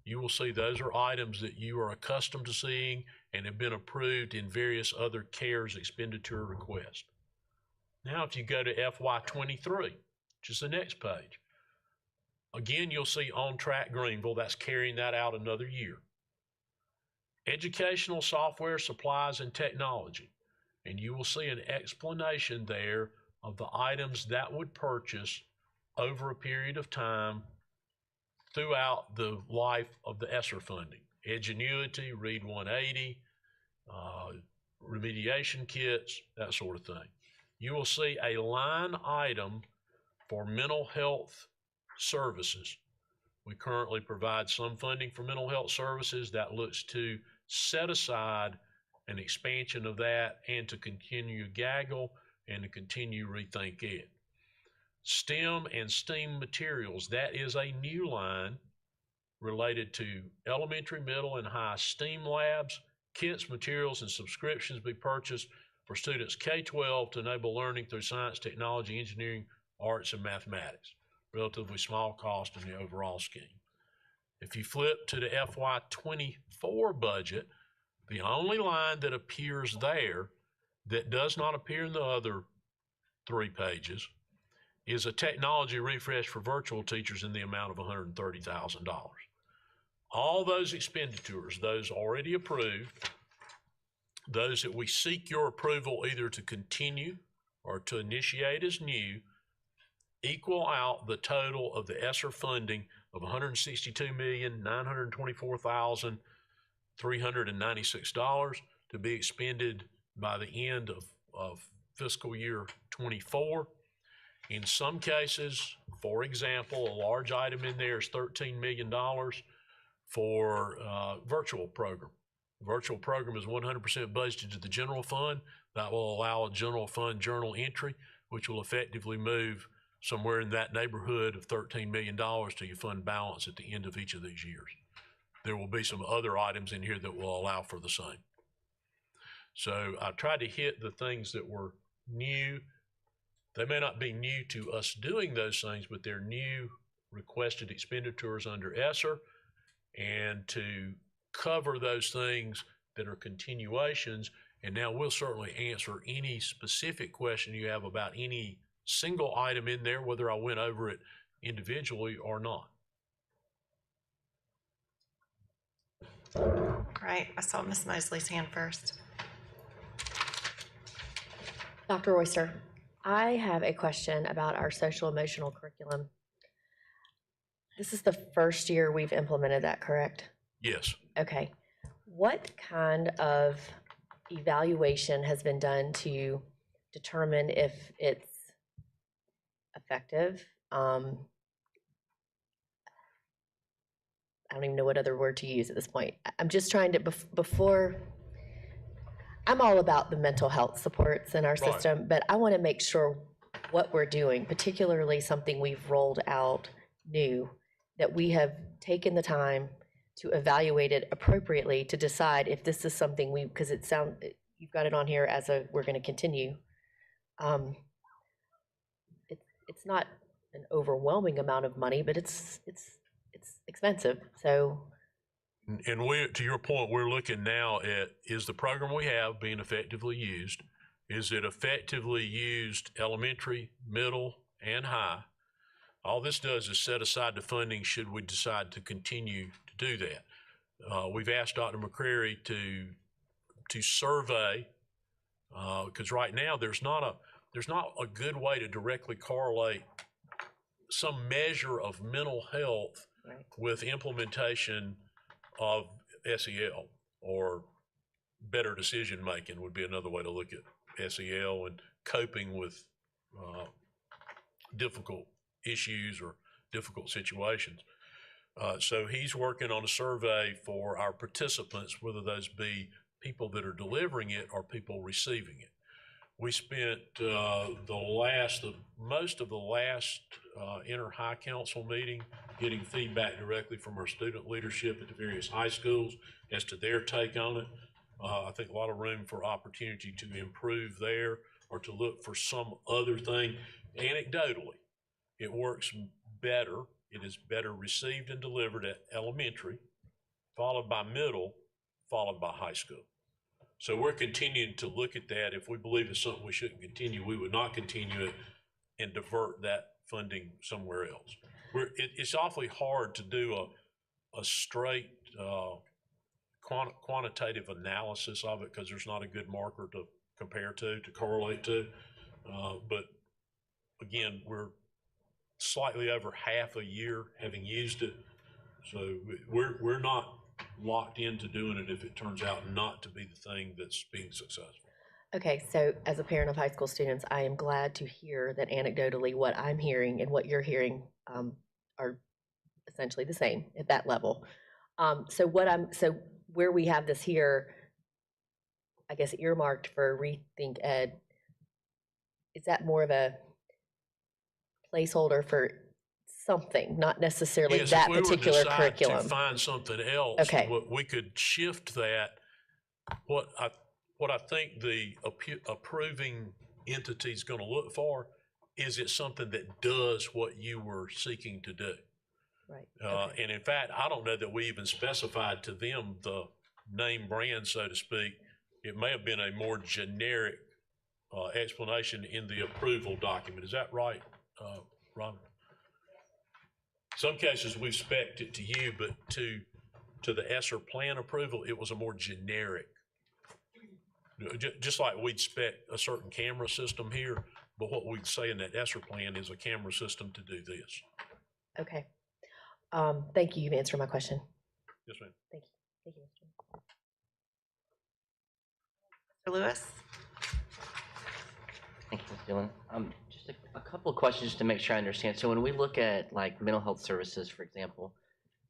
you will see those are items that you are accustomed to seeing and have been approved in various other CARES expenditure requests. Now, if you go to FY23, which is the next page, again, you'll see on track Greenville. That's carrying that out another year. Educational software, supplies, and technology. And you will see an explanation there of the items that would purchase over a period of time throughout the life of the ESSER funding. Edgenuity, Read 180, remediation kits, that sort of thing. You will see a line item for mental health services. We currently provide some funding for mental health services that looks to set aside an expansion of that and to continue Gaggle and to continue Rethink Ed. STEM and STEAM materials, that is a new line related to elementary, middle, and high STEAM labs. Kits, materials, and subscriptions be purchased for students K-12 to enable learning through science, technology, engineering, arts, and mathematics. Relatively small cost in the overall scheme. If you flip to the FY24 budget, the only line that appears there that does not appear in the other 3 pages is a technology refresh for virtual teachers in the amount of $130,000. All those expenditures, those already approved, those that we seek your approval either to continue or to initiate as new, equal out the total of the ESSER funding of $162,924,396 to be expended by the end of fiscal year 24. In some cases, for example, a large item in there is $13 million for virtual program. Virtual program is 100% budgeted to the general fund. That will allow a general fund journal entry, which will effectively move somewhere in that neighborhood of $13 million to your fund balance at the end of each of these years. There will be some other items in here that will allow for the same. So I tried to hit the things that were new. They may not be new to us doing those things, but they're new requested expenditures under ESSER, and to cover those things that are continuations. And now we'll certainly answer any specific question you have about any single item in there, whether I went over it individually or not. Great. I saw Ms. Mosley's hand first. Dr. Royster, I have a question about our social emotional curriculum. This is the first year we've implemented that, correct? Yes. Okay. What kind of evaluation has been done to determine if it's effective? I don't even know what other word to use at this point. I'm just trying to, before, I'm all about the mental health supports in our system, but I want to make sure what we're doing, particularly something we've rolled out new, that we have taken the time to evaluate it appropriately to decide if this is something because you've got it on here as we're going to continue. It's not an overwhelming amount of money, but it's expensive. So, and to your point, we're looking now at, is the program we have being effectively used? Is it effectively used elementary, middle, and high? All this does is set aside the funding should we decide to continue to do that. We've asked Dr. McCrary to survey, because right now there's not a good way to directly correlate some measure of mental health with implementation of SEL, or better decision making would be another way to look at SEL, and coping with difficult issues or difficult situations. So he's working on a survey for our participants, whether those be people that are delivering it or people receiving it. We spent most of the last inter-high council meeting getting feedback directly from our student leadership at the various high schools as to their take on it. I think a lot of room for opportunity to improve there, or to look for some other thing. Anecdotally, it works better. It is better received and delivered at elementary, followed by middle, followed by high school. So we're continuing to look at that. If we believe it's something we shouldn't continue, we would not continue it and divert that funding somewhere else. It's awfully hard to do a straight quantitative analysis of it, because there's not a good marker to compare to correlate to. But again, we're slightly over half a year having used it. So we're not locked into doing it if it turns out not to be the thing that's being successful. okay, so as a parent of high school students, I am glad to hear that anecdotally what I'm hearing and what you're hearing are essentially the same at that level. So where we have this here, I guess earmarked for Rethink Ed, is that more of a placeholder for something, not necessarily Yes, that if we were to particular decide curriculum. to find something else, Okay. we could shift that. What I think the approving entity is going to look for is it something that does what you were seeking to do. Right. And in fact, I don't know that we even specified to them the name brand, so to speak. It may have been a more generic explanation in the approval document. Is that right, Robert? Some cases we've spec'd it to you, but to the ESSER plan approval, it was a more generic. Just like we'd spec a certain camera system here, but what we'd say in that ESSER plan is a camera system to do this. Okay. Thank you. You've answered my question. Yes, ma'am. Thank you. Thank you, Mr. Mr. Lewis? Thank you, Ms. Dillon. Just a couple of questions just to make sure I understand. So when we look at like mental health services, for example,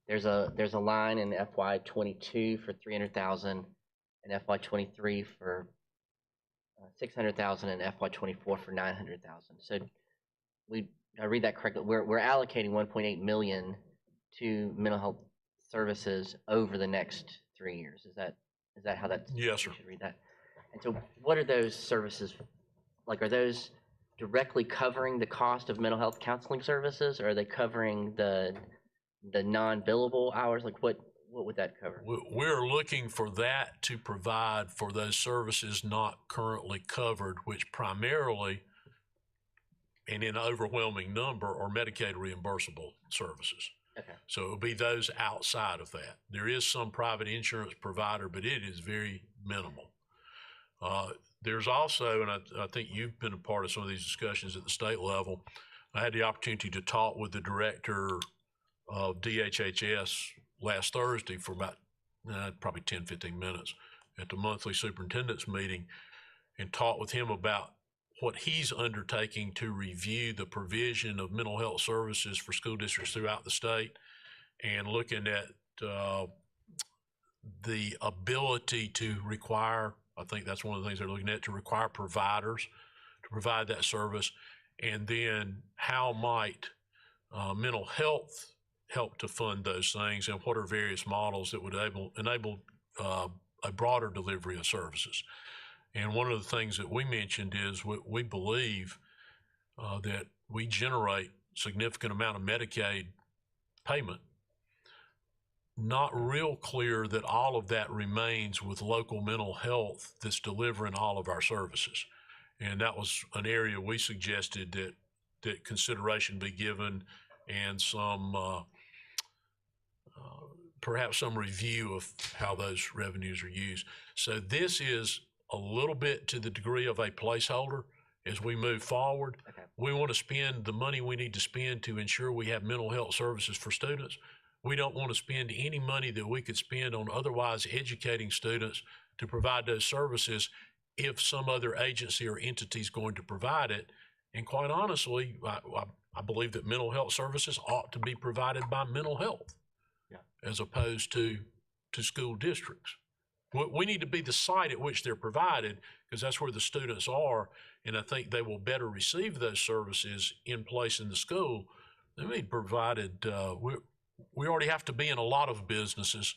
there's a line in FY '22 for 300,000, and FY '23 for 600,000, and FY '24 for 900,000. So I read that correctly. We're allocating 1.8 million to mental health services over the next 3 years. Is that how that? Yes, sir. You should read that. And so, what are those services? Like, are those directly covering the cost of mental health counseling services, or are they covering the non-billable hours? Like, what would that cover? We're looking for that to provide for those services not currently covered, which primarily and in overwhelming number are Medicaid reimbursable services. Okay. So it would be those outside of that. There is some private insurance provider, but it is very minimal. There's also, and I think you've been a part of some of these discussions at the state level, I had the opportunity to talk with the director of DHHS last Thursday for about probably 10, 15 minutes at the monthly superintendent's meeting, and talk with him about what he's undertaking to review the provision of mental health services for school districts throughout the state, and looking at the ability to require, I think that's one of the things they're looking at, to require providers to provide that service, and then how might mental health help to fund those things, and what are various models that would enable a broader delivery of services. And one of the things that we mentioned is we believe that we generate significant amount of Medicaid payment. Not real clear that all of that remains with local mental health that's delivering all of our services. And that was an area we suggested that consideration be given, and some perhaps some review of how those revenues are used. So this is a little bit to the degree of a placeholder as we move forward. Okay. We want to spend the money we need to spend to ensure we have mental health services for students. We don't want to spend any money that we could spend on otherwise educating students to provide those services if some other agency or entity is going to provide it. And quite honestly, I believe that mental health services ought to be provided by mental health, as opposed to school districts. We need to be the site at which they're provided, because that's where the students are, and I think they will better receive those services in place in the school. They need provided. We already have to be in a lot of businesses,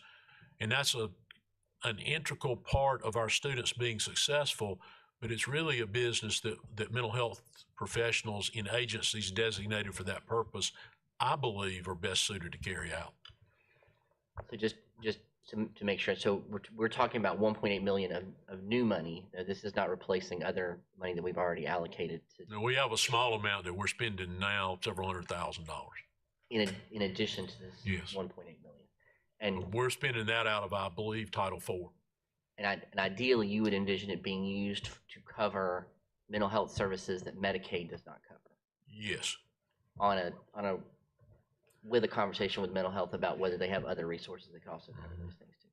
and that's an integral part of our students being successful, but it's really a business that mental health professionals in agencies designated for that purpose, I believe, are best suited to carry out. So just to make sure, so we're talking about 1.8 million of new money. This is not replacing other money that we've already allocated to. Now, we have a small amount that we're spending now, several $100,000. In addition to this. Yes. 1.8 million. And we're spending that out of, I believe, Title IV. And ideally, you would envision it being used to cover mental health services that Medicaid does not cover. Yes. With a conversation with mental health about whether they have other resources that can also cover those things too.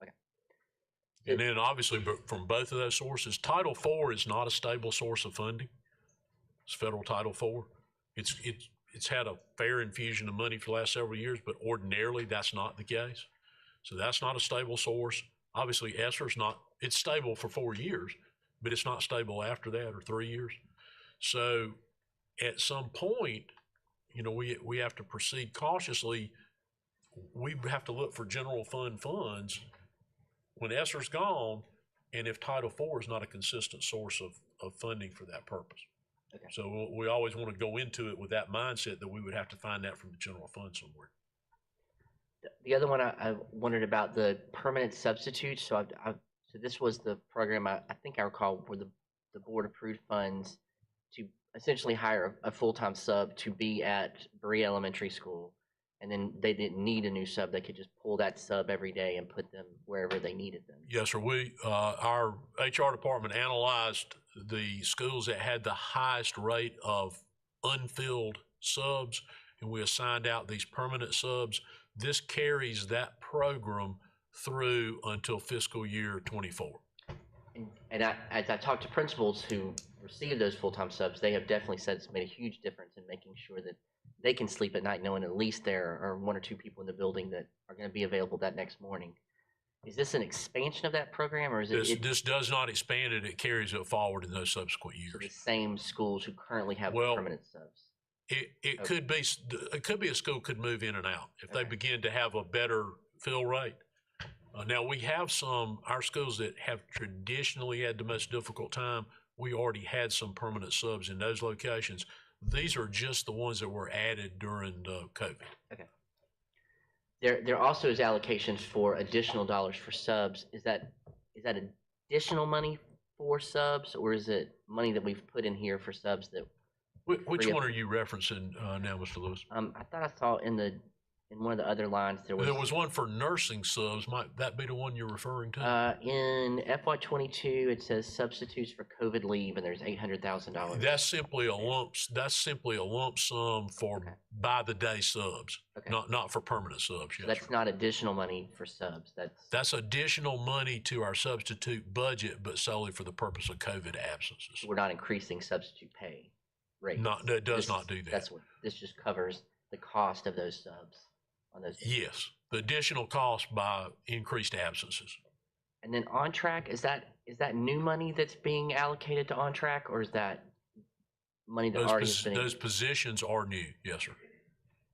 Okay. And then obviously, but from both of those sources, Title IV is not a stable source of funding. It's federal Title IV. It's had a fair infusion of money for the last several years, but ordinarily that's not the case. So that's not a stable source. Obviously, ESSER is not, it's stable for 4 years, but it's not stable after that, or 3 years. So at some point, we have to proceed cautiously. We have to look for general fund funds when ESSER's gone, and if Title IV is not a consistent source of funding for that purpose. Okay. So we always want to go into it with that mindset that we would have to find that from the general fund somewhere. The other one I wondered about the permanent substitutes. So so this was the program I think I recall where the board approved funds to essentially hire a full-time sub to be at Berea Elementary School, and then they didn't need a new sub. They could just pull that sub every day and put them wherever they needed them. Yes, sir. Our HR department analyzed the schools that had the highest rate of unfilled subs, and we assigned out these permanent subs. This carries that program through until fiscal year 24. And as I talked to principals who received those full-time subs, they have definitely said it's made a huge difference in making sure that they can sleep at night knowing at least there are one or two people in the building that are going to be available that next morning. Is this an expansion of that program, or is This does not expand it. It carries it forward in those subsequent years. the same schools who currently have permanent subs? It could be a school could move in and out if they begin to have a better fill rate. Now we have our schools that have traditionally had the most difficult time. We already had some permanent subs in those locations. These are just the ones that were added during COVID. Okay. There also is allocations for additional dollars for subs. Is that additional money for subs, or is it money that we've put in here for subs that? Which one are you referencing now, Mr. Lewis? I thought I saw in one of the other lines there was one for nursing subs. Might that be the one you're referring to? In FY22 it says substitutes for COVID leave, and there's $800,000. That's simply a lump sum for by the day subs, not for permanent subs. Yes, That's not additional money for subs. That's additional money to our substitute budget, but solely for the purpose of COVID absences. We're not increasing substitute pay rates. It does not do that. That's what this just covers, the cost of those subs on those. Yes, the additional cost by increased absences. And then on track, is that new money that's being allocated to on track, or is that money that already has been? Those positions are new. Yes, sir.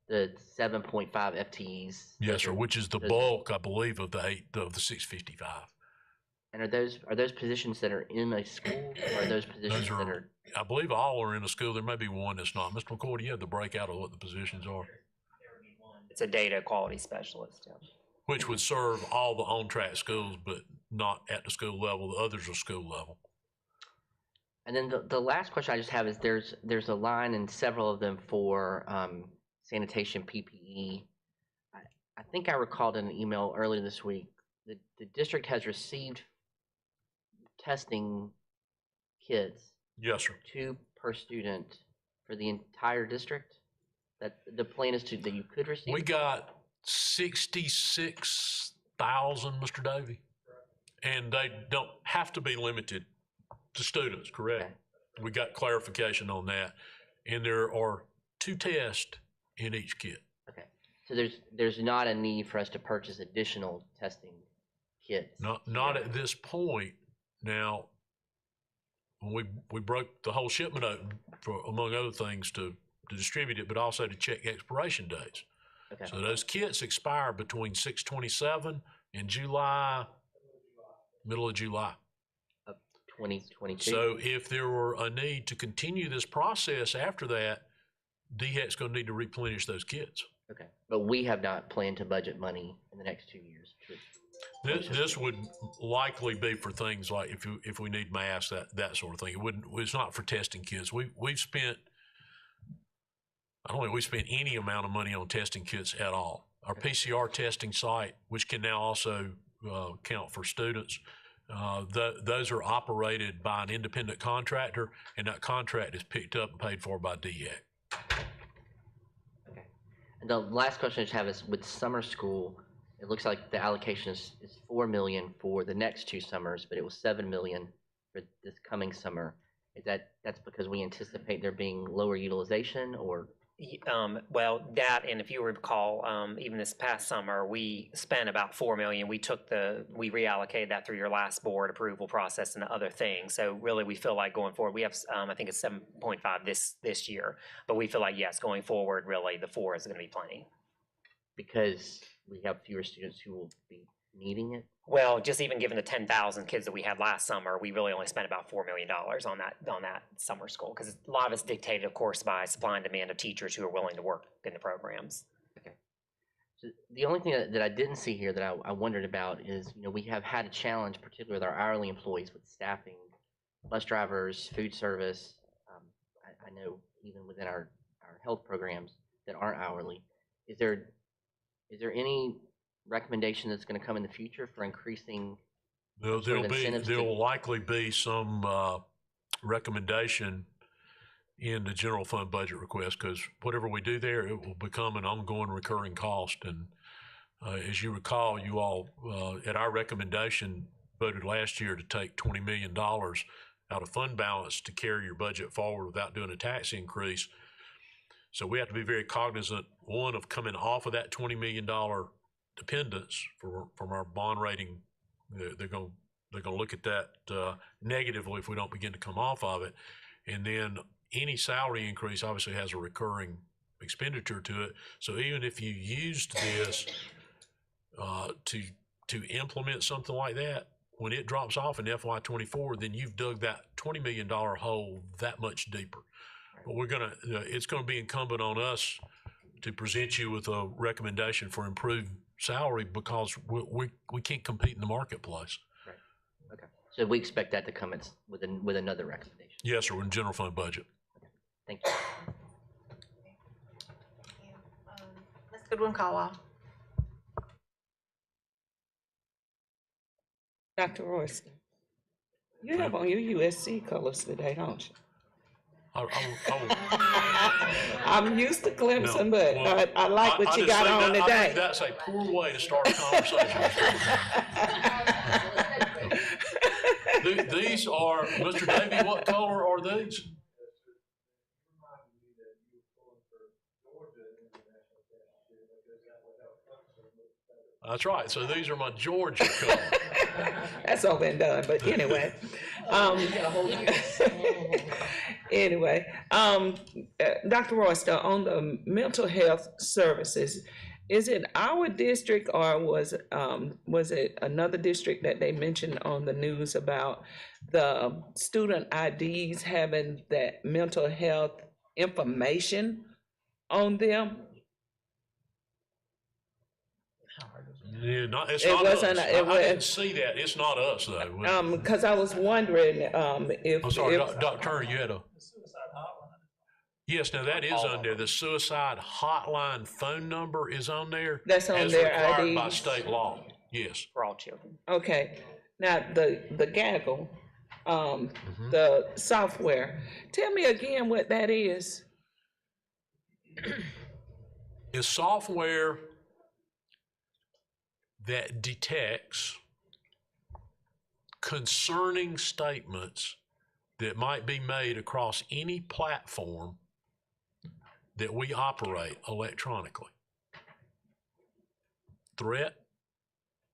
The 7.5 FTEs. Yes, sir. Which is the bulk, I believe, of the 655. And are those positions that are in a school, or are those positions that are? I believe all are in a school. There may be one that's not. Mr. McCoy, do you have the breakout of what the positions are? It's a data quality specialist. Yeah. Which would serve all the on-track schools, but not at the school level. The others are school level. And then the last question I just have is there's a line in several of them for sanitation PPE. I think I recalled in an email earlier this week that the district has received testing kits. Yes, sir. 2 per student for the entire district. That the plan is that you could receive. We got 66,000, Mr. Davey, and they don't have to be limited to students, correct? Okay. We got clarification on that, and there are 2 tests in each kit. Okay, so there's not a need for us to purchase additional testing kits. Not at this point. Now, when we broke the whole shipment open for, among other things, to distribute it, but also to check expiration dates. Okay. So those kits expire between 6/27 and July, middle of July. Of 2022. So if there were a need to continue this process after that, DHEC's going to need to replenish those kits. Okay, but we have not planned to budget money in the next 2 years. This would likely be for things like if we need masks, that sort of thing. It's not for testing kits. We've spent, I don't think we spent any amount of money on testing kits at all. Our PCR testing site, which can now also count for students, those are operated by an independent contractor, and that contract is picked up and paid for by DHEC. Okay. And the last question I just have is with summer school. It looks like the allocation is $4 million for the next 2 summers, but it was $7 million for this coming summer. That's because we anticipate there being lower utilization, or? Well, that, and if you recall, even this past summer, we spent about 4 million. We reallocated that through your last board approval process and other things. So really, we feel like going forward, we have, I think it's 7.5 this year. But we feel like, yes, going forward, really, the 4 is gonna be plenty. Because we have fewer students who will be needing it? Well, just even given the 10,000 kids that we had last summer, we really only spent about $4 million on that summer school, because a lot of it's dictated, of course, by supply and demand of teachers who are willing to work in the programs. Okay. So the only thing that I didn't see here that I wondered about is, we have had a challenge, particularly with our hourly employees, with staffing, bus drivers, food service. I know even within our health programs that aren't hourly. Is there any recommendation that's going to come in the future for increasing There'll likely be some recommendation in the general fund budget request, because whatever we do there, it will become an ongoing recurring cost. And as you recall, you all, at our recommendation, voted last year to take $20 million out of fund balance to carry your budget forward without doing a tax increase. So we have to be very cognizant, one, of coming off of that $20 million dependence from our bond rating. They're going to look at that negatively if we don't begin to come off of it. And then any salary increase obviously has a recurring expenditure to it. So even if you used this to implement something like that, when it drops off in FY24, then you've dug that $20 million hole that much deeper. But it's going to be incumbent on us to present you with a recommendation for improved salary, because we can't compete in the marketplace. Right. Okay. So we expect that to come with another recommendation. Yes, sir, in general fund budget. Okay. Thank you. Ms. Goodwin-Caldwell. Dr. Royston, you have on your USC colors today, don't you? I'm used to Clemson, but I like what you got on I today. think that's a poor way to start a conversation. These are, Mr. Davey, what color are these? That's right. So these are my Georgia colors. That's all been done, but anyway. Dr. Royster, on the mental health services, is it our district, or was it another district that they mentioned on the news about the student IDs having that mental health information on them? Yeah, it's not us. I didn't see that. It's not us, though. Because I was wondering if... I'm sorry, Dr. Turner, you had a... Yes, now that is on there. The suicide hotline phone number is on there. That's on their as required IDs? by state law, yes. For all children. Okay. Now, the gaggle, the software, tell me again what that is. It's software that detects concerning statements that might be made across any platform that we operate electronically. Threat,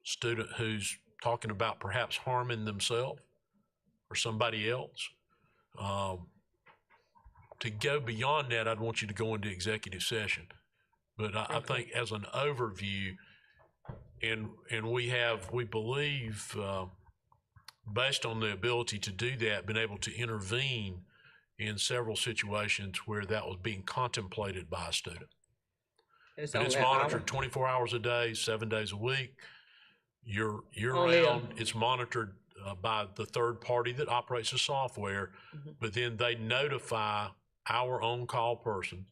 student who's talking about perhaps harming themselves or somebody else. To go beyond that, I'd want you to go into executive session. But I think as an overview, and we believe, based on the ability to do that, been able to intervene in several situations where that was being contemplated by a student. It's monitored 24 hours a day, 7 days a week, year round. It's monitored by the third party that operates the software, but then they notify our on-call person.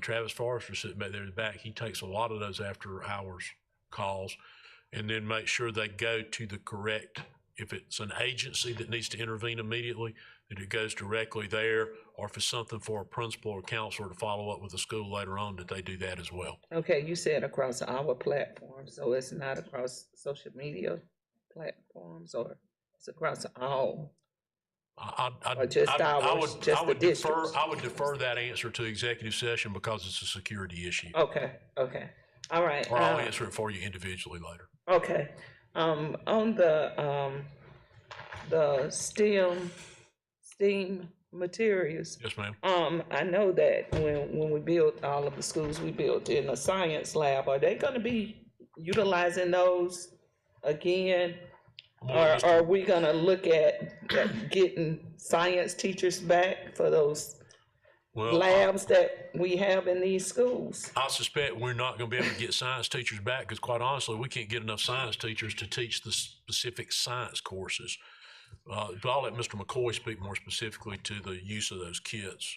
Travis Forrester sitting back there in the back, he takes a lot of those after hours calls, and then make sure they go to the correct, if it's an agency that needs to intervene immediately, that it goes directly there, or if it's something for a principal or counselor to follow up with the school later on, that they do that as well. Okay, you said across our platform, so it's not across social media platforms, or it's across all? Or just ours, just the districts? I would defer that answer to executive session because it's a security issue. Okay, okay, all right. Or I'll answer it for you individually later. Okay, on the STEAM materials. Yes, ma'am. I know that when we built all of the schools, we built in a science lab. Are they gonna be utilizing those again? Or are we gonna look at getting science teachers back for those labs that we have in these schools? I suspect we're not going to be able to get science teachers back because, quite honestly, we can't get enough science teachers to teach the specific science courses. But I'll let Mr. McCoy speak more specifically to the use of those kits.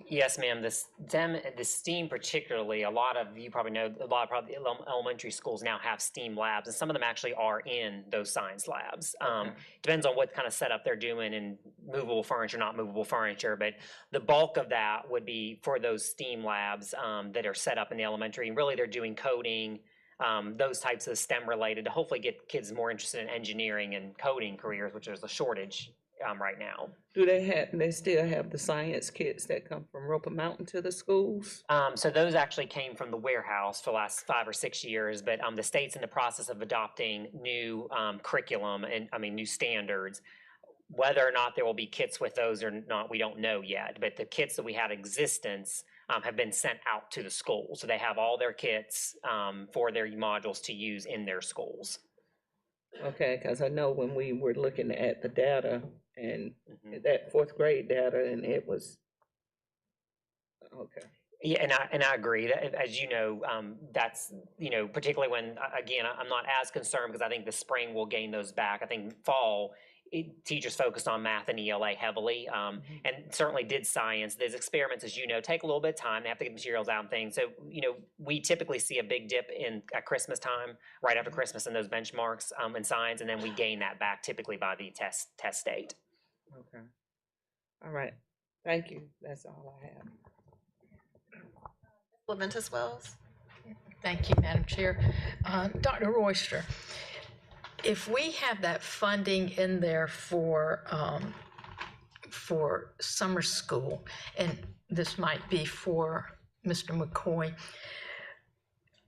Yes, ma'am. The STEAM particularly, a lot of you probably know, probably elementary schools now have STEAM labs, and some of them actually are in those science labs. Depends on what kind of setup they're doing and movable furniture, not movable furniture, but the bulk of that would be for those STEAM labs that are set up in the elementary, and really they're doing coding, those types of STEM related to hopefully get kids more interested in engineering and coding careers, which is a shortage right now. Do they still have the science kits that come from Roper Mountain to the schools? So those actually came from the warehouse for the last 5 or 6 years, but the state's in the process of adopting new curriculum and new standards. Whether or not there will be kits with those or not, we don't know yet, but the kits that we had existence have been sent out to the schools. So they have all their kits for their modules to use in their schools. Okay, because I know when we were looking at the data and that fourth grade data, and it was, okay. Yeah, and I agree. That, as you know, that's, particularly when, again, I'm not as concerned because I think the spring will gain those back. I think fall, teachers focused on math and ELA heavily, and certainly did science. Those experiments, as you know, take a little bit of time. They have to get materials out and things. So, we typically see a big dip at Christmas time, right after Christmas, in those benchmarks in science, and then we gain that back typically by the test date. Okay. All right. Thank you. That's all I have. Leventis Wells. Thank you, Madam Chair. Dr. Royster, if we have that funding in there for summer school, and this might be for Mr. McCoy,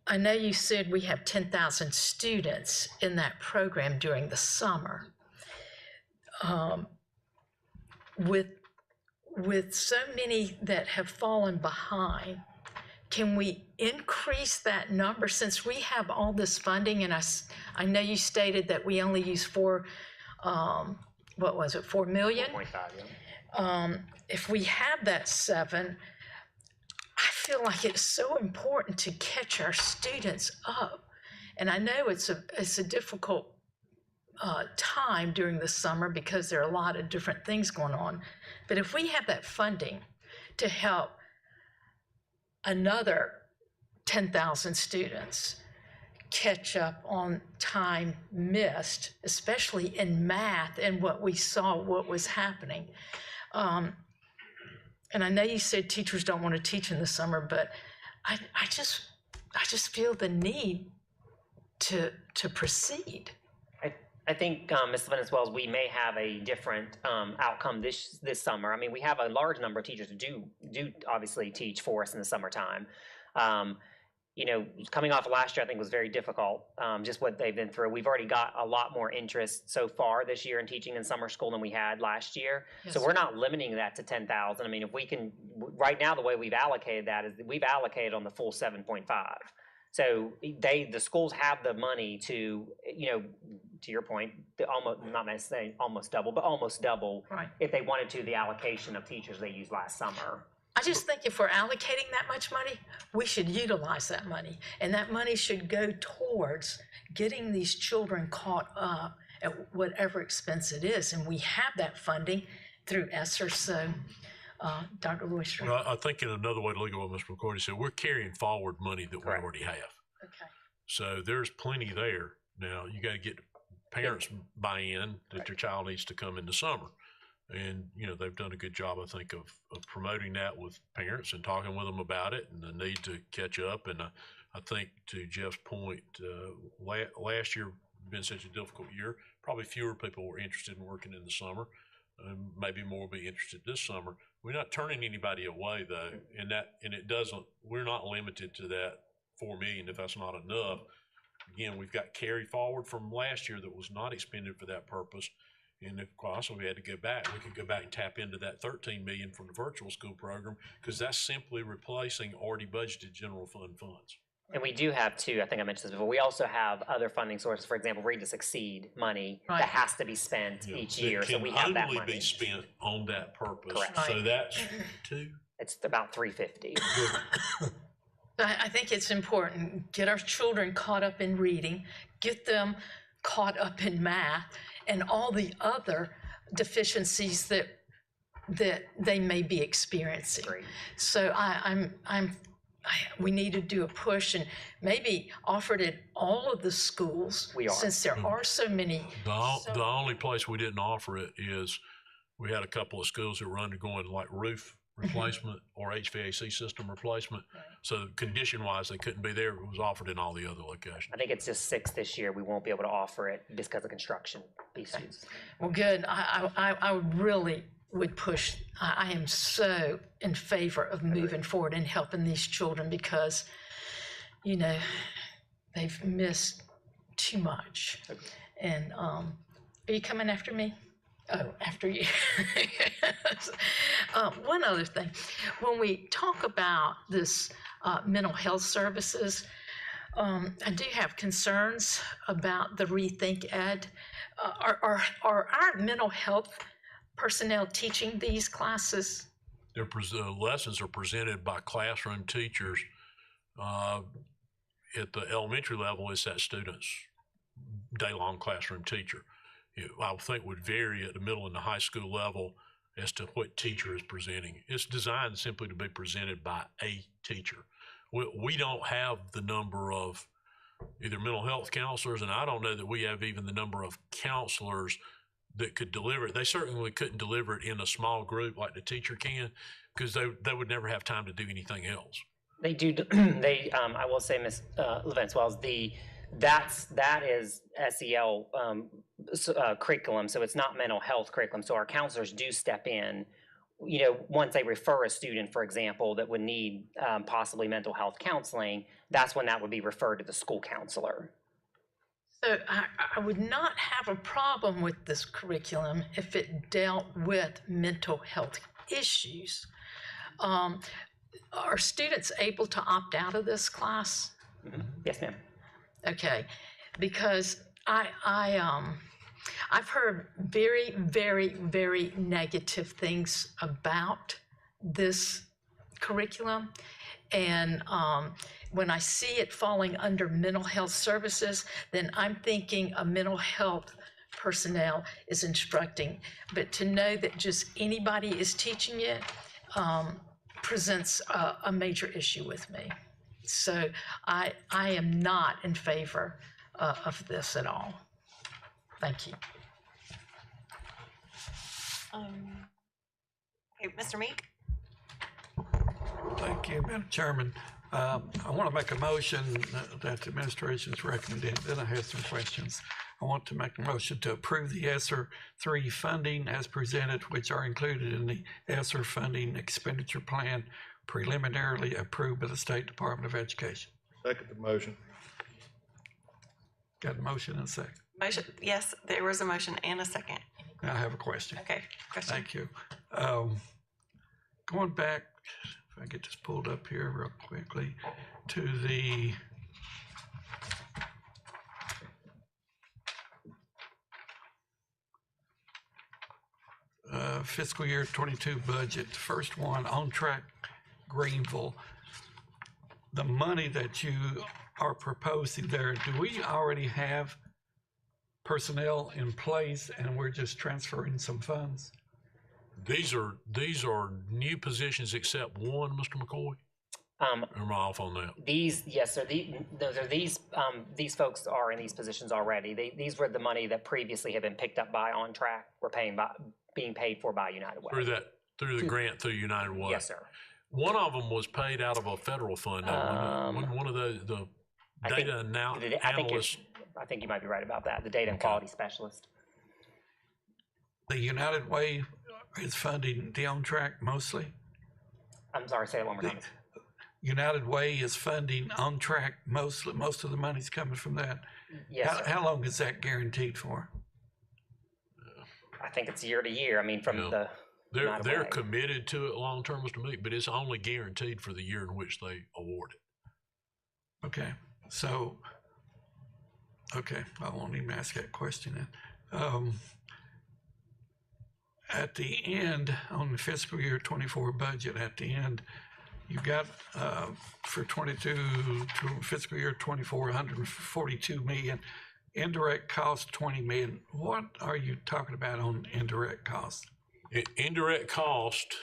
I know you said we have 10,000 students in that program during the summer. With so many that have fallen behind, can we increase that number since we have all this funding? And I know you stated that we only use 4 million? 4.5, yeah. If we have that 7, I feel like it's so important to catch our students up. And I know it's a difficult time during the summer because there are a lot of different things going on. But if we have that funding to help another 10,000 students catch up on time missed, especially in math and what we saw, what was happening. And I know you said teachers don't want to teach in the summer, but I just feel the need to proceed. I think, Ms. Leventis Wells, we may have a different outcome this summer. We have a large number of teachers who do obviously teach for us in the summertime. Coming off of last year, I think was very difficult, just what they've been through. We've already got a lot more interest so far this year in teaching in summer school than we had last year. Yes, so we're not limiting that to 10,000. If we can, right now, the way we've allocated that is we've allocated on the full 7.5. So the schools have the money to, to your point, not necessarily almost double, but almost double, right, if they wanted to, the allocation of teachers they used last summer. I just think if we're allocating that much money, we should utilize that money. And that money should go towards getting these children caught up at whatever expense it is. And we have that funding through ESSER. So, Dr. Royster. Well, I think in another way to look at what Mr. McCoy said, we're carrying forward money that we already have. Okay. So there's plenty there. Now, you got to get parents buy-in that your child needs to come in the summer. And, they've done a good job, I think, of promoting that with parents and talking with them about it and the need to catch up. And I think, to Jeff's point, last year been such a difficult year, probably fewer people were interested in working in the summer. Maybe more will be interested this summer. We're not turning anybody away though, and it doesn't, we're not limited to that 4 million if that's not enough. Again, we've got carry forward from last year that was not expended for that purpose. And if also we had to go back, we could go back and tap into that 13 million from the virtual school program, because that's simply replacing already budgeted general fund funds. And we do have two, I think I mentioned this before, we also have other funding sources, for example, Read to Succeed money that has to be spent each year, so we have that It can only money. be spent on that purpose. Correct. So that's two. It's about 350. I think it's important, get our children caught up in reading, get them caught up in math and all the other deficiencies that they may be experiencing. So we need to do a push and maybe offer it at all of the schools. We are. Since there are so many. The only place we didn't offer it is we had a couple of schools that were undergoing like roof replacement or HVAC system replacement. So condition-wise, they couldn't be there. It was offered in all the other locations. I think it's just 6 this year. We won't be able to offer it just because of construction issues. Well, good. I really would push. I am so in favor of moving forward and helping these children because, you know, they've missed too much. And are you coming after me? Oh, after you. One other thing, when we talk about this mental health services, I do have concerns about the Rethink Ed. Are our mental health personnel teaching these classes? The lessons are presented by classroom teachers. At the elementary level, it's that student's day-long classroom teacher. I would think would vary at the middle and the high school level as to what teacher is presenting. It's designed simply to be presented by a teacher. We don't have the number of either mental health counselors, and I don't know that we have even the number of counselors that could deliver it. They certainly couldn't deliver it in a small group like the teacher can, because they would never have time to do anything else. They do. I will say, Ms. Levence-Wells, that is SEL curriculum, so it's not mental health curriculum. So our counselors do step in, you know, once they refer a student, for example, that would need possibly mental health counseling, that's when that would be referred to the school counselor. So I would not have a problem with this curriculum if it dealt with mental health issues. Are students able to opt out of this class? Mm-hmm. Yes, ma'am. Okay, because I've heard very, very, very negative things about this curriculum. And when I see it falling under mental health services, then I'm thinking a mental health personnel is instructing. But to know that just anybody is teaching it presents a major issue with me. So I am not in favor of this at all. Thank you. Okay, Mr. Meek? Thank you, Madam Chairman. I want to make a motion that the administration's recommended. Then I have some questions. I want to make a motion to approve the ESSER 3 funding as presented, which are included in the ESSER funding expenditure plan preliminarily approved by the State Department of Education. Second the motion. Got a motion and a second. Motion, yes, there was a motion and a second. Now I have a question. Okay, question. Thank you. Going back, if I get this pulled up here real quickly, to the fiscal year 22 budget, the first one, On Track Greenville. The money that you are proposing there, do we already have personnel in place and we're just transferring some funds? These are new positions except one, Mr. McCoy? Am I off on that? Yes, sir. These folks are in these positions already. These were the money that previously had been picked up by On Track. We're being paid for by United Way. Through the grant through United Way. Yes, sir. One of them was paid out of a federal fund. One of the data analysts. I think you might be right about that. The data and quality specialist. The United Way is funding the On Track mostly? I'm sorry, say that one more time. United Way is funding On Track mostly, most of the money's coming from that? Yes, sir. How long is that guaranteed for? I think it's year to year. I mean, from the. They're committed to it long-term, Mr. Meek, but it's only guaranteed for the year in which they award it. Okay, so, okay, I won't even ask that question then. At the end, on the fiscal year 24 budget, at the end, you got for 22 to fiscal year 24, 142 million, indirect cost 20 million. What are you talking about on indirect costs? Indirect cost,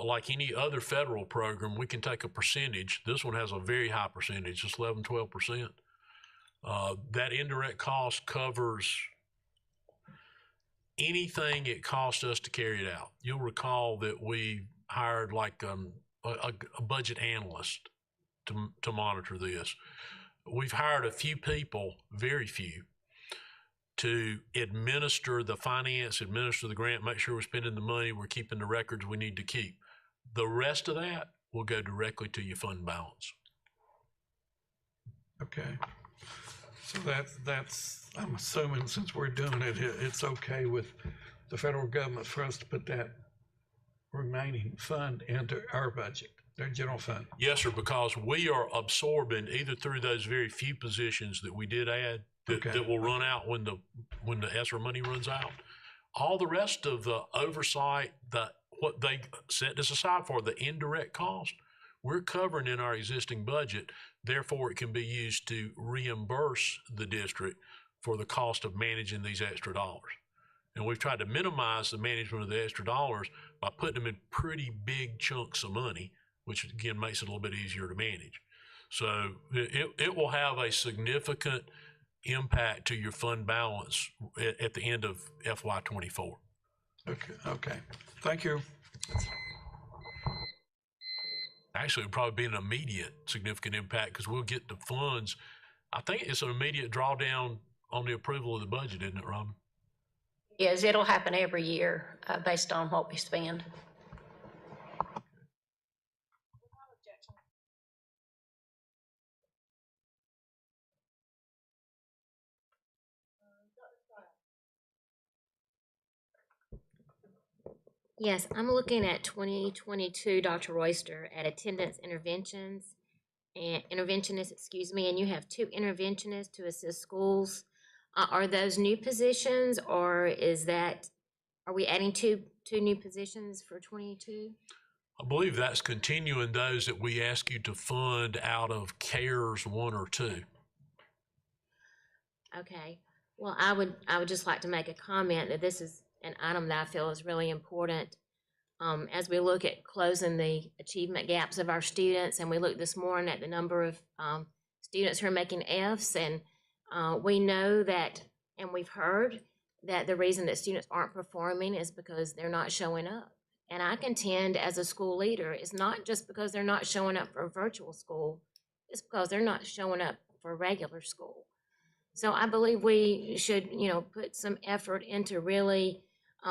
like any other federal program, we can take a percentage. This one has a very high percentage, it's 11, 12%. That indirect cost covers anything it costs us to carry it out. You'll recall that we hired like a budget analyst to monitor this. We've hired a few people, very few, to administer the finance, administer the grant, make sure we're spending the money, we're keeping the records we need to keep. The rest of that will go directly to your fund balance. Okay, so that's I'm assuming since we're doing it, it's okay with the federal government for us to put that remaining fund into our budget, their general fund. Yes, sir, because we are absorbing either through those very few positions that we did add that will run out when the ESSER money runs out. All the rest of the oversight, what they set this aside for, the indirect cost, we're covering in our existing budget. Therefore, it can be used to reimburse the district for the cost of managing these extra dollars. And we've tried to minimize the management of the extra dollars by putting them in pretty big chunks of money, which again makes it a little bit easier to manage. So it will have a significant impact to your fund balance at the end of FY24. Okay. Thank you. Actually, it'll probably be an immediate significant impact because we'll get the funds. I think it's an immediate drawdown on the approval of the budget, isn't it, Robin? Yes, it'll happen every year based on what we spend. Yes, I'm looking at 2022, Dr. Royster, at attendance interventionists, and you have 2 interventionists to assist schools. Are those new positions, or are we adding two new positions for 22? I believe that's continuing those that we ask you to fund out of CARES 1 or 2. Okay. Well, I would just like to make a comment that this is an item that I feel is really important as we look at closing the achievement gaps of our students, and we look this morning at the number of students who are making Fs, and we know that, and we've heard that the reason that students aren't performing is because they're not showing up. And I contend as a school leader, it's not just because they're not showing up for virtual school, it's because they're not showing up for regular school. So I believe we should, put some effort into really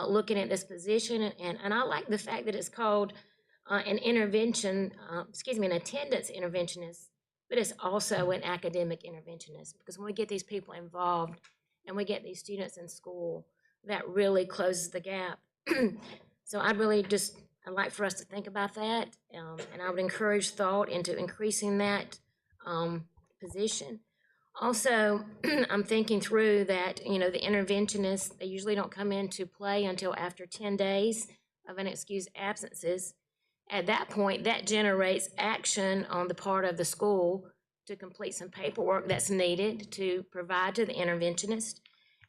looking at this position. And I like the fact that it's called an attendance interventionist, but it's also an academic interventionist, because when we get these people involved and we get these students in school, that really closes the gap. So I'd like for us to think about that, and I would encourage thought into increasing that position. Also, I'm thinking through that, the interventionists, they usually don't come into play until after 10 days of unexcused absences. At that point, that generates action on the part of the school to complete some paperwork that's needed to provide to the interventionist,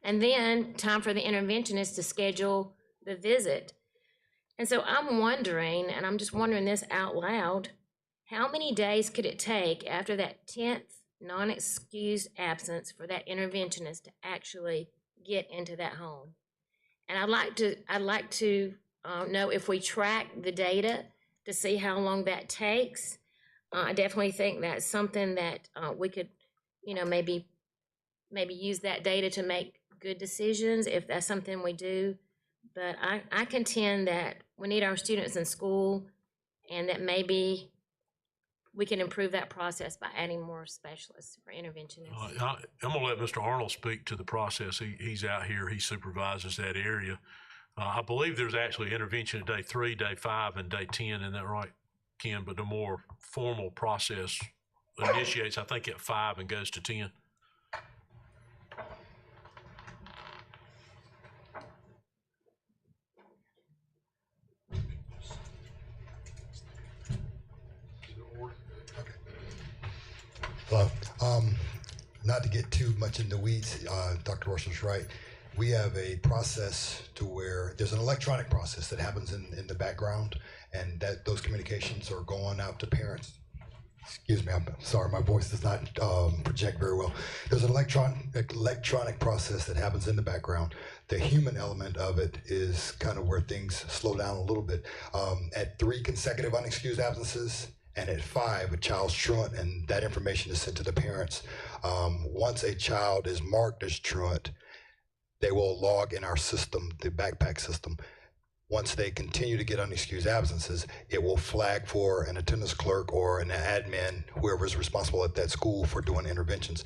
and then time for the interventionist to schedule the visit. And so I'm wondering, and I'm just wondering this out loud, how many days could it take after that 10th non-excused absence for that interventionist to actually get into that home? And I'd like to know if we track the data to see how long that takes. I definitely think that's something that we could, maybe use that data to make good decisions if that's something we do. But I contend that we need our students in school, and that maybe we can improve that process by adding more specialists for interventionists. I'm gonna let Mr. Arnold speak to the process. He's out here, he supervises that area. I believe there's actually intervention at day 3, day 5, and day 10, isn't that right, Ken? But the more formal process initiates, I think, at 5 and goes to 10. Hello. Not to get too much in the weeds, Dr. Russell's right. We have a process to where there's an electronic process that happens in the background, and that those communications are going out to parents. Excuse me, I'm sorry, my voice does not project very well. There's an electronic process that happens in the background. The human element of it is kind of where things slow down a little bit. At 3 consecutive unexcused absences, and at 5, a child's truant, and that information is sent to the parents. Once a child is marked as truant, they will log in our system, the backpack system. Once they continue to get unexcused absences, it will flag for an attendance clerk or an admin, whoever is responsible at that school for doing interventions.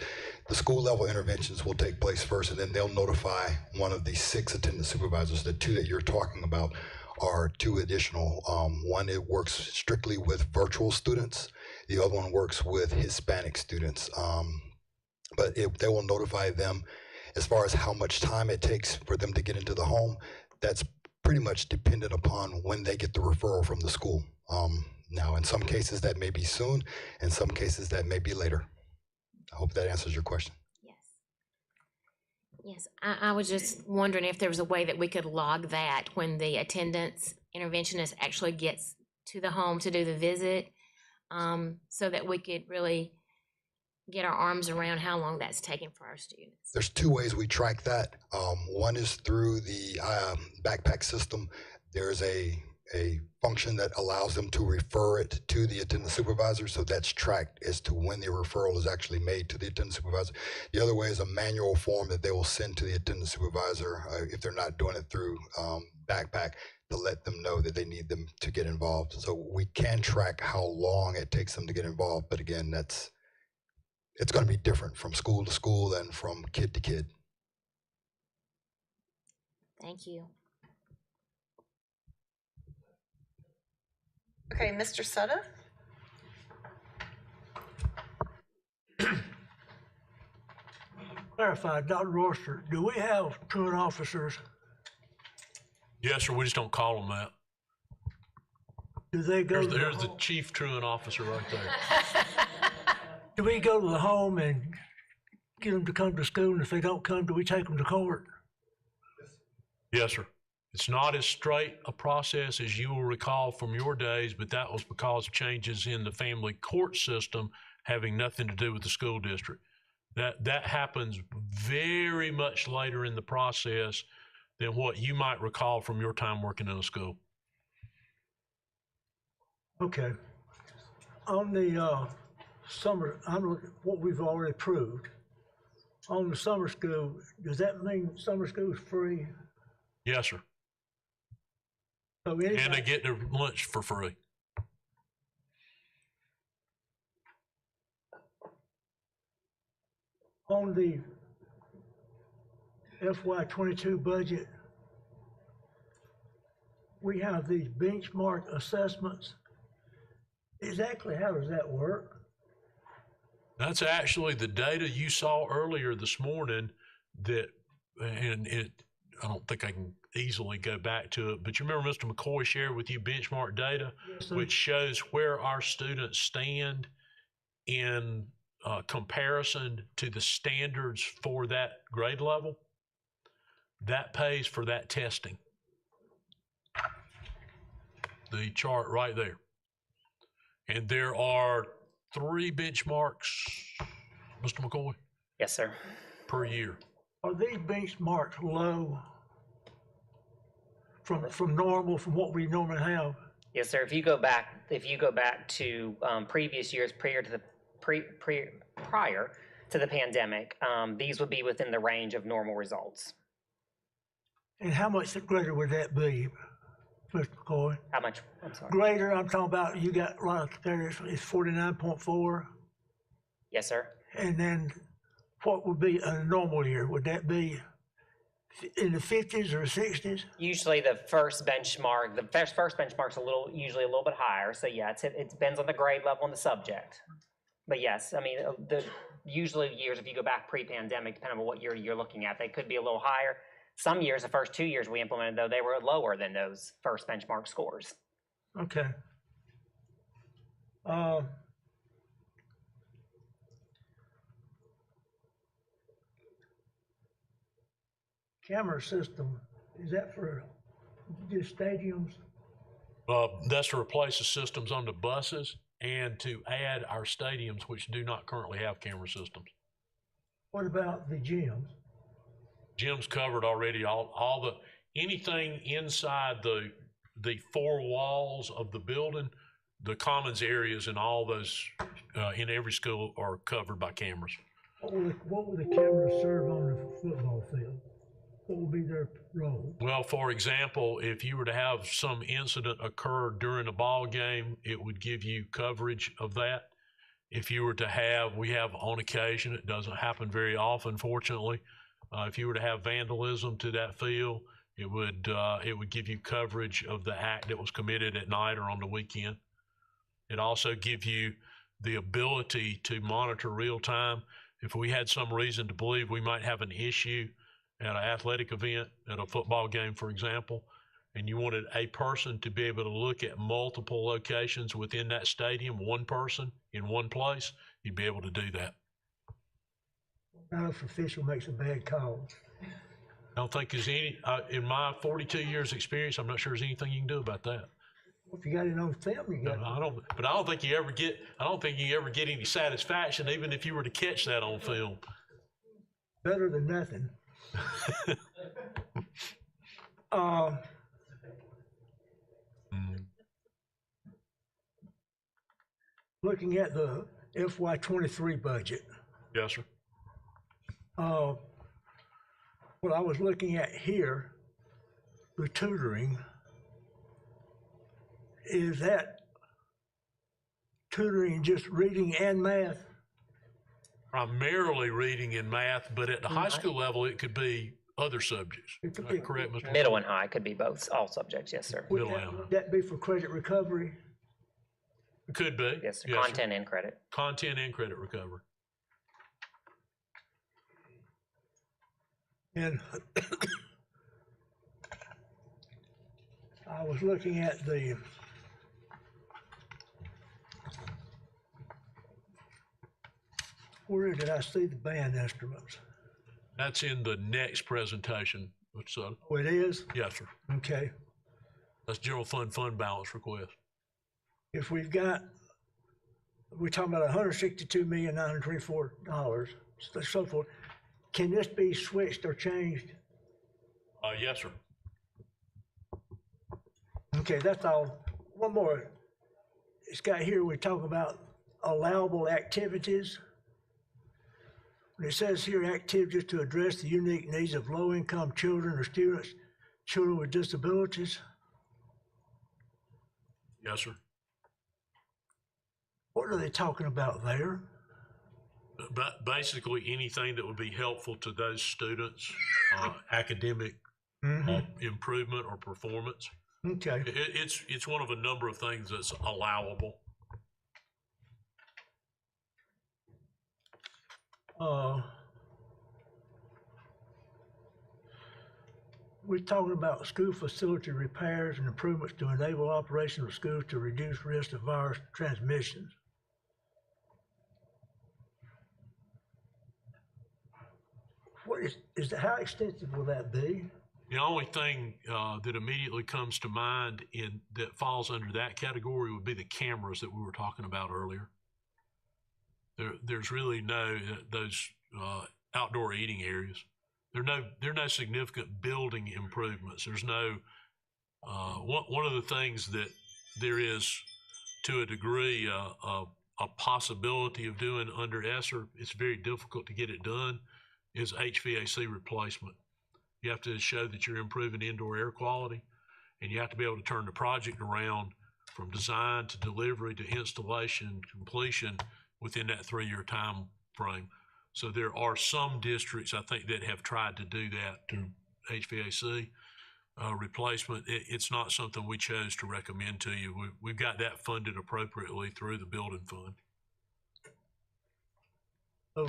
The school level interventions will take place first, and then they'll notify one of the 6 attendance supervisors. The 2 that you're talking about are 2 additional. One, it works strictly with virtual students. The other one works with Hispanic students. But they will notify them as far as how much time it takes for them to get into the home. That's pretty much dependent upon when they get the referral from the school. Now, in some cases, that may be soon. In some cases, that may be later. I hope that answers your question. Yes, I was just wondering if there was a way that we could log that when the attendance interventionist actually gets to the home to do the visit, so that we could really get our arms around how long that's taking for our students. There's 2 ways we track that. One is through the backpack system. There's a function that allows them to refer it to the attendance supervisor, so that's tracked as to when the referral is actually made to the attendance supervisor. The other way is a manual form that they will send to the attendance supervisor if they're not doing it through backpack, to let them know that they need them to get involved. So we can track how long it takes them to get involved, but again, it's going to be different from school to school and from kid to kid. Thank you. Okay, Mr. Sutta? Clarify, Dr. Royster, do we have truant officers? Yes, sir, we just don't call them that. Do they go to the There's the home? chief truant officer right there. Do we go to the home and get them to come to school, and if they don't come, do we take them to court? Yes, sir. It's not as straight a process as you will recall from your days, but that was because of changes in the family court system having nothing to do with the school district. That happens very much later in the process than what you might recall from your time working in a school. Okay. On the summer, I'm looking at what we've already approved. On the summer school, does that mean summer school is free? Yes, sir. So And anybody, they get their lunch for free. on the FY22 budget, we have these benchmark assessments. Exactly how does that work? That's actually the data you saw earlier this morning I don't think I can easily go back to it, but you remember Mr. McCoy shared with you benchmark data, Yes, sir. which shows where our students stand in comparison to the standards for that grade level. That pays for that testing. The chart right there. And there are 3 benchmarks, Mr. McCoy? Yes, sir. Per year. Are these benchmarks low from normal, from what we normally have? Yes, sir. If you go back to previous years prior to the pandemic, these would be within the range of normal results. And how much greater would that be, Mr. McCoy? How much? I'm sorry. Greater, I'm talking about, you got right there, it's 49.4. Yes, sir. And then what would be a normal year? Would that be in the 50s or 60s? Usually the first benchmark, first benchmark's usually a little bit higher. So yeah, it depends on the grade level and the subject. But yes, I mean, usually years, if you go back pre-pandemic, depending on what year you're looking at, they could be a little higher. Some years, the first 2 years we implemented, though, they were lower than those first benchmark scores. Okay. Camera system, is that for just stadiums? That's to replace the systems on the buses and to add our stadiums, which do not currently have camera systems. What about the gyms? Jim's covered already anything inside the four walls of the building, the commons areas and all those in every school are covered by cameras. What will the cameras serve on the football field? What will be their role? Well, for example, if you were to have some incident occur during a ball game, it would give you coverage of that. If you were to have, we have on occasion, it doesn't happen very often, fortunately. If you were to have vandalism to that field, it would give you coverage of the act that was committed at night or on the weekend. It also gives you the ability to monitor real time. If we had some reason to believe we might have an issue at an athletic event, at a football game, for example, and you wanted a person to be able to look at multiple locations within that stadium, one person in one place, you'd be able to do that. Now, if an official makes a bad call. I don't think there's any, in my 42 years experience, I'm not sure there's anything you can do about that. If you got it on film, you got it. But I don't think you ever get any satisfaction, even if you were to catch that on film. Better than nothing. Looking at the FY23 budget. Yes, sir. What I was looking at here, the tutoring, is that tutoring just reading and math? Primarily reading and math, but at the high school level, it could be other subjects. It could be correct, Mr. Middle and high could be both, all subjects, yes, sir. Would that be for credit recovery? It could be. Yes, sir. Yes, Content and credit. Content and credit recovery. And I was looking at where did I see the band instruments? That's in the next presentation. Oh, it is? Yes, sir. Okay. That's general fund balance request. If we're talking about $162,924, so forth, can this be switched or changed? Yes, sir. Okay, that's all. One more. It's got here, we talk about allowable activities. It says here, activities to address the unique needs of low-income children or students, children with disabilities. Yes, sir. What are they talking about there? But basically, anything that would be helpful to those students, academic improvement or performance. Okay. It's one of a number of things that's allowable. We're talking about school facility repairs and improvements to enable operation of schools to reduce risk of virus transmissions. What how extensive will that be? The only thing that immediately comes to mind that falls under that category would be the cameras that we were talking about earlier. There's really those outdoor eating areas. There are no significant building improvements. There's no one of the things that there is to a degree a possibility of doing under ESSER. It's very difficult to get it done. Is HVAC replacement. You have to show that you're improving indoor air quality, and you have to be able to turn the project around from design to delivery to installation, completion within that 3-year time frame. So there are some districts, I think, that have tried to do that through HVAC replacement. It's not something we chose to recommend to you. We've got that funded appropriately through the building fund.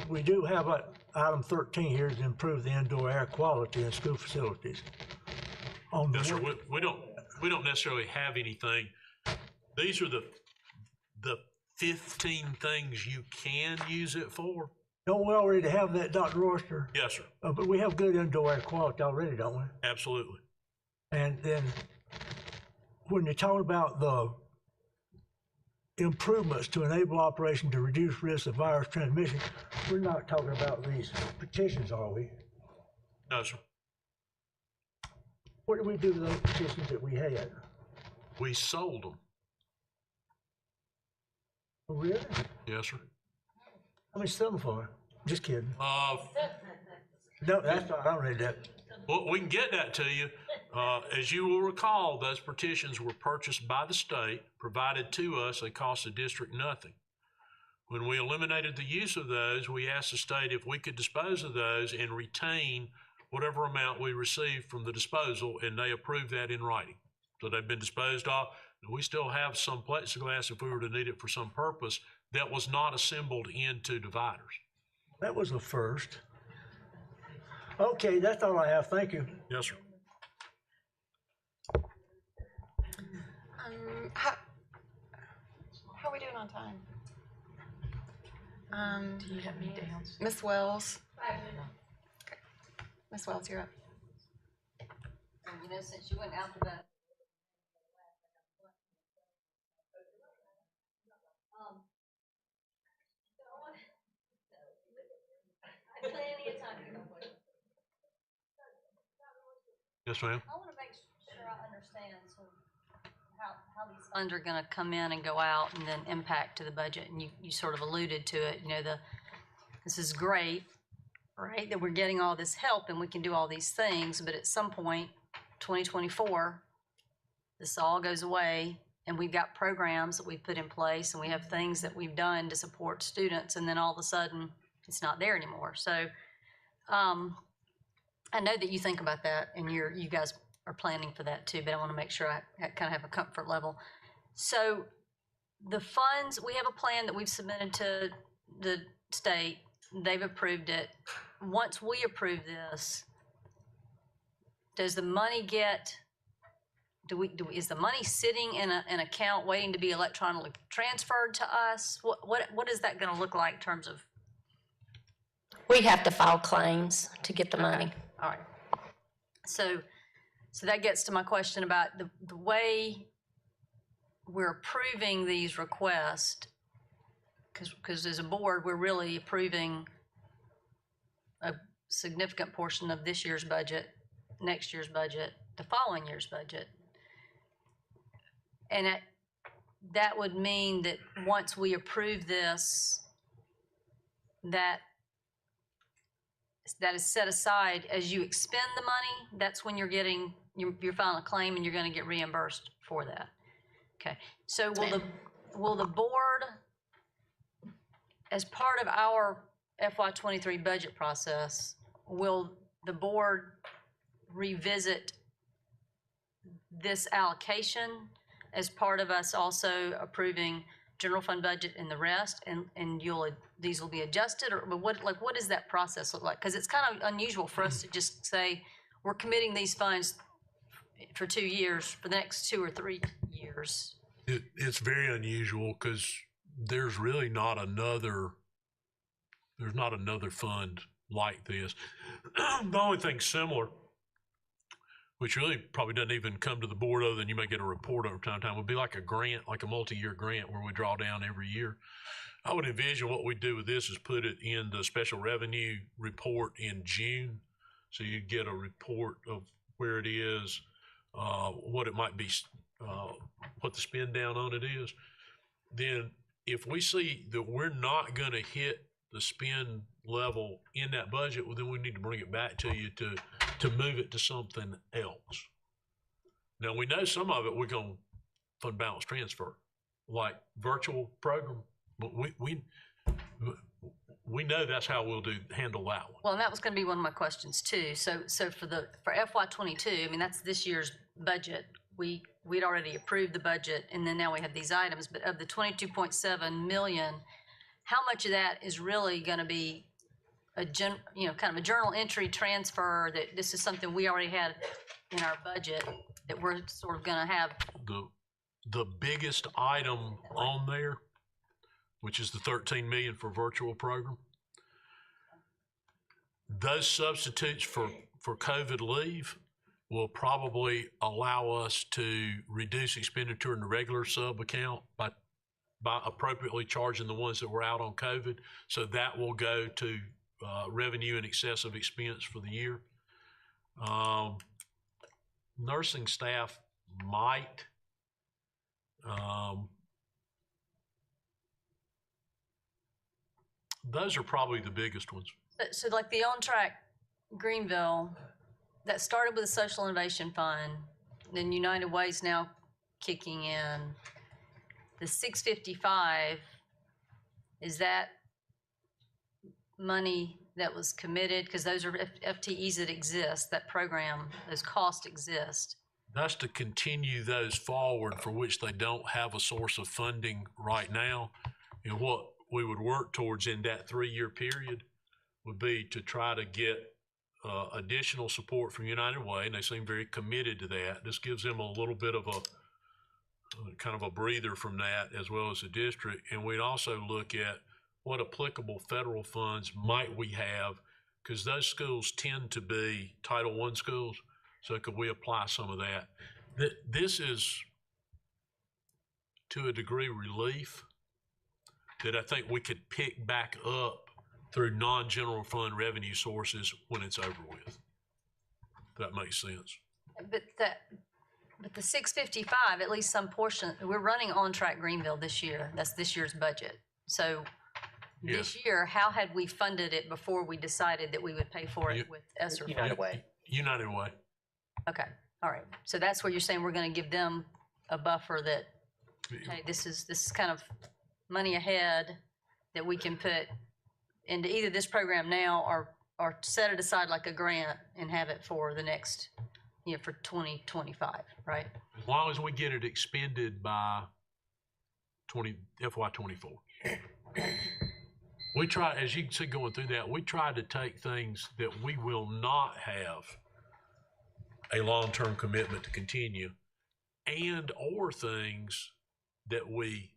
We do have item 13 here to improve the indoor air quality in school facilities. Yes, sir. We don't necessarily have anything. These are the 15 things you can use it for. Don't we already have that, Dr. Royster? Yes, sir. But we have good indoor air quality already, don't we? Absolutely. And then when you talk about the improvements to enable operation to reduce risk of virus transmission, we're not talking about these petitions, are we? No, sir. What did we do with those petitions that we had? We sold them. Oh, really? Yes, sir. How much sell them for? Just kidding. Uh, No, that's not, I don't read that. Well, we can get that to you. As you will recall, those petitions were purchased by the state, provided to us. They cost the district nothing. When we eliminated the use of those, we asked the state if we could dispose of those and retain whatever amount we received from the disposal, and they approved that in writing. So they've been disposed of. We still have some plexiglass if we were to need it for some purpose that was not assembled into dividers. That was the first. Okay, that's all I have. Thank you. Yes, sir. How are we doing on time? Do you have any down? Ms. Wells? Okay. Ms. Wells, you're up. You know, since you went out to that. Plenty of time. Yes, ma'am. I want to make sure I understand sort of how these funds are going to come in and go out and then impact to the budget. And you sort of alluded to it, you know, this is great, right, that we're getting all this help and we can do all these things, but at some point, 2024, this all goes away and we've got programs that we've put in place and we have things that we've done to support students, and then all of a sudden it's not there anymore. So I know that you think about that and you guys are planning for that too, but I want to make sure I kind of have a comfort level. So the funds, we have a plan that we've submitted to the state. They've approved it. Once we approve this, does the money get, is the money sitting in an account waiting to be electronically transferred to us? What is that going to look like in terms of? We have to file claims to get the money. Okay. All right. So that gets to my question about the way we're approving these requests, because as a board, we're really approving a significant portion of this year's budget, next year's budget, the following year's budget. And that would mean that once we approve this, that is set aside as you expend the money. That's when you're filing a claim and you're going to get reimbursed for that. Okay. So will the board, as part of our FY23 budget process, will the board revisit this allocation as part of us also approving general fund budget and the rest, and these will be adjusted, or what does that process look like? Because it's kind of unusual for us to just say we're committing these funds for 2 years for the next 2 or 3 years. It's very unusual because there's really not another fund like this. The only thing similar, which really probably doesn't even come to the board other than you may get a report over time to time, would be like a grant, like a multi-year grant where we draw down every year. I would envision what we do with this is put it in the special revenue report in June. So you get a report of where it is, what it might be, what the spend down on it is. Then if we see that we're not going to hit the spend level in that budget, well, then we need to bring it back to you to to move it to something else. Now, we know some of it we're going to fund balance transfer, like virtual program, but we know that's how we'll handle that one. Well, and that was going to be one of my questions too. So for FY22, I mean, that's this year's budget. We'd already approved the budget, and then now we have these items. But of the 22.7 million, how much of that is really going to be kind of a journal entry transfer, that this is something we already had in our budget that we're sort of going to have? The biggest item on there, which is the 13 million for virtual program, those substitutes for COVID leave will probably allow us to reduce expenditure in the regular sub account by appropriately charging the ones that were out on COVID. So that will go to revenue in excess of expense for the year. Nursing staff might. Those are probably the biggest ones. So like the On Track Greenville, that started with the Social Innovation Fund, then United Way's now kicking in. The 655, is that money that was committed? Because those are FTEs that exist, that program, those costs exist. That's to continue those forward for which they don't have a source of funding right now. And what we would work towards in that 3-year period would be to try to get additional support from United Way, and they seem very committed to that. This gives them a little bit of a kind of a breather from that, as well as the district. And we'd also look at what applicable federal funds might we have, because those schools tend to be Title I schools. So could we apply some of that? This is, to a degree, relief that I think we could pick back up through non-general fund revenue sources when it's over with. If that makes sense. But the 655, at least some portion, we're running On Track Greenville this year. That's this year's budget. So this year, how had we funded it before we decided that we would pay for it with ESSER? United Way. United Way. Okay, all right. So that's where you're saying we're going to give them a buffer that, hey, this is kind of money ahead that we can put into either this program now or set it aside like a grant and have it for the next, for 2025, right? As long as we get it expended by FY24. We try, as you can see going through that, we try to take things that we will not have a long-term commitment to continue, and or things that we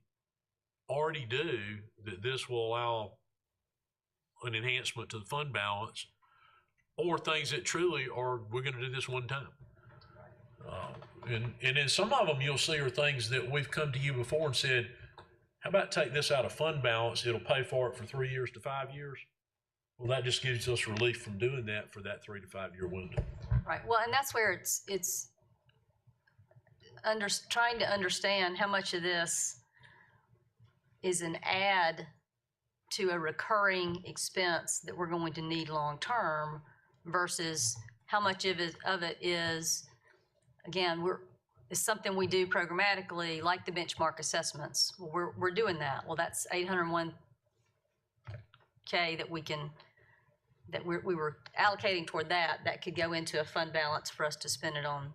already do that this will allow an enhancement to the fund balance, or things that truly are, we're going to do this one time. And in some of them you'll see are things that we've come to you before and said, how about take this out of fund balance? It'll pay for it for 3 years to 5 years. Well, that just gives us relief from doing that for that 3 to 5 year window. Right. Well, and that's where it's trying to understand how much of this is an add to a recurring expense that we're going to need long term versus how much of it is, again, is something we do programmatically, like the benchmark assessments. We're doing that. Well, that's $801K that we were allocating toward that could go into a fund balance for us to spend it on.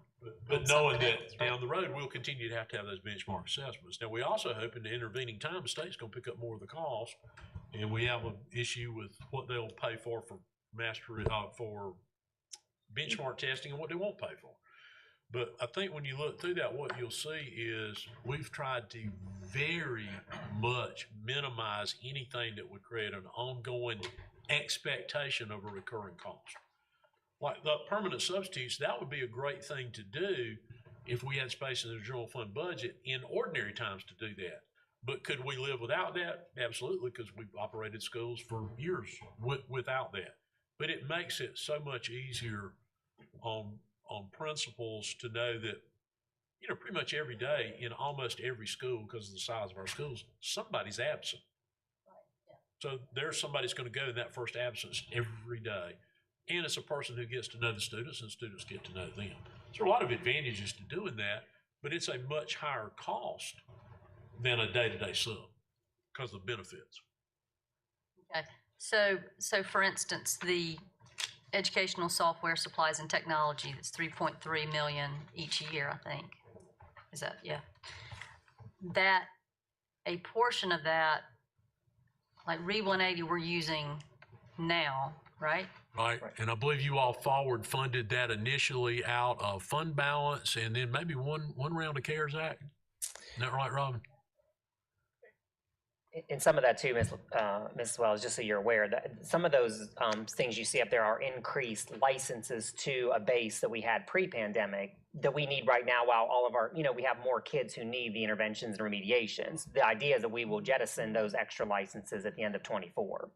But knowing that down the road, we'll continue to have those benchmark assessments. Now, we also hope in the intervening time, the state's going to pick up more of the cost, and we have an issue with what they'll pay for for benchmark testing and what they won't pay for. But I think when you look through that, what you'll see is we've tried to very much minimize anything that would create an ongoing expectation of a recurring cost. Like the permanent substitutes, that would be a great thing to do if we had space in the general fund budget in ordinary times to do that. But could we live without that? Absolutely, because we've operated schools for years without that. But it makes it so much easier on principals to know that, pretty much every day in almost every school, because of the size of our schools, somebody's absent. So there's somebody's going to go in that first absence every day. and it's a person who gets to know the students and students get to know them. So there are a lot of advantages to doing that, but it's a much higher cost than a day-to-day sub because of the benefits. Okay, so for instance, the educational software supplies and technology, that's 3.3 million each year, I think. Is that, yeah. That, a portion of that, like Read 180 we're using now, right? Right, and I believe you all forward funded that initially out of fund balance and then maybe one round of CARES Act. Isn't that right, Robin? And some of that too, Mrs. Wells, just so you're aware, that some of those things you see up there are increased licenses to a base that we had pre-pandemic that we need right now while all of our, we have more kids who need the interventions and remediations. The idea is that we will jettison those extra licenses at the end of '24.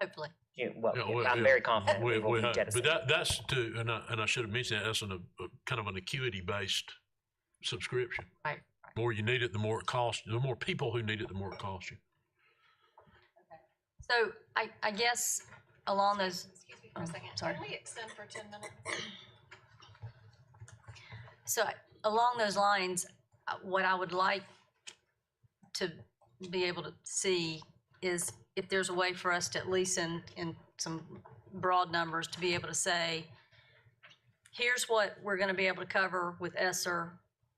Hopefully. I'm very confident we will be But jettisoning. that's to, and I should have mentioned that, that's a kind of an acuity-based subscription. Right. The more you need it, the more it costs. The more people who need it, the more it costs you. So I guess along those, Excuse me for a second. sorry. Can we extend for 10 minutes? So along those lines, what I would like to be able to see is if there's a way for us to, at least in some broad numbers, to be able to say, here's what we're going to be able to cover with ESSER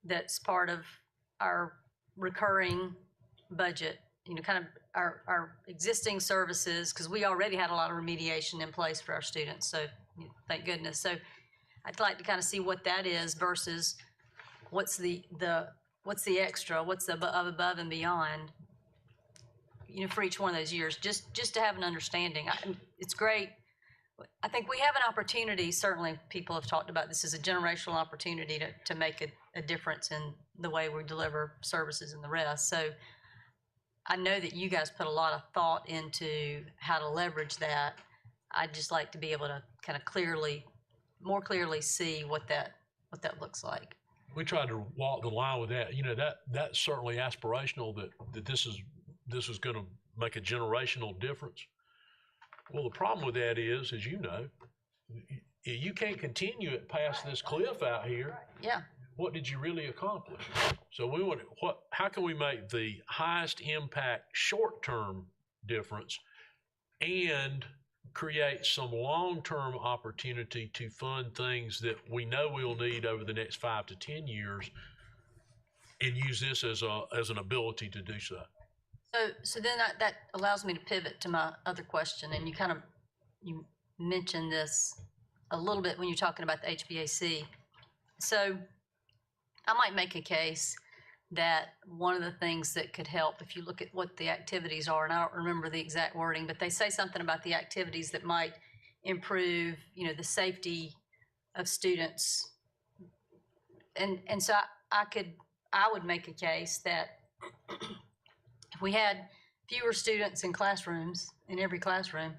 that's part of our recurring budget, kind of our existing services, because we already had a lot of remediation in place for our students, so thank goodness. So I'd like to kind of see what that is versus what's the extra, what's the above and beyond, for each one of those years, just to have an understanding. It's great. I think we have an opportunity, certainly people have talked about this as a generational opportunity to make a difference in the way we deliver services and the rest. So I know that you guys put a lot of thought into how to leverage that. I'd just like to be able to kind of more clearly see what that looks like. We tried to walk the line with that. That's certainly aspirational that this is going to make a generational difference. Well, the problem with that is, as you know, you can't continue it past this cliff out here. Yeah. What did you really accomplish? So how can we make the highest impact short-term difference and create some long-term opportunity to fund things that we know we'll need over the next 5 to 10 years, and use this as an ability to do so. So then that allows me to pivot to my other question, and you mentioned this a little bit when you're talking about the HVAC. So I might make a case that one of the things that could help, if you look at what the activities are, and I don't remember the exact wording, but they say something about the activities that might improve, the safety of students. And so I would make a case that if we had fewer students in classrooms, in every classroom,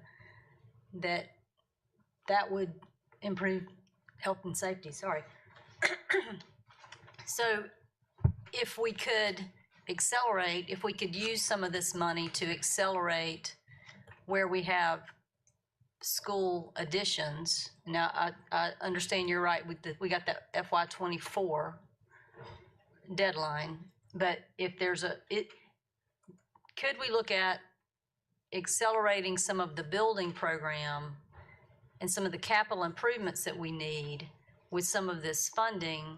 that would improve health and safety, sorry. So if we could use some of this money to accelerate where we have school additions. Now, I understand you're right, we got that FY24 deadline, but if there's could we look at accelerating some of the building program and some of the capital improvements that we need with some of this funding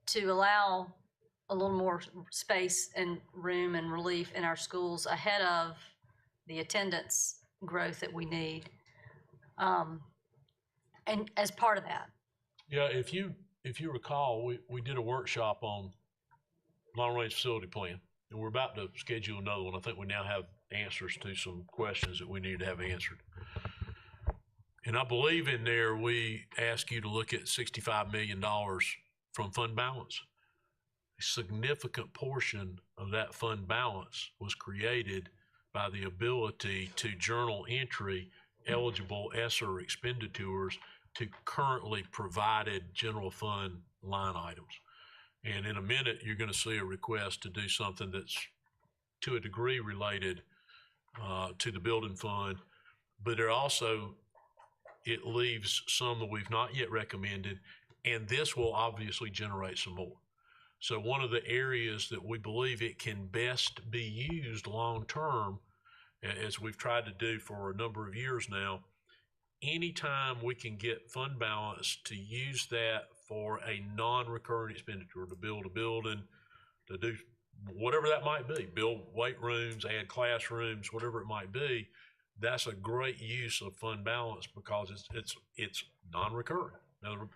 to allow a little more space and room and relief in our schools ahead of the attendance growth that we need, and as part of that? Yeah, if you recall, we did a workshop on long-range facility plan, and we're about to schedule another one. I think we now have answers to some questions that we need to have answered. And I believe in there we ask you to look at $65 million from fund balance. A significant portion of that fund balance was created by the ability to journal entry eligible ESSER expenditures to currently provided general fund line items. And in a minute, you're going to see a request to do something that's to a degree related to the building fund, but there are also it leaves some that we've not yet recommended, and this will obviously generate some more. So one of the areas that we believe it can best be used long-term, as we've tried to do for a number of years now, anytime we can get fund balance to use that for a non-recurring expenditure, to build a building, to do whatever that might be, build weight rooms, add classrooms, whatever it might be, that's a great use of fund balance because it's non-recurring. Now,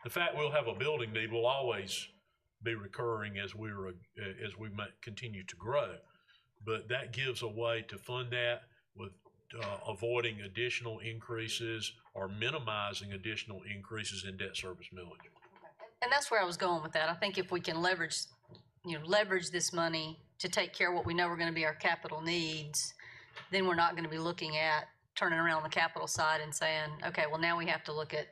the fact we'll have a building need will always be recurring as we continue to grow, but that gives a way to fund that with avoiding additional increases or minimizing additional increases in debt service millage. And that's where I was going with that. I think if we can leverage this money to take care of what we know are going to be our capital needs, then we're not going to be looking at turning around the capital side and saying, okay, well, now we have to look at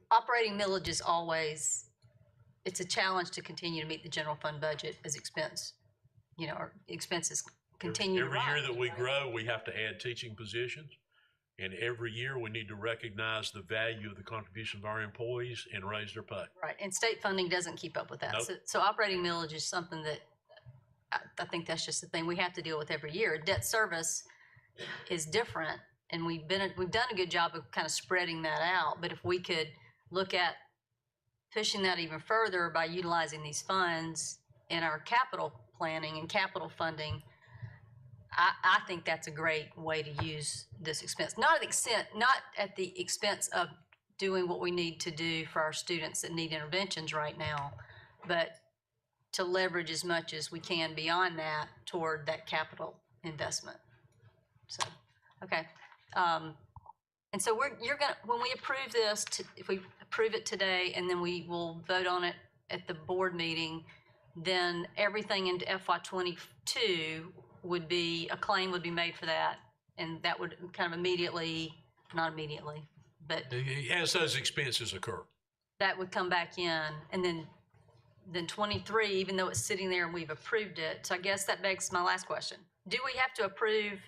operating millage is always, it's a challenge to continue to meet the general fund budget as expenses continue to rise. Every year that we grow, we have to add teaching positions. And every year we need to recognize the value of the contribution of our employees and raise their pay. Right, and state funding doesn't keep up with that. Nope. So operating millage is something that I think that's just the thing we have to deal with every year. Debt service is different, and we've done a good job of kind of spreading that out. But if we could look at pushing that even further by utilizing these funds in our capital planning and capital funding, I think that's a great way to use this expense. Not at the expense of doing what we need to do for our students that need interventions right now, but to leverage as much as we can beyond that toward that capital investment. So, okay. And so when we approve this, if we approve it today and then we will vote on it at the board meeting, then everything into FY22 would be, a claim would be made for that, and that would kind of not immediately, but As those expenses occur. that would come back in, and then 23, even though it's sitting there and we've approved it. So I guess that begs my last question. Do we have to approve,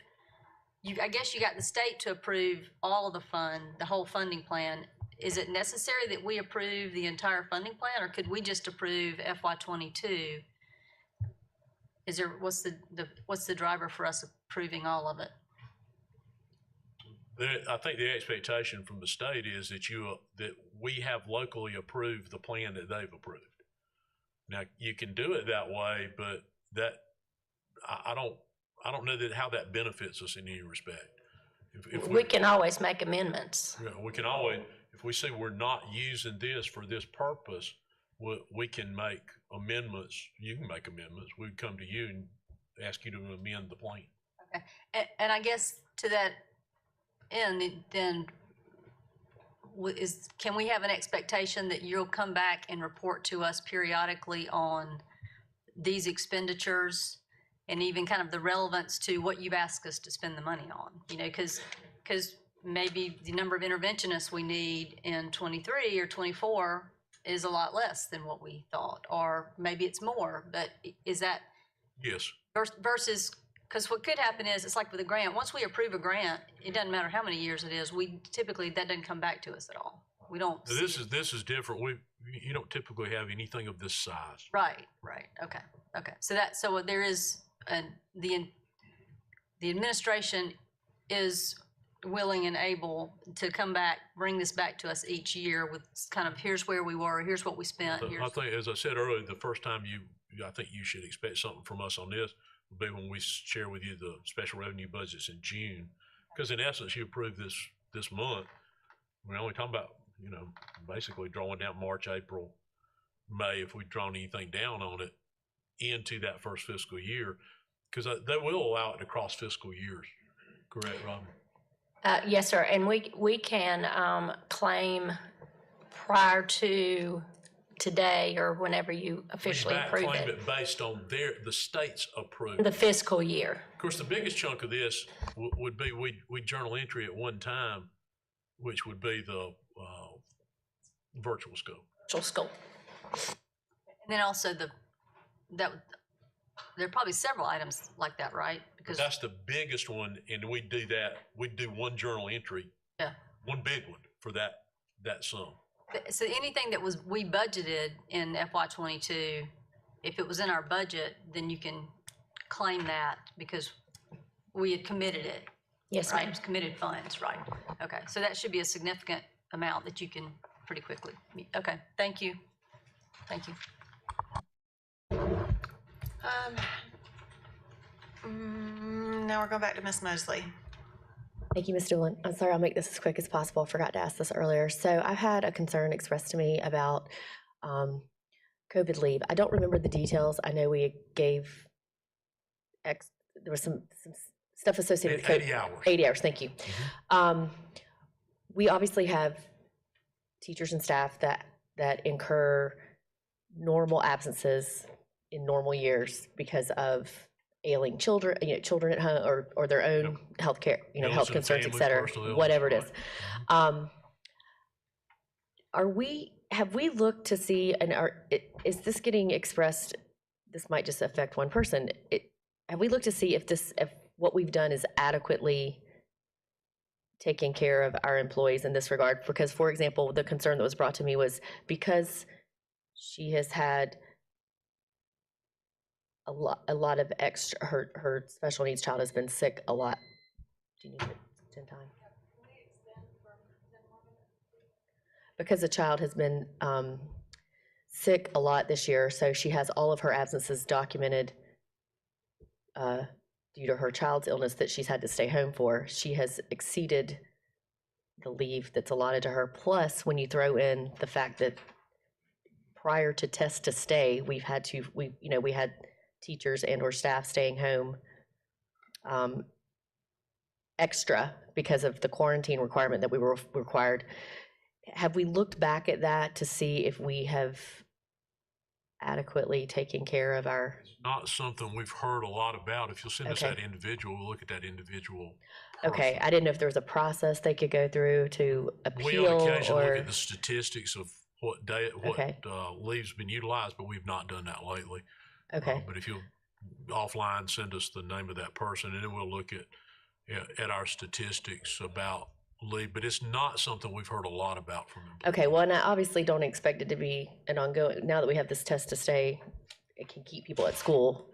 I guess you got the state to approve all of the whole funding plan. Is it necessary that we approve the entire funding plan, or could we just approve FY22? What's the driver for us approving all of it? I think the expectation from the state is that we have locally approved the plan that they've approved. Now, you can do it that way, but I don't know how that benefits us in any respect. We can always make amendments. Yeah, we can always, if we see we're not using this for this purpose, we can make amendments. You can make amendments. We'd come to you and ask you to amend the plan. Okay, and I guess to that end, then can we have an expectation that you'll come back and report to us periodically on these expenditures and even kind of the relevance to what you've asked us to spend the money on? Because maybe the number of interventionists we need in 23 or 24 is a lot less than what we thought, or maybe it's more, but is that? Yes. Versus, because what could happen is, it's like with a grant, once we approve a grant, it doesn't matter how many years it is, that doesn't come back to us at all. We don't. This is different. You don't typically have anything of this size. Right, okay. So there is, the administration is willing and able to come back, bring this back to us each year with kind of, here's where we were, here's what we spent. I think, as I said earlier, the first time I think you should expect something from us on this would be when we share with you the special revenue budgets in June. Because in essence, you approved this month. We're only talking about, basically drawing down March, April, May, if we've drawn anything down on it into that first fiscal year. Because they will allow it to cross fiscal years. Correct, Robin? Yes, sir, and we can claim prior to today or whenever you officially approve Claim it. it based on the state's approval. The fiscal year. Of course, the biggest chunk of this would be we journal entry at one time, which would be the virtual school. Virtual school. And then also there are probably several items like that, right? Because That's the biggest one, and we do one journal entry. Yeah. one big one for that sum. So anything that we budgeted in FY '22, if it was in our budget, then you can claim that because we had committed it. Yes, right? ma'am. It was committed funds, right? Okay, so that should be a significant amount that you can pretty quickly meet. Okay, thank you. Thank you. Now we're going back to Ms. Mosley. Thank you, Ms. Doolin. I'm sorry, I'll make this as quick as possible. I forgot to ask this earlier. So I've had a concern expressed to me about COVID leave. I don't remember the details. I know we gave there was some stuff associated with COVID. 80 hours. 80 hours, thank you. We obviously have teachers and staff that incur normal absences in normal years because of ailing children, children at home or their own health care, health concerns, et cetera, whatever it is. Have we looked to see, and is this getting expressed, this might just affect one person, have we looked to see if what we've done is adequately taking care of our employees in this regard? Because, for example, the concern that was brought to me was because she has had a lot of extra, her special needs child has been sick a lot. Do you need it 10 times? Because the child has been sick a lot this year, so she has all of her absences documented due to her child's illness that she's had to stay home for. She has exceeded the leave that's allotted to her. Plus, when you throw in the fact that prior to test to stay, we had teachers and or staff staying home extra because of the quarantine requirement that we were required. Have we looked back at that to see if we have adequately taken care of our? It's not something we've heard a lot about. If you'll send us Okay. that individual, we'll look at that individual. Okay, I didn't know if there was a process they could go through to We appeal on occasion look or, at the statistics of what Okay. leave's been utilized, but we've not done that lately. okay, But if you'll offline send us the name of that person, and then we'll look at our statistics about leave. But it's not something we've heard a lot about from employees. okay, well, and I obviously don't expect it to be an ongoing, now that we have this test to stay, it can keep people at school.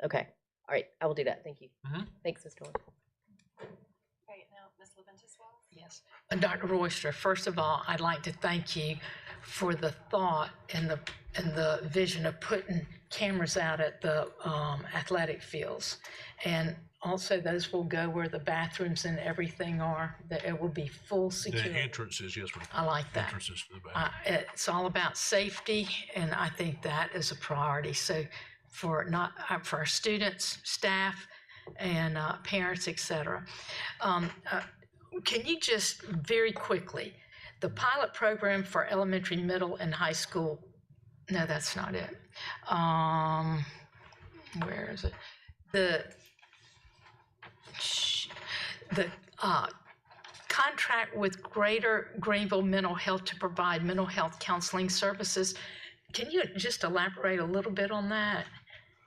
Okay, all right, I will do that, thank you. Thanks, Ms. Dorn. Okay, now, Ms. Leventis-Wells? Yes. Dr. Royster, first of all, I'd like to thank you for the thought and the vision of putting cameras out at the athletic fields. And also those will go where the bathrooms and everything are, that it will be full The entrances, entrances, yes, ma'am. I like that. Entrances to the bathroom. It's all about safety, and I think that is a priority. So for our students, staff, and parents, et cetera. Can you just very quickly, the pilot program for elementary, middle, and high school, no, that's not it. Where is it? The contract with Greater Greenville Mental Health to provide mental health counseling services. Can you just elaborate a little bit on that?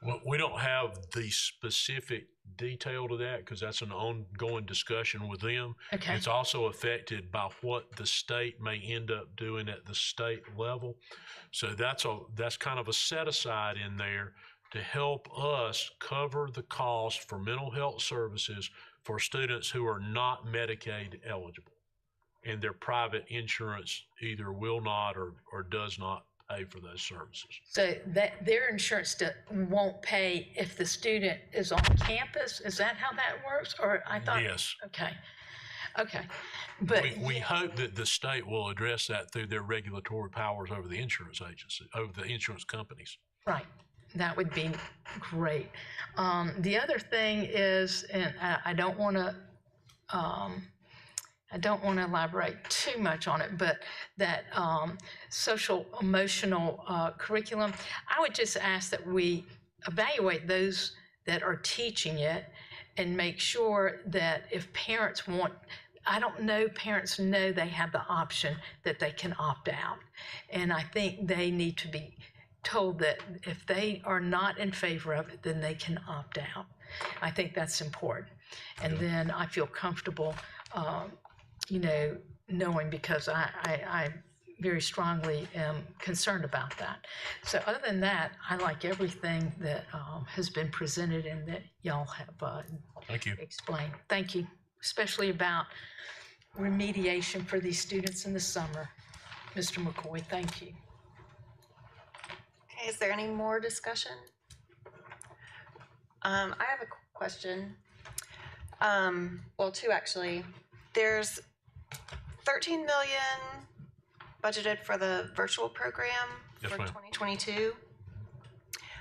Well, we don't have the specific detail to that because that's an ongoing discussion with them. Okay. It's also affected by what the state may end up doing at the state level. So that's kind of a set aside in there to help us cover the cost for mental health services for students who are not Medicaid eligible, and their private insurance either will not or does not pay for those services. So that their insurance won't pay if the student is on campus? Is that how that works? Or I thought. Yes. Okay. But we hope that the state will address that through their regulatory powers over the insurance agency, over the insurance companies. right, that would be great. The other thing is, and I don't want to elaborate too much on it, but that social emotional curriculum, I would just ask that we evaluate those that are teaching it and make sure that if parents want, I don't know, parents know they have the option that they can opt out. And I think they need to be told that if they are not in favor of it, then they can opt out. I think that's important. And then I feel comfortable knowing because I very strongly am concerned about that. So other than that, I like everything that has been presented and that y'all have Thank you. explained. Thank you, especially about remediation for these students in the summer. Mr. McCoy, thank you. Okay, is there any more discussion? I have a question. Well, two actually. There's 13 million budgeted for the virtual program Yes, for ma'am. 2022,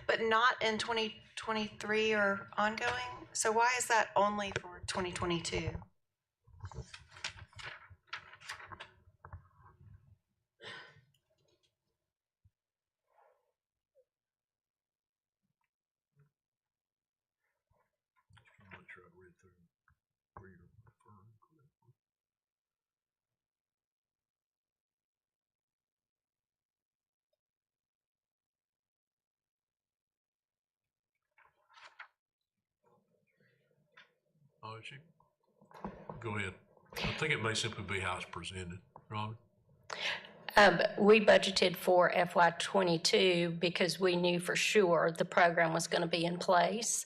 but not in 2023 or ongoing. So why is that only for 2022? Oh, go ahead. I think it may simply be how it's presented. Robin? We budgeted for FY '22 because we knew for sure the program was going to be in place.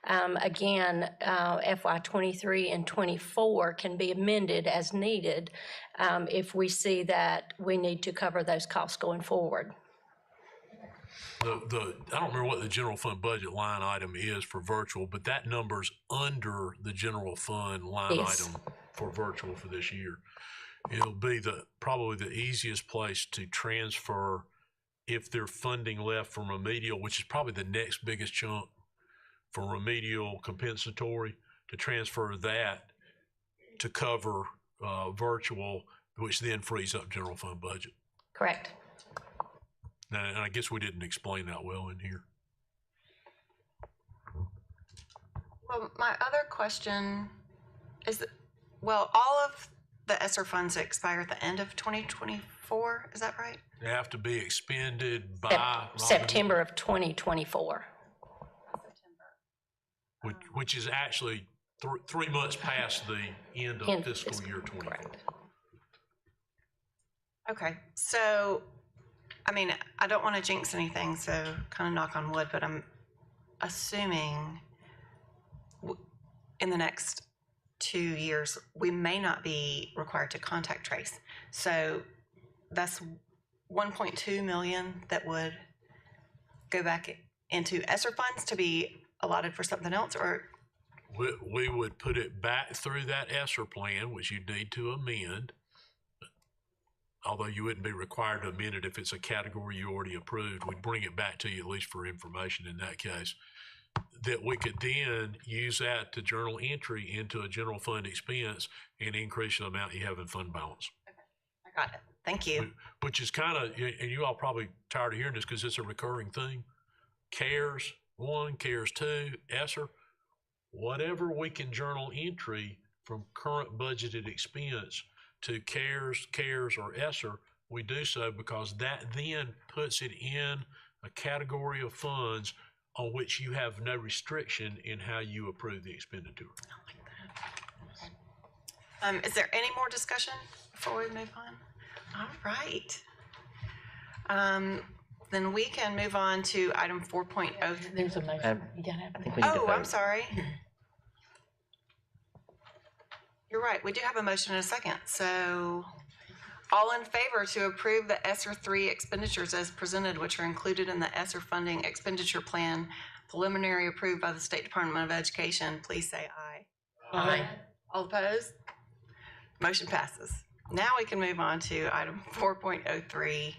Again, FY '23 and '24 can be amended as needed if we see that we need to cover those costs going forward. I don't remember what the general fund budget line item is for virtual, but that number's under the general fund line Yes. item for virtual for this year. It'll be probably the easiest place to transfer if there's funding left from remedial, which is probably the next biggest chunk for remedial compensatory, to transfer that to cover virtual, which then frees up general fund budget. Correct. Now, and I guess we didn't explain that well in here. Well, my other question is that, well, all of the ESSER funds expire at the end of 2024, is that right? They have to be expended by September of 2024. which is actually 3 months past the end of fiscal year 24. Okay, so, I mean, I don't want to jinx anything, so kind of knock on wood, but I'm assuming in the next 2 years, we may not be required to contact trace. So that's 1.2 million that would go back into ESSER funds to be allotted for something else, or? We would put it back through that ESSER plan, which you'd need to amend, although you wouldn't be required to amend it if it's a category you already approved. We'd bring it back to you at least for information in that case, that we could then use that to journal entry into a general fund expense and increase the amount you have in fund balance. I got it. Thank you. Which is kind of, and you all probably tired of hearing this because it's a recurring thing. CARES 1, CARES 2, ESSER, whatever we can journal entry from current budgeted expense to CARES, or ESSER, we do so because that then puts it in a category of funds on which you have no restriction in how you approve the expenditure. Is there any more discussion before we move on? All right. Then we can move on to item 4.0. There's a motion. You gotta have it. Oh, I'm sorry. You're right. We do have a motion and a second. So all in favor to approve the ESSER 3 expenditures as presented, which are included in the ESSER funding expenditure plan preliminary approved by the State Department of Education, please say aye. Aye. All opposed? Motion passes. Now we can move on to item 4.03,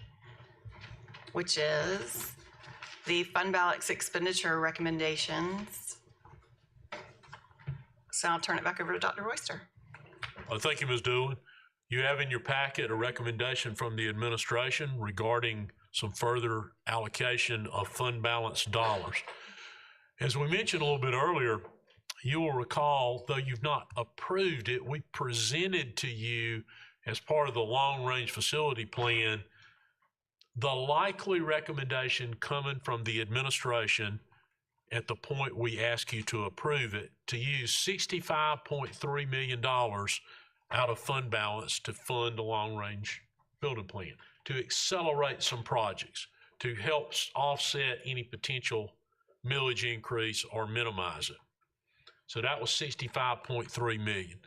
which is the fund balance expenditure recommendations. So I'll turn it back over to Dr. Royster. Thank you, Ms. Doolin. You have in your packet a recommendation from the administration regarding some further allocation of fund balance dollars. As we mentioned a little bit earlier, you will recall, though you've not approved it, we presented to you as part of the long-range facility plan the likely recommendation coming from the administration at the point we ask you to approve it, to use $65.3 million out of fund balance to fund a long-range building plan, to accelerate some projects, to help offset any potential millage increase or minimize it. So that was $65.3 million.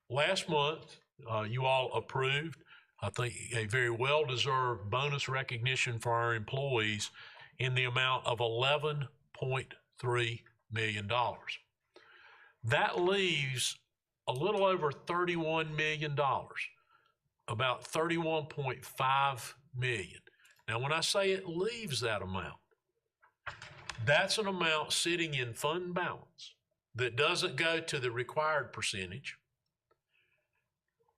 Last month, you all approved, I think, a very well-deserved bonus recognition for our employees in the amount of $11.3 million. That leaves a little over $31 million, about $31.5 million. Now, when I say it leaves that amount, that's an amount sitting in fund balance that doesn't go to the required percentage.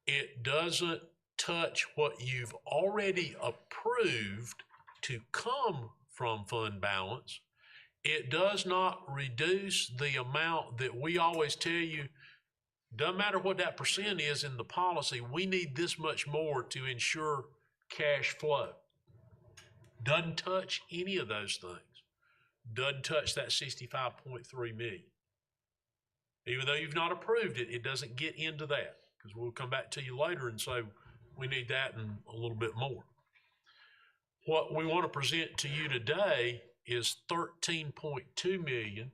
It doesn't touch what you've already approved to come from fund balance. It does not reduce the amount that we always tell you, doesn't matter what that percent is in the policy, we need this much more to ensure cash flow. Doesn't touch any of those things. Doesn't touch that $65.3 million. Even though you've not approved it, it doesn't get into that, because we'll come back to you later and say we need that and a little bit more. What we want to present to you today is $13.2 million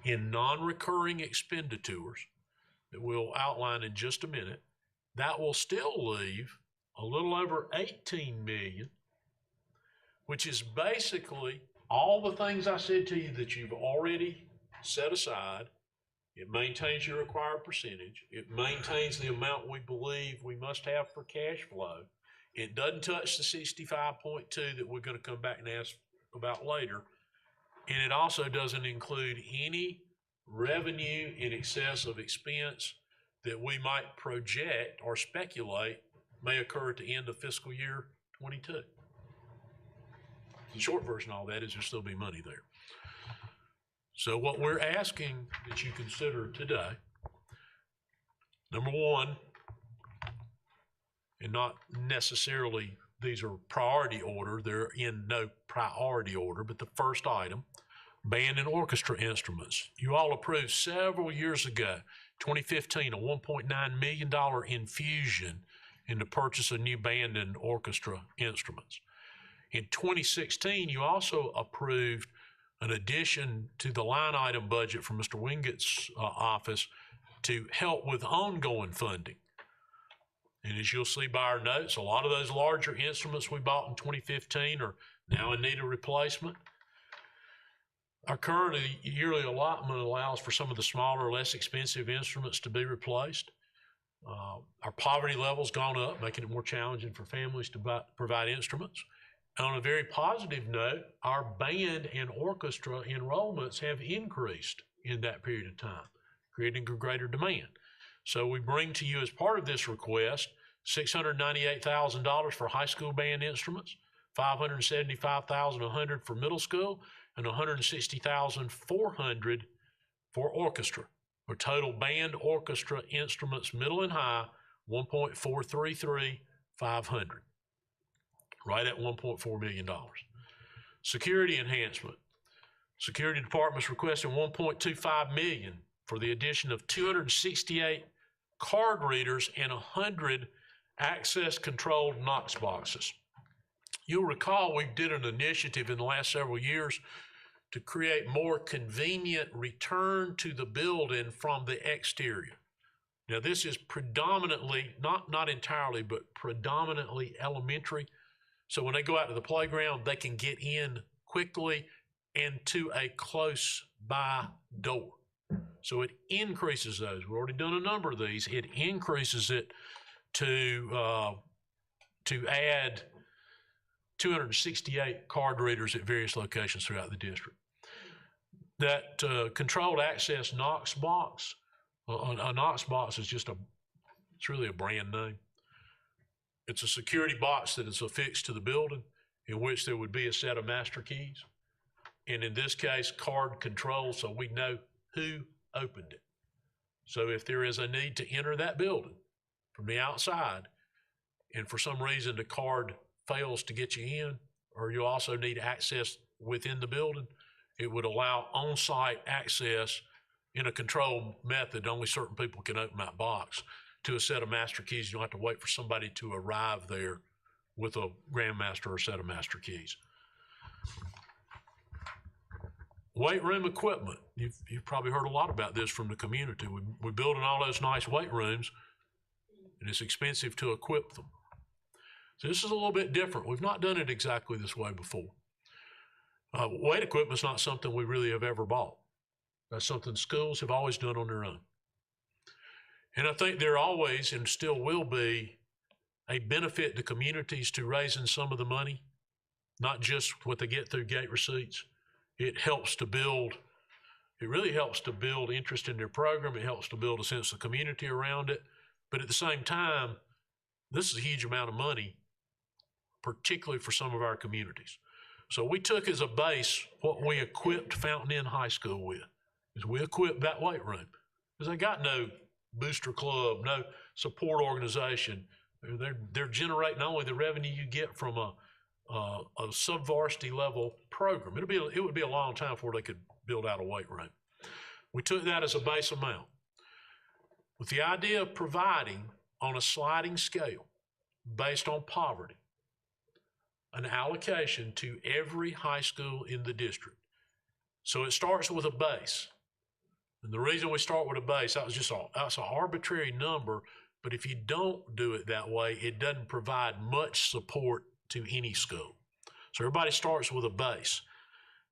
in non-recurring expenditures that we'll outline in just a minute. That will still leave a little over $18 million, which is basically all the things I said to you that you've already set aside. It maintains your required percentage. It maintains the amount we believe we must have for cash flow. It doesn't touch the 65.2 that we're going to come back and ask about later. And it also doesn't include any revenue in excess of expense that we might project or speculate may occur at the end of fiscal year 22. The short version of all that is there'll still be money there. So what we're asking that you consider today, number one, and not necessarily these are priority order, they're in no priority order, but the first item, band and orchestra instruments. You all approved several years ago, 2015, a $1.9 million infusion in the purchase of new band and orchestra instruments. In 2016, you also approved an addition to the line item budget from Mr. Wingett's office to help with ongoing funding. And as you'll see by our notes, a lot of those larger instruments we bought in 2015 are now in need of replacement. Our current yearly allotment allows for some of the smaller, less expensive instruments to be replaced. Our poverty level's gone up, making it more challenging for families to provide instruments. On a very positive note, our band and orchestra enrollments have increased in that period of time, creating a greater demand. So we bring to you as part of this request $698,000 for high school band instruments, $575,100 for middle school, and $160,400 for orchestra. For total band orchestra instruments, middle and high, $1.433,500. Right at $1.4 million. Security enhancement. Security Department's requesting $1.25 million for the addition of 268 card readers and 100 access controlled Knox boxes. You'll recall we did an initiative in the last several years to create more convenient return to the building from the exterior. Now this is predominantly, not entirely, but predominantly elementary. So when they go out to the playground, they can get in quickly and to a close by door. So it increases those. We've already done a number of these. It increases it to add 268 card readers at various locations throughout the district. That controlled access Knox box, a Knox box is it's really a brand name. It's a security box that is affixed to the building in which there would be a set of master keys. And in this case, card control, so we know who opened it. So if there is a need to enter that building from the outside, and for some reason the card fails to get you in, or you also need access within the building, it would allow on-site access in a controlled method. Only certain people can open that box to a set of master keys. You don't have to wait for somebody to arrive there with a grandmaster or a set of master keys. Weight room equipment. You've probably heard a lot about this from the community. We're building all those nice weight rooms, and it's expensive to equip them. So this is a little bit different. We've not done it exactly this way before. Weight equipment's not something we really have ever bought. That's something schools have always done on their own. And I think there always and still will be a benefit to communities to raising some of the money, not just what they get through gate receipts. It helps to build, it really helps to build interest in their program. It helps to build a sense of community around it. But at the same time, this is a huge amount of money, particularly for some of our communities. So we took as a base what we equipped Fountain Inn High School with, is we equipped that weight room. Because they got no booster club, no support organization. They're generating only the revenue you get from a sub-varsity level program. It would be a long time before they could build out a weight room. We took that as a base amount with the idea of providing on a sliding scale based on poverty an allocation to every high school in the district. So it starts with a base. And the reason we start with a base, that's an arbitrary number, but if you don't do it that way, it doesn't provide much support to any school. So everybody starts with a base.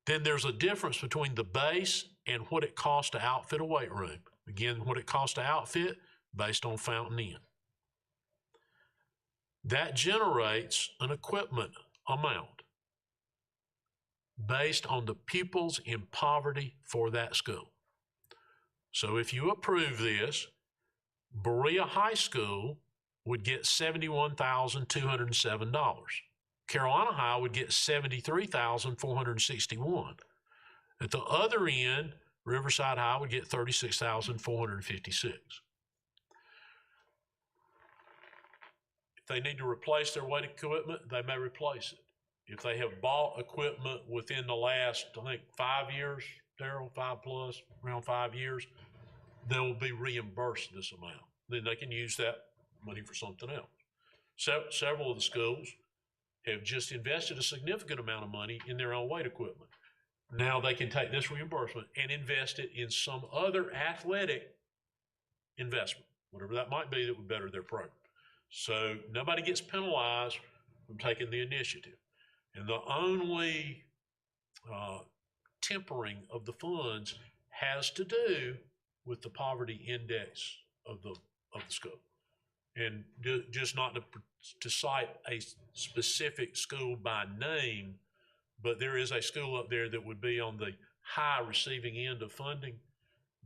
Then there's a difference between the base and what it costs to outfit a weight room. Again, what it costs to outfit based on Fountain Inn. That generates an equipment amount based on the pupils in poverty for that school. So if you approve this, Berea High School would get $71,207. Carolina High would get $73,461. At the other end, Riverside High would get $36,456. If they need to replace their weight equipment, they may replace it. If they have bought equipment within the last, I think, 5 years, Darryl, 5+, around 5 years, they will be reimbursed this amount. Then they can use that money for something else. So, several of the schools have just invested a significant amount of money in their own weight equipment. Now they can take this reimbursement and invest it in some other athletic investment, whatever that might be, that would better their program. So nobody gets penalized from taking the initiative. And the only tempering of the funds has to do with the poverty index of the school. And just not to cite a specific school by name, but there is a school up there that would be on the high receiving end of funding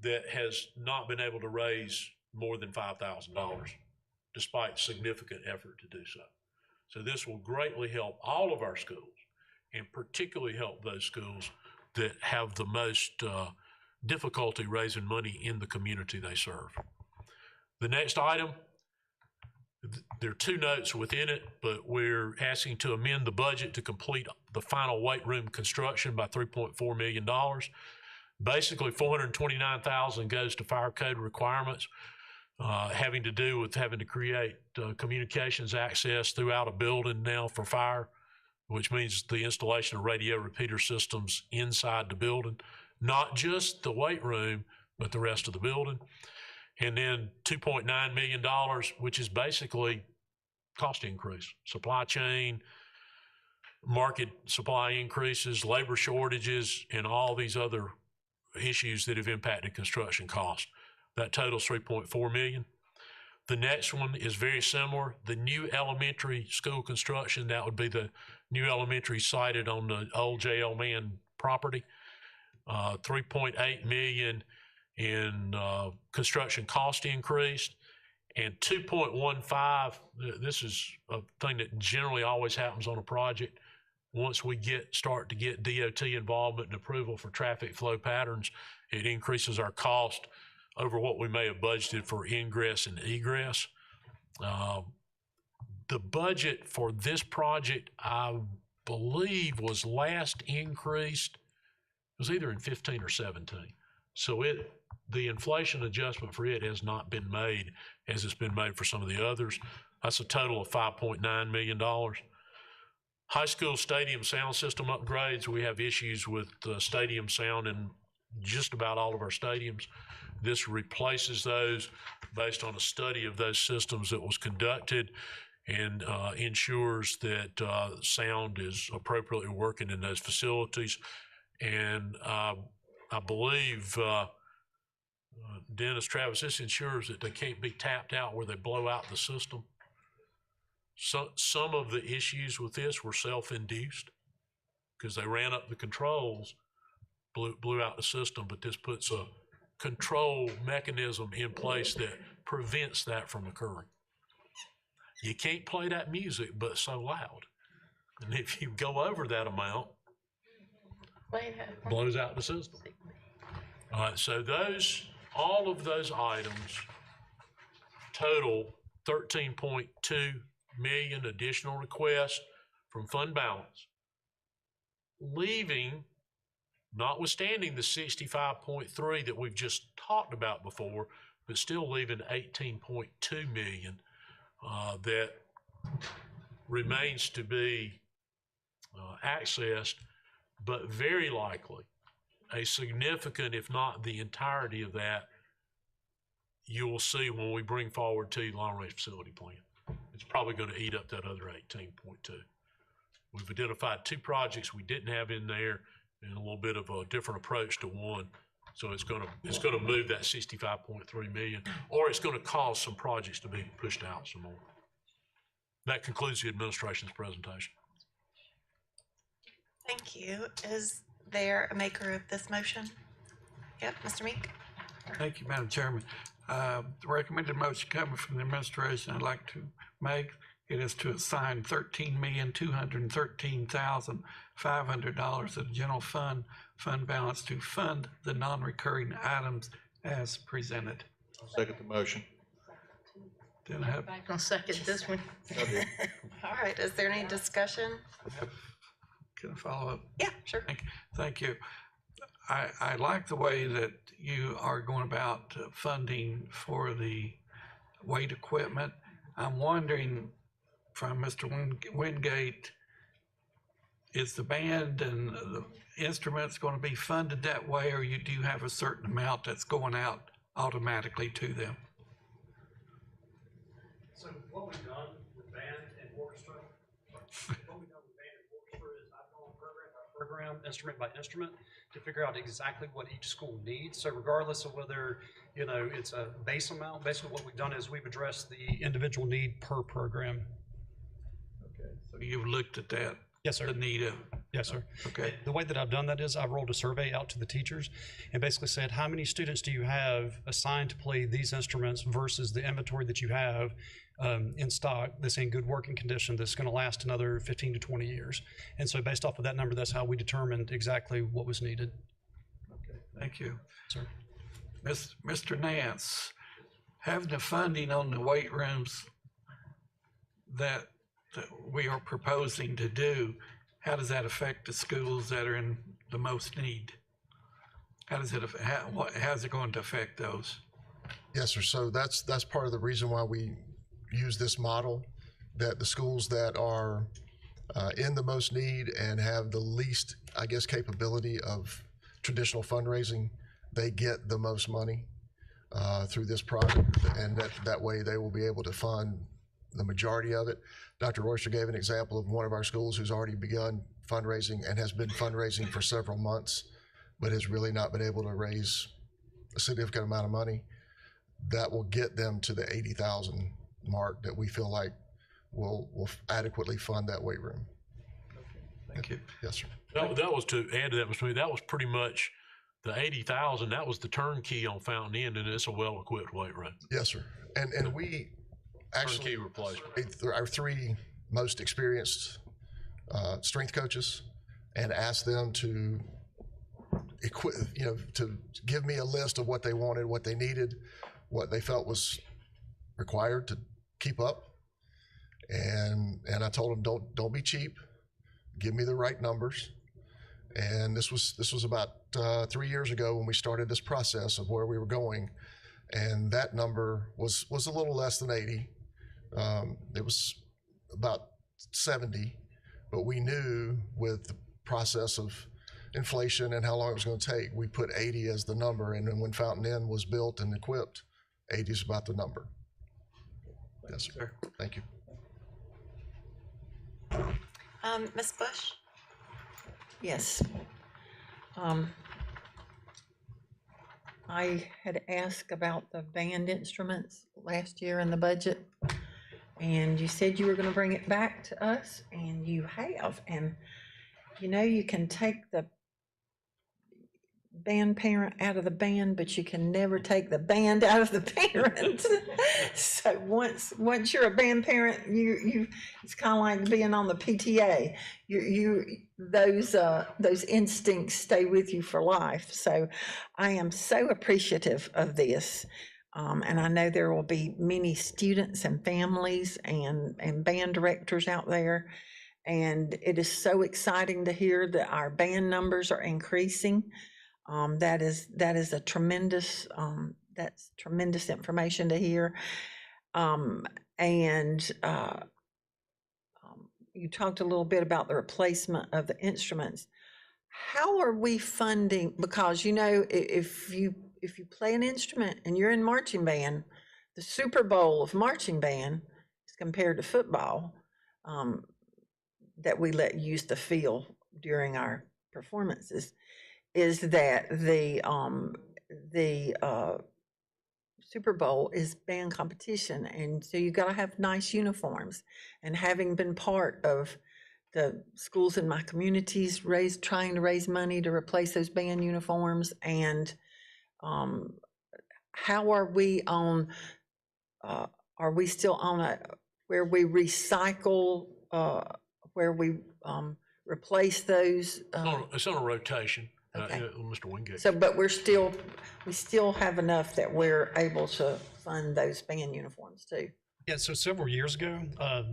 that has not been able to raise more than $5,000, despite significant effort to do so. So this will greatly help all of our schools, and particularly help those schools that have the most difficulty raising money in the community they serve. The next item, there are two notes within it, but we're asking to amend the budget to complete the final weight room construction by $3.4 million. Basically, $429,000 goes to fire code requirements, having to do with having to create communications access throughout a building now for fire, which means the installation of radio repeater systems inside the building, not just the weight room, but the rest of the building. And then $2.9 million, which is basically cost increase, supply chain, market supply increases, labor shortages, and all these other issues that have impacted construction costs. That totals $3.4 million. The next one is very similar. The new elementary school construction, that would be the new elementary sited on the old J.L. Mann property. $3.8 million in construction cost increased, and 2.15, this is a thing that generally always happens on a project. Once we start to get DOT involvement and approval for traffic flow patterns, it increases our cost over what we may have budgeted for ingress and egress. The budget for this project, I believe, was last increased, it was either in 15 or 17. So the inflation adjustment for it has not been made as it's been made for some of the others. That's a total of $5.9 million. High school stadium sound system upgrades, we have issues with stadium sound in just about all of our stadiums. This replaces those based on a study of those systems that was conducted and ensures that sound is appropriately working in those facilities. And I believe, Dennis, Travis, this ensures that they can't be tapped out where they blow out the system. So some of the issues with this were self-induced because they ran up the controls, blew out the system, but this puts a control mechanism in place that prevents that from occurring. You can't play that music, but so loud. And if you go over that amount, blows out the system. All right, so all of those items total 13.2 million additional requests from fund balance, leaving, notwithstanding the 65.3 that we've just talked about before, but still leaving 18.2 million that remains to be accessed, but very likely a significant, if not the entirety of that, you will see when we bring forward to the long-range facility plan. It's probably going to eat up that other 18.2. We've identified 2 projects we didn't have in there and a little bit of a different approach to one. So it's going to move that 65.3 million, or it's going to cause some projects to be pushed out some more. That concludes the administration's presentation. Thank you. Is there a maker of this motion? Yep, Mr. Meek. Thank you, Madam Chairman. The recommended motion coming from the administration I'd like to make, it is to assign $13,213,500 of the general fund balance to fund the non-recurring items as presented. Second the motion. Then I have, Back on second this one. All right, is there any discussion? can I follow up? Yeah, sure. Thank you. I like the way that you are going about funding for the weight equipment. I'm wondering from Mr. Wingate, is the band and the instruments going to be funded that way, or do you have a certain amount that's going out automatically to them? So what we've done with band and orchestra, is I've gone program by program, instrument by instrument, to figure out exactly what each school needs. So regardless of whether, it's a base amount, basically what we've done is we've addressed the individual need per program. Okay. So you've looked at that? Yes, sir. The need of? Yes, sir. Okay. The way that I've done that is I've rolled a survey out to the teachers and basically said, how many students do you have assigned to play these instruments versus the inventory that you have in stock that's in good working condition that's going to last another 15 to 20 years. And so based off of that number, that's how we determined exactly what was needed. Okay, thank you. Sir. Mr. Nance, having the funding on the weight rooms that we are proposing to do, how does that affect the schools that are in the most need? How's it going to affect those? Yes, sir. So that's part of the reason why we use this model, that the schools that are in the most need and have the least, capability of traditional fundraising, they get the most money through this project, and that way they will be able to fund the majority of it. Dr. Royster gave an example of one of our schools who's already begun fundraising and has been fundraising for several months, but has really not been able to raise a significant amount of money. That will get them to the 80,000 mark that we feel like will adequately fund that weight room. Thank you. Yes, sir. That was, to add to that, Mr. Meade, that was pretty much the 80,000. That was the turnkey on Fountain Inn, and it's a well-equipped weight room. Yes, sir. And we actually, turnkey replacement. Our 3 most experienced strength coaches, and asked them to to give me a list of what they wanted, what they needed, what they felt was required to keep up. And I told them, don't be cheap, give me the right numbers. And this was about 3 years ago when we started this process of where we were going. And that number was a little less than 80. It was about 70, but we knew with the process of inflation and how long it was going to take, we put 80 as the number. And then when Fountain Inn was built and equipped, 80 is about the number. Yes, sir. Thank you. Ms. Bush? Yes. I had asked about the band instruments last year in the budget, and you said you were going to bring it back to us, and you have. And you know, you can take the band parent out of the band, but you can never take the band out of the parent. So once you're a band parent, you it's kind of like being on the PTA. Those instincts stay with you for life. So I am so appreciative of this. And I know there will be many students and families and band directors out there. And it is so exciting to hear that our band numbers are increasing. That is a tremendous, that's tremendous information to hear. You talked a little bit about the replacement of the instruments. How are we funding? Because, you know, if you play an instrument and you're in marching band, the Super Bowl of marching band is compared to football, that we let use the field during our performances, is that the Super Bowl is band competition, and so you got to have nice uniforms. And having been part of the schools in my communities trying to raise money to replace those band uniforms, and how are we on? Are we still on where we recycle, where we replace those? It's on a rotation. Okay. Mr. Wingate. So, but we still have enough that we're able to fund those band uniforms too. Yeah, so several years ago,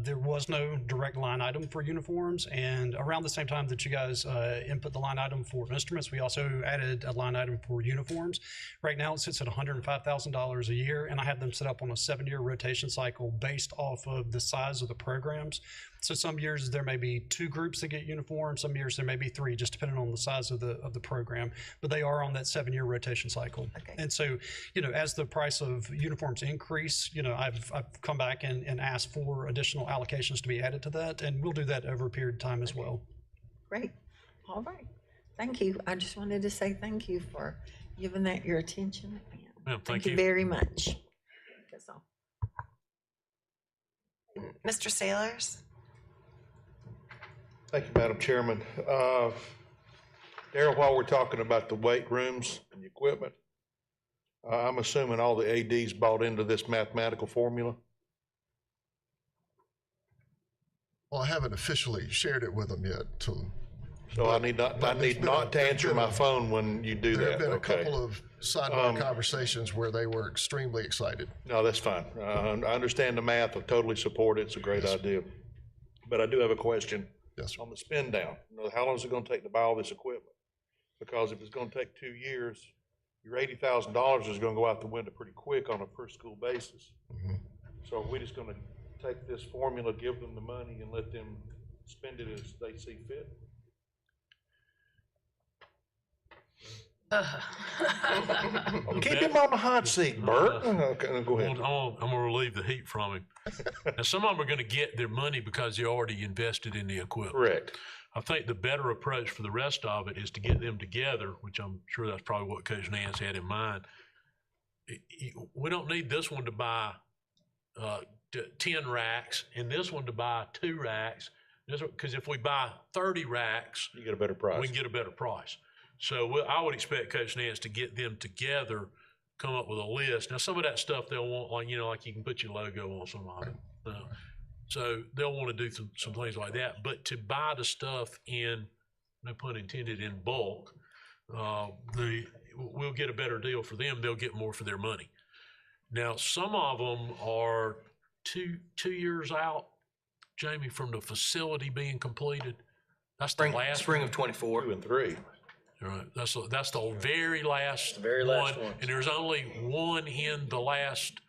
there was no direct line item for uniforms, and around the same time that you guys input the line item for instruments, we also added a line item for uniforms. Right now, it sits at $105,000 a year, and I have them set up on a 7-year rotation cycle based off of the size of the programs. So some years there may be 2 groups that get uniforms, some years there may be 3, just depending on the size of the program, but they are on that 7-year rotation cycle. Okay. And so, you know, as the price of uniforms increase, you know, I've come back and asked for additional allocations to be added to that, and we'll do that over a period of time as well. Great. All right. Thank you. I just wanted to say thank you for giving that your attention. Yeah, thank you very much. That's all. Mr. Sailors? Thank you, Madam Chairman. Darryl, while we're talking about the weight rooms and the equipment, I'm assuming all the ADs bought into this mathematical formula? Well, I haven't officially shared it with them yet. So I need not to answer my phone when you do that. There have been a Okay. couple of sidebar conversations where they were extremely excited. No, that's fine. I understand the math. I totally support it. It's a great idea. But I do have a question. Yes, on the spend down. You know, how long is it going to take to buy all this equipment? Because if it's going to take 2 years, your $80,000 is going to go out the window pretty quick on a per school basis. Mm-hmm. So are we just going to take this formula, give them the money, and let them spend it as they see fit? Keep him on the hot seat, Bert. Okay, go ahead. I'm going to relieve the heat from him. And some of them are going to get their money because they already invested in the equipment. Correct. I think the better approach for the rest of it is to get them together, which I'm sure that's probably what Coach Nance had in mind. We don't need this one to buy 10 racks and this one to buy 2 racks. Because if we buy 30 racks, you get a better price. We can get a better price. So I would expect Coach Nance to get them together, come up with a list. Now, some of that stuff they'll want, like, you know, like you can put your logo on some of it. So they'll want to do some things like that. But to buy the stuff in, no pun intended, in bulk, we'll get a better deal for them. They'll get more for their money. Now, some of them are two years out, Jamie, from the facility being completed. That's the last. Spring of '24. 2 and 3. Right, that's the very last very last one, ones. and there's only one in the last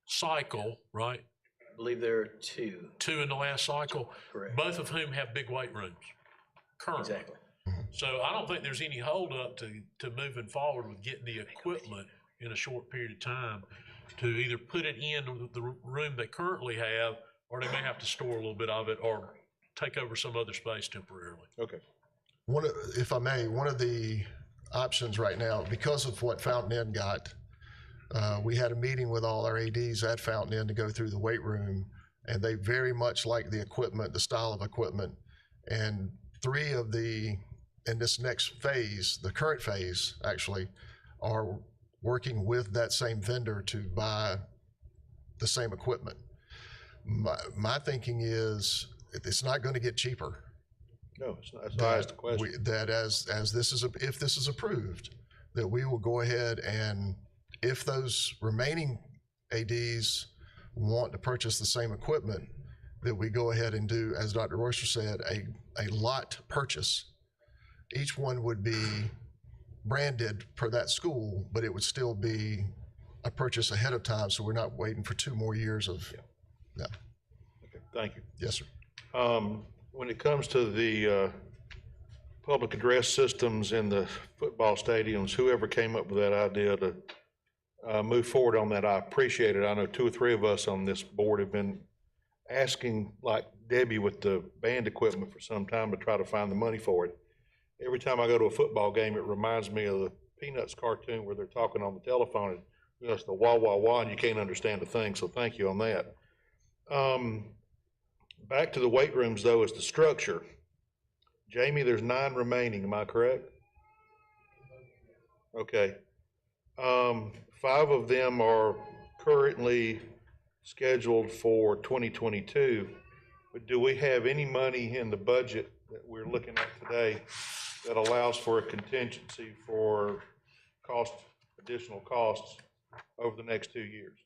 cycle, right? I believe there are 2. 2 in the last cycle. Correct. Both of whom have big weight rooms currently. Exactly. So I don't think there's any holdup to moving forward with getting the equipment in a short period of time to either put it in the room they currently have, or they may have to store a little bit of it or take over some other space temporarily. Okay. If I may, one of the options right now, because of what Fountain Inn got, we had a meeting with all our ADs at Fountain Inn to go through the weight room, and they very much like the equipment, the style of equipment. And 3 of in this next phase, the current phase actually, are working with that same vendor to buy the same equipment. My thinking is it's not going to get cheaper. No, it's not. That's why I asked the question. That as this is, if this is approved, that we will go ahead and if those remaining ADs want to purchase the same equipment, that we go ahead and do, as Dr. Royster said, a lot purchase. Each one would be branded per that school, but it would still be a purchase ahead of time, so we're not waiting for 2 more years of, yeah. Okay, thank you. Yes, sir. When it comes to the public address systems in the football stadiums, whoever came up with that idea to move forward on that, I appreciate it. I know 2 or 3 of us on this board have been asking, like Debbie with the band equipment, for some time to try to find the money for it. Every time I go to a football game, it reminds me of the Peanuts cartoon where they're talking on the telephone and it's the wah, wah, wah, and you can't understand a thing, so thank you on that. Back to the weight rooms, though, is the structure. Jamie, there's 9 remaining, am I correct? Okay. 5 of them are currently scheduled for 2022, but do we have any money in the budget that we're looking at today that allows for a contingency for additional costs over the next 2 years?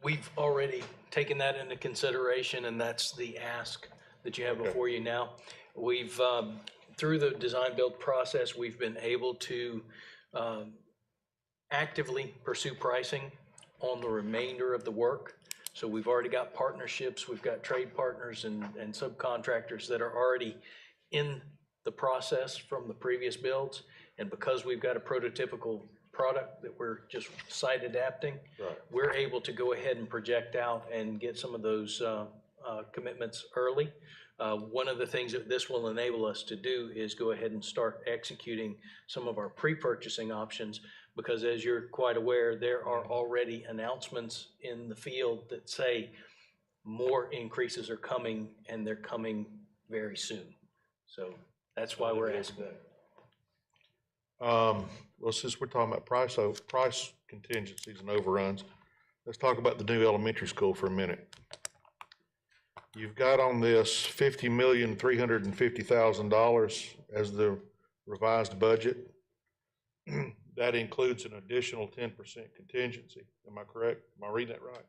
We've already taken that into consideration, and that's the ask that you have before you now. We've, through the design build process, we've been able to actively pursue pricing on the remainder of the work. So we've already got partnerships, we've got trade partners and subcontractors that are already in the process from the previous builds. And because we've got a prototypical product that we're just site adapting, right, we're able to go ahead and project out and get some of those commitments early. One of the things that this will enable us to do is go ahead and start executing some of our pre-purchasing options, because as you're quite aware, there are already announcements in the field that say more increases are coming, and they're coming very soon. So that's why we're asking. Well, since we're talking about price contingencies and overruns, let's talk about the new elementary school for a minute. You've got on this $50,350,000 as the revised budget. That includes an additional 10% contingency. Am I correct? Am I reading that right?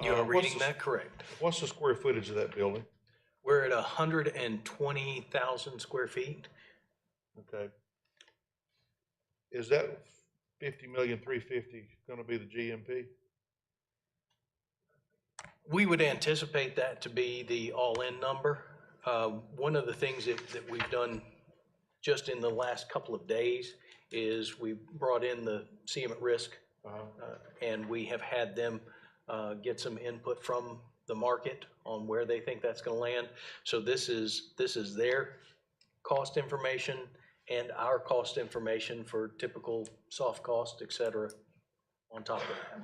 You are reading that correct. What's the square footage of that building? We're at 120,000 square feet. Okay. Is that $50,350,000 going to be the GMP? We would anticipate that to be the all-in number. One of the things that we've done just in the last couple of days is we brought in the CM at Risk, and we have had them get some input from the market on where they think that's going to land. So this is their cost information and our cost information for typical soft cost, et cetera, on top of that.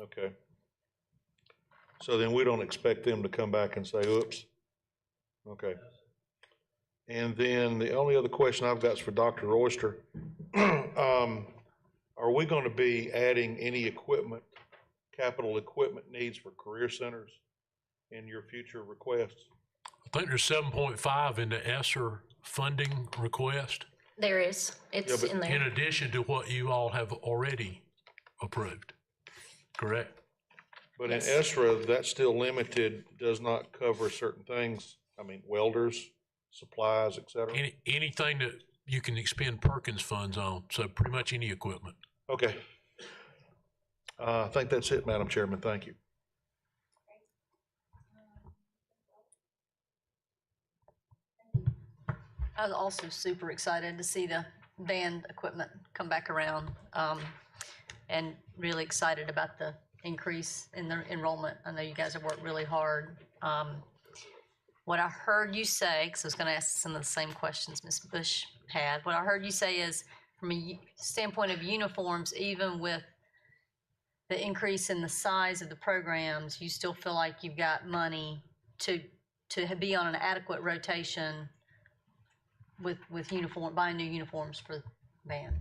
Okay. So then we don't expect them to come back and say, oops. Okay. And then the only other question I've got is for Dr. Royster. Are we going to be adding any equipment, capital equipment needs for career centers in your future requests? I think there's 7.5 in the ESSER funding request. There is. It's in there. In addition to what you all have already approved, correct? But in Yes. ESSER, that's still limited, does not cover certain things. I mean, welders, supplies, et cetera. Anything that you can expend Perkins funds on, so pretty much any equipment. Okay. I think that's it, Madam Chairman. Thank you. I was also super excited to see the band equipment come back around, and really excited about the increase in the enrollment. I know you guys have worked really hard. What I heard you say, because I was going to ask some of the same questions Ms. Bush had, what I heard you say is, from a standpoint of uniforms, even with the increase in the size of the programs, you still feel like you've got money to be on an adequate rotation with buying new uniforms for the band.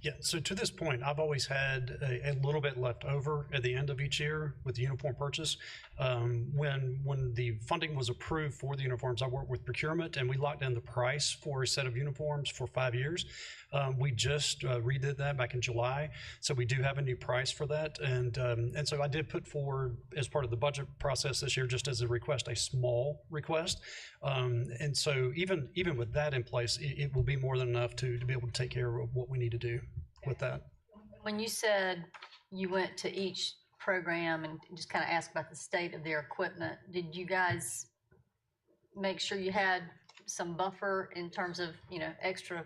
Yeah, so to this point, I've always had a little bit left over at the end of each year with the uniform purchase. When the funding was approved for the uniforms, I worked with procurement and we locked in the price for a set of uniforms for 5 years. We just redid that back in July, so we do have a new price for that. And so I did put forward, as part of the budget process this year, just as a request, a small request. And so even with that in place, it will be more than enough to be able to take care of what we need to do with that. When you said you went to each program and just kind of asked about the state of their equipment, did you guys make sure you had some buffer in terms of, extra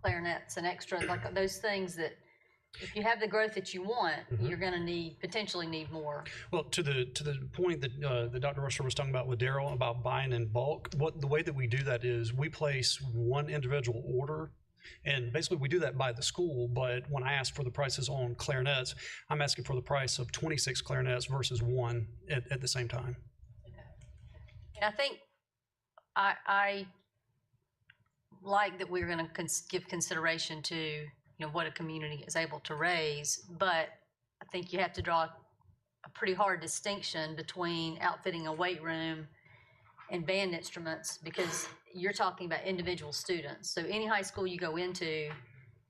clarinets and extra, like those things that if you have the growth that you want, you're going to potentially need more? Well, to the point that Dr. Rusher was talking about with Daryl about buying in bulk, the way that we do that is we place one individual order. And basically we do that by the school, but when I ask for the prices on clarinets, I'm asking for the price of 26 clarinets versus one at the same time. And I think I like that we're going to give consideration to, what a community is able to raise, but I think you have to draw a pretty hard distinction between outfitting a weight room and band instruments, because you're talking about individual students. So any high school you go into,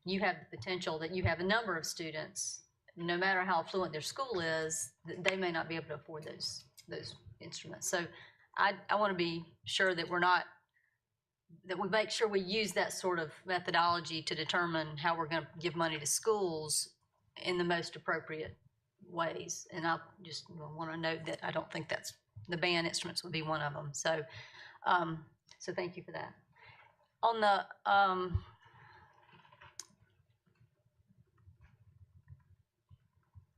you have the potential that you have a number of students, no matter how affluent their school is, they may not be able to afford those instruments. So I want to be sure that we make sure we use that sort of methodology to determine how we're going to give money to schools in the most appropriate ways. And I just want to note that I don't think the band instruments would be one of them. So, so thank you for that. On the,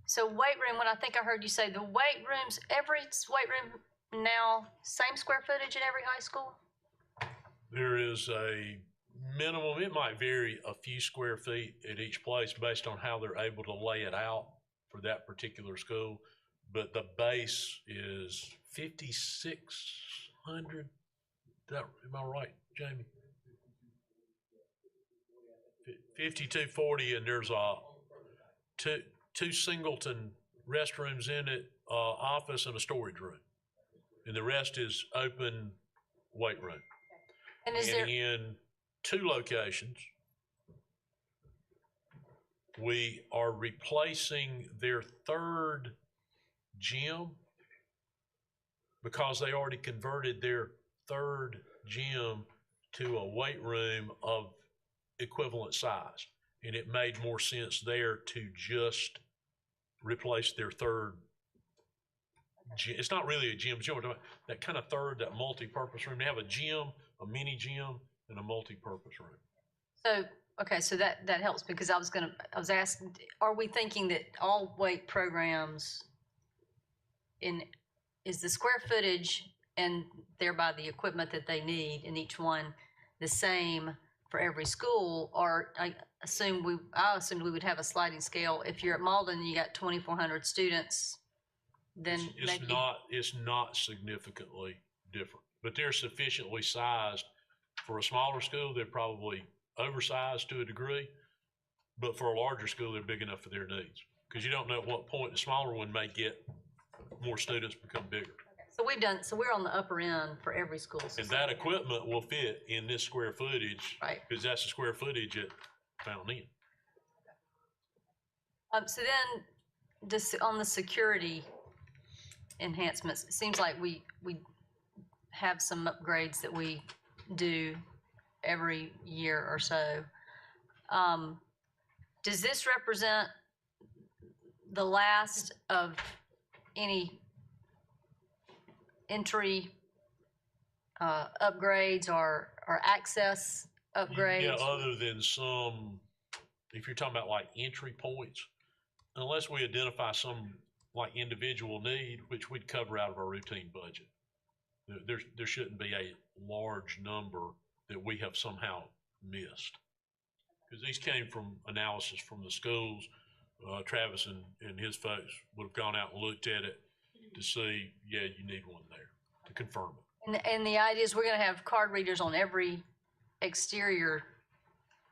so weight room, when I think I heard you say the weight rooms, every weight room now, same square footage in every high school? There is a minimum, it might vary a few square feet at each place based on how they're able to lay it out for that particular school. But the base is 5,600. Am I right, Jamie? 5,240, and there's two singleton restrooms in it, office and a storage room. And the rest is open weight room. And is there, in 2 locations, we are replacing their 3rd gym because they already converted their 3rd gym to a weight room of equivalent size. And it made more sense there to just replace their 3rd gym. It's not really a gym, that kind of 3rd, that multi-purpose room. They have a gym, a mini gym, and a multi-purpose room. so, okay, so that helps, because I was asking, are we thinking that all weight programs is the square footage and thereby the equipment that they need in each one the same for every school? Or I assumed we would have a sliding scale. If you're at Malden and you got 2,400 students, then it's not significantly different, but they're sufficiently sized for a smaller school. They're probably oversized to a degree, but for a larger school, they're big enough for their needs, because you don't know at what point the smaller one may get more students, become bigger. So we're on the upper end for every school. And that equipment will fit in this square footage, right? Because that's the square footage at Fountain Inn. So then, just on the security enhancements, it seems like we have some upgrades that we do every year or so. Does this represent the last of any entry upgrades or access upgrades? Yeah, other than some, if you're talking about like entry points, unless we identify some like individual need, which we'd cover out of our routine budget. There shouldn't be a large number that we have somehow missed. Because these came from analysis from the schools. Travis and his folks would have gone out and looked at it to see, yeah, you need one there, to confirm it. And the idea is we're gonna have card readers on every exterior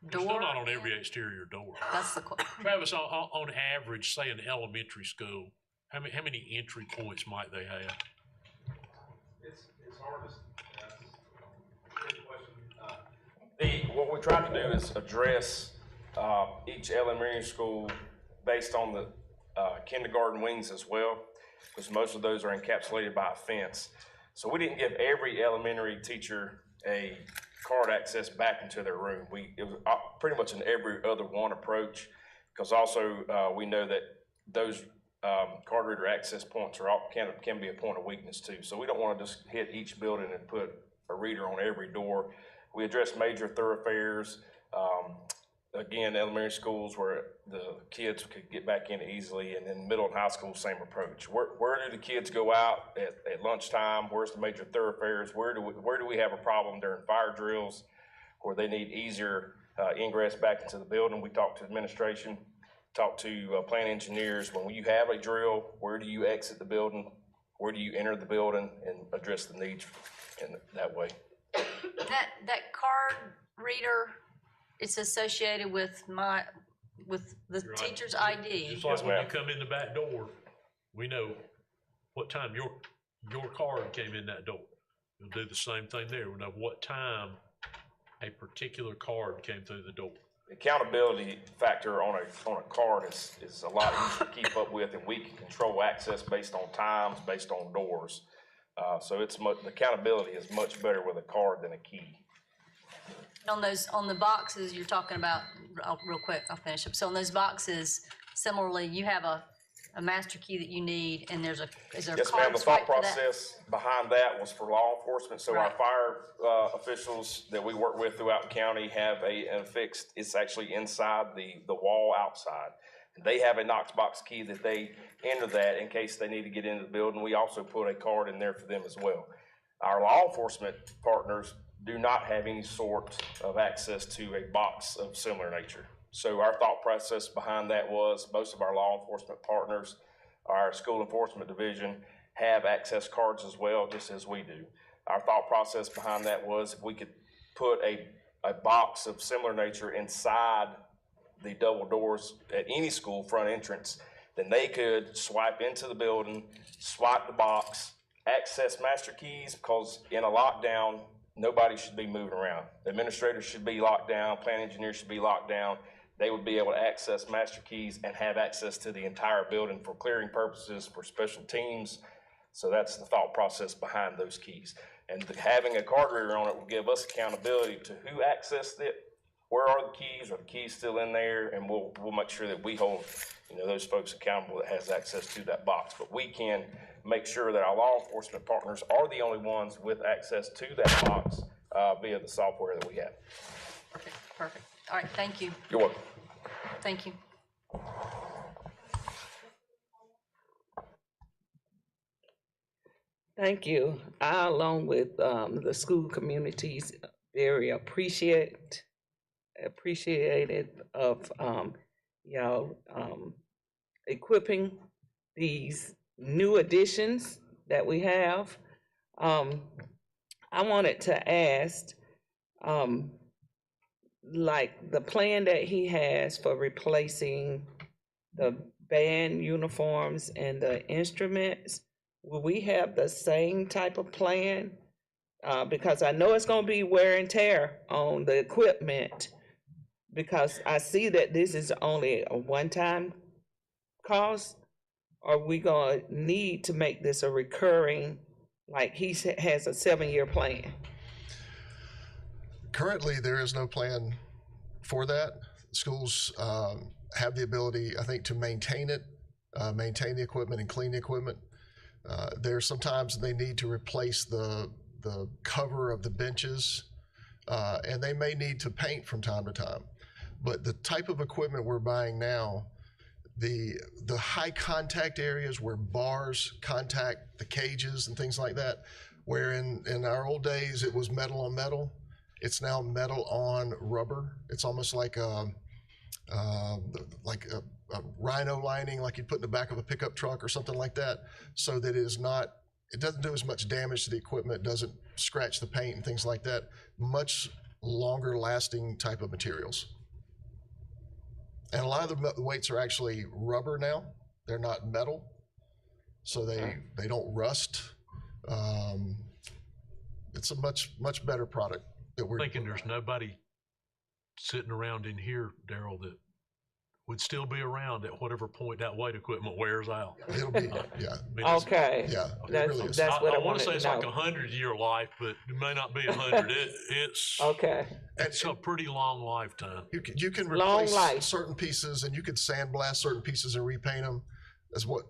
They're still door? not on every exterior door. That's the question. Travis, on average, say an elementary school, how many entry points might they have? It's hard to, good question. What we try to do is address each elementary school based on the kindergarten wings as well, because most of those are encapsulated by a fence. So we didn't give every elementary teacher a card access back into their room. It was pretty much an every other one approach, because also we know that those card reader access points can be a point of weakness too. So we don't want to just hit each building and put a reader on every door. We address major thoroughfares. Again, elementary schools where the kids could get back in easily, and then middle and high school, same approach. Where do the kids go out at lunchtime? Where's the major thoroughfares? Where do we have a problem during fire drills where they need easier ingress back into the building? We talk to administration, talk to plant engineers. When you have a drill, where do you exit the building? Where do you enter the building, and address the needs in that way? That card reader, it's associated with the teacher's ID. Just like when you come in the back door, we know what time your card came in that door. We'll do the same thing there. We know what time a particular card came through the door. The accountability factor on a card is a lot easier to keep up with, and we can control access based on times, based on doors. So the accountability is much better with a card than a key. On the boxes you're talking about, real quick, I'll finish up. So on those boxes, similarly, you have a master key that you need, and is there a Yes, card ma'am. The swipe thought for that? process behind that was for law enforcement. So our Right. fire officials that we work with throughout the county have a fixed, it's actually inside the wall outside. They have a Knox box key that they enter that in case they need to get into the building. We also put a card in there for them as well. Our law enforcement partners do not have any sort of access to a box of similar nature. So our thought process behind that was most of our law enforcement partners, our school enforcement division, have access cards as well, just as we do. Our thought process behind that was if we could put a box of similar nature inside the double doors at any school front entrance, then they could swipe into the building, swipe the box, access master keys, because in a lockdown, nobody should be moving around. The administrators should be locked down, plant engineers should be locked down. They would be able to access master keys and have access to the entire building for clearing purposes, for special teams. So that's the thought process behind those keys. And having a card reader on it will give us accountability to who accessed it, where are the keys, are the keys still in there, and we'll make sure that we hold those folks accountable that has access to that box. But we can make sure that our law enforcement partners are the only ones with access to that box via the software that we have. Perfect. All right, thank you. You're welcome. Thank you. Thank you. I, along with the school communities, very appreciative of y'all equipping these new additions that we have. I wanted to ask, like the plan that he has for replacing the band uniforms and the instruments, will we have the same type of plan? Because I know it's gonna be wear and tear on the equipment, because I see that this is only a one-time cost, are we gonna need to make this a recurring, like he has a 7-year plan? Currently, there is no plan for that. Schools have the ability, I think, to maintain it, maintain the equipment and clean the equipment. There's sometimes they need to replace the cover of the benches, and they may need to paint from time to time. But the type of equipment we're buying now, the high contact areas where bars contact the cages and things like that, where in our old days it was metal on metal, it's now metal on rubber. It's almost like a rhino lining like you'd put in the back of a pickup truck or something like that, so that it doesn't do as much damage to the equipment, doesn't scratch the paint and things like that. Much longer lasting type of materials. And a lot of the weights are actually rubber now. They're not metal, so they don't rust. It's a much better product that we're thinking. There's nobody sitting around in here, Daryl, that would still be around at whatever point that weight equipment wears out. It'll be, yeah. Okay. Yeah, that's what I want wanted to say to it's know. like 100-year life, but it may not be 100. It's Okay. It's a pretty long lifetime. You can Long replace life. certain pieces, and you could sandblast certain pieces and repaint them. That's what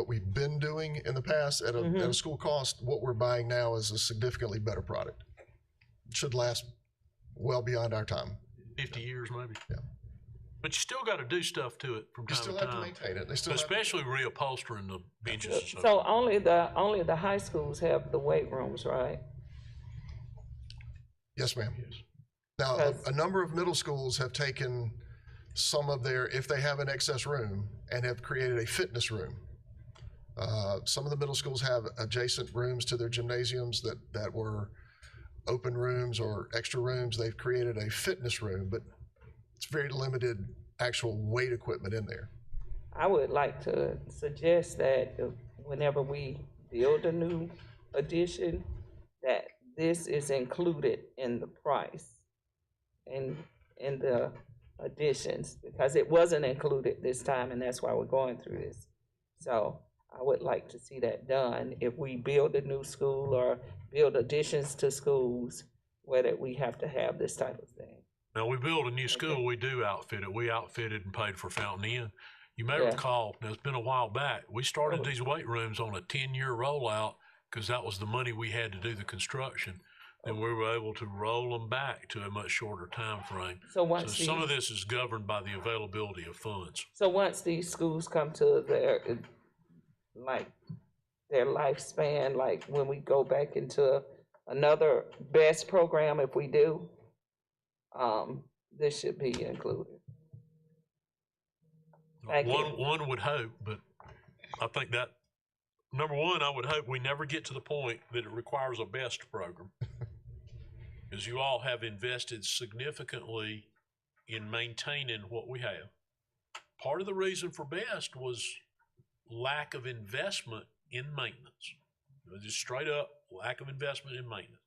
we've been doing in the past at a school cost. What we're buying now is a significantly better product. It should last well beyond our time. 50 years maybe. Yeah. But you still got to do stuff to it from time to time. You still have to maintain it. They still especially reupholstering the benches and so So only the high schools have the weight rooms, right? Yes, ma'am. Now, a number of middle schools have taken some of their, if they have an excess room, and have created a fitness room. Some of the middle schools have adjacent rooms to their gymnasiums that were open rooms or extra rooms. They've created a fitness room, but it's very limited actual weight equipment in there. I would like to suggest that whenever we build a new addition, that this is included in the price and in the additions, because it wasn't included this time, and that's why we're going through this. So I would like to see that done. If we build a new school or build additions to schools, whether we have to have this type of thing. Now, we build a new school, we do outfit it. We outfitted and paid for Fountain Inn. You may recall, now it's been a while back, we started these weight rooms on a 10-year rollout because that was the money we had to do the construction. And we were able to roll them back to a much shorter time frame. So some of this is governed by the availability of funds. So once these schools come to their lifespan, like when we go back into another BEST program, if we do, this should be included. Thank you. One would hope, but I think that, number one, I would hope we never get to the point that it requires a BEST program. Because you all have invested significantly in maintaining what we have. Part of the reason for BEST was lack of investment in maintenance. Just straight up lack of investment in maintenance.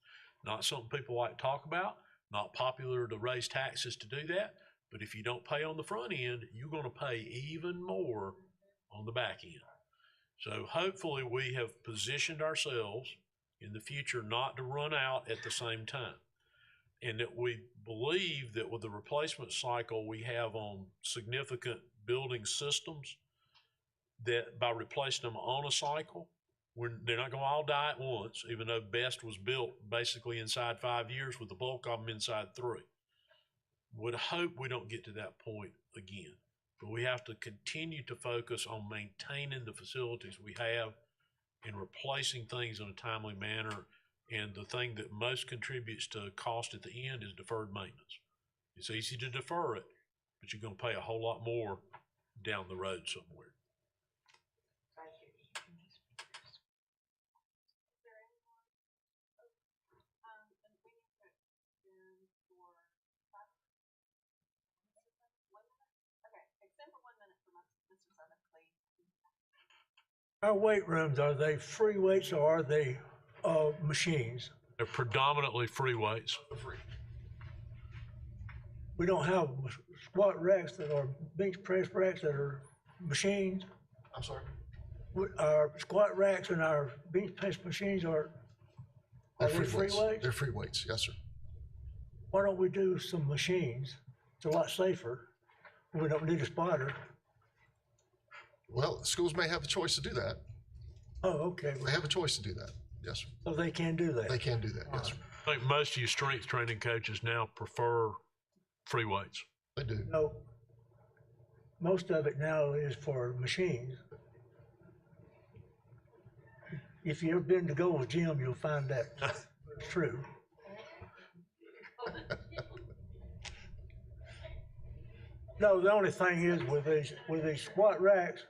Not something people like to talk about, not popular to raise taxes to do that, but if you don't pay on the front end, you're going to pay even more on the back end. So hopefully we have positioned ourselves in the future not to run out at the same time. And that we believe that with the replacement cycle we have on significant building systems, that by replacing them on a cycle, they're not going to all die at once, even though BEST was built basically inside 5 years with the bulk of them inside 3. Would hope we don't get to that point again, but we have to continue to focus on maintaining the facilities we have and replacing things in a timely manner. And the thing that most contributes to cost at the end is deferred maintenance. It's easy to defer it, but you're going to pay a whole lot more down the road somewhere. Our weight rooms, are they free weights or are they machines? They're predominantly free weights. We don't have squat racks that are bench press racks that are machines. I'm sorry? Our squat racks and our bench press machines are they free weights? They're free weights, yes, sir. Why don't we do some machines? It's a lot safer. We don't need a spotter. Well, schools may have a choice to do that. Oh, okay. They have a choice to do that, yes, sir. So they can do that? They can do that, yes, sir. I think most of you strength training coaches now prefer free weights. They do. No. Most of it now is for machines. If you've ever been to Gold's Gym, you'll find that true. No, the only thing is with these squat racks,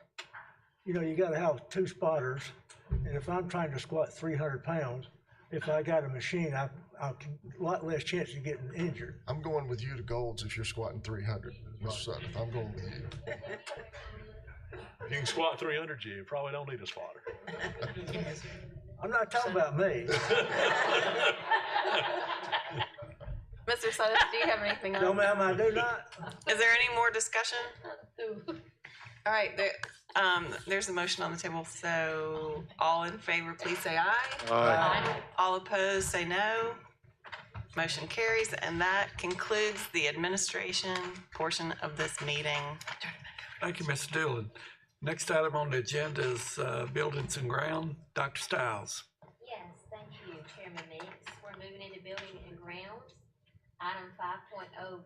you know, you gotta have 2 spotters. And if I'm trying to squat 300 pounds, if I got a machine, I'll a lot less chance of getting injured. I'm going with you to Gold's if you're squatting 300, Mr. Sutton. I'm going with you. You can squat 300, you probably don't need a spotter. I'm not talking about me. Mr. Sutton, do you have anything on? No, ma'am, I do not. Is there any more discussion? All right, there's a motion on the table, so all in favor, please say aye. Aye. All opposed, say no. Motion carries, and that concludes the administration portion of this meeting. Thank you, Mr. Dillon. Next item on the agenda is buildings and ground. Dr. Stiles. Yes, thank you, Chairman Meeks. We're moving into building and grounds. Item 5.01,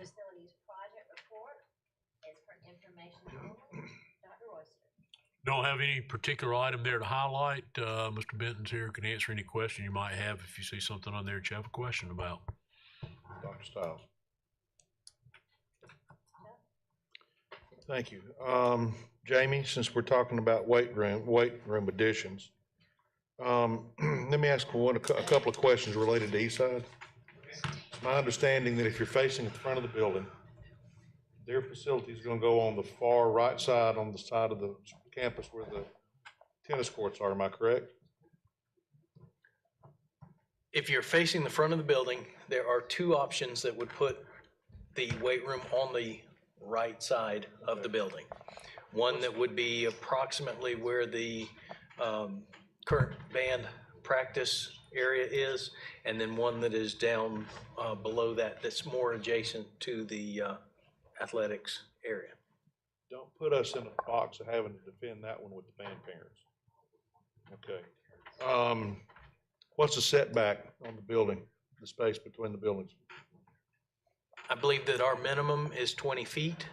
facilities project report is for information only. Dr. Royster. Don't have any particular item there to highlight. Mr. Benton's here, can answer any question you might have if you see something on there that you have a question about. Dr. Stiles. Thank you. Jamie, since we're talking about weight room additions, let me ask a couple of questions related to Eastside. It's my understanding that if you're facing the front of the building, their facility is going to go on the far right side, on the side of the campus where the tennis courts are. Am I correct? If you're facing the front of the building, there are 2 options that would put the weight room on the right side of the building. One that would be approximately where the current band practice area is, and then one that is down below that, that's more adjacent to the athletics area. Don't put us in a box of having to defend that one with the band parents. Okay. What's the setback on the building, the space between the buildings? I believe that our minimum is 20 feet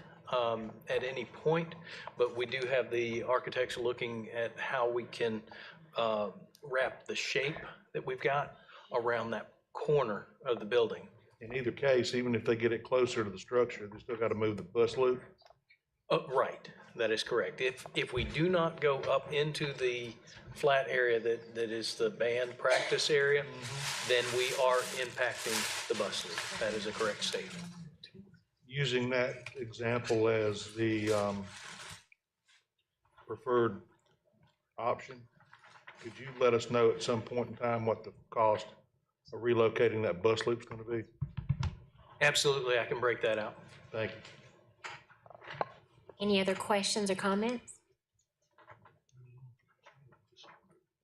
at any point, but we do have the architects looking at how we can wrap the shape that we've got around that corner of the building. In either case, even if they get it closer to the structure, they still got to move the bus loop? Right, that is correct. If we do not go up into the flat area that is the band practice area, then we are impacting the bus loop. That is a correct statement. Using that example as the preferred option, could you let us know at some point in time what the cost of relocating that bus loop is going to be? Absolutely, I can break that out. Thank you. Any other questions or comments?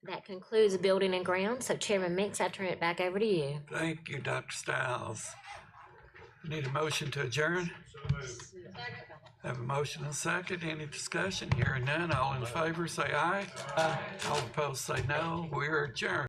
That concludes building and grounds. So Chairman Meeks, I turn it back over to you. Thank you, Dr. Stiles. Need a motion to adjourn? Have a motion and a second. Any discussion? Hearing none. All in favor, say aye. All opposed, say no. We're adjourned.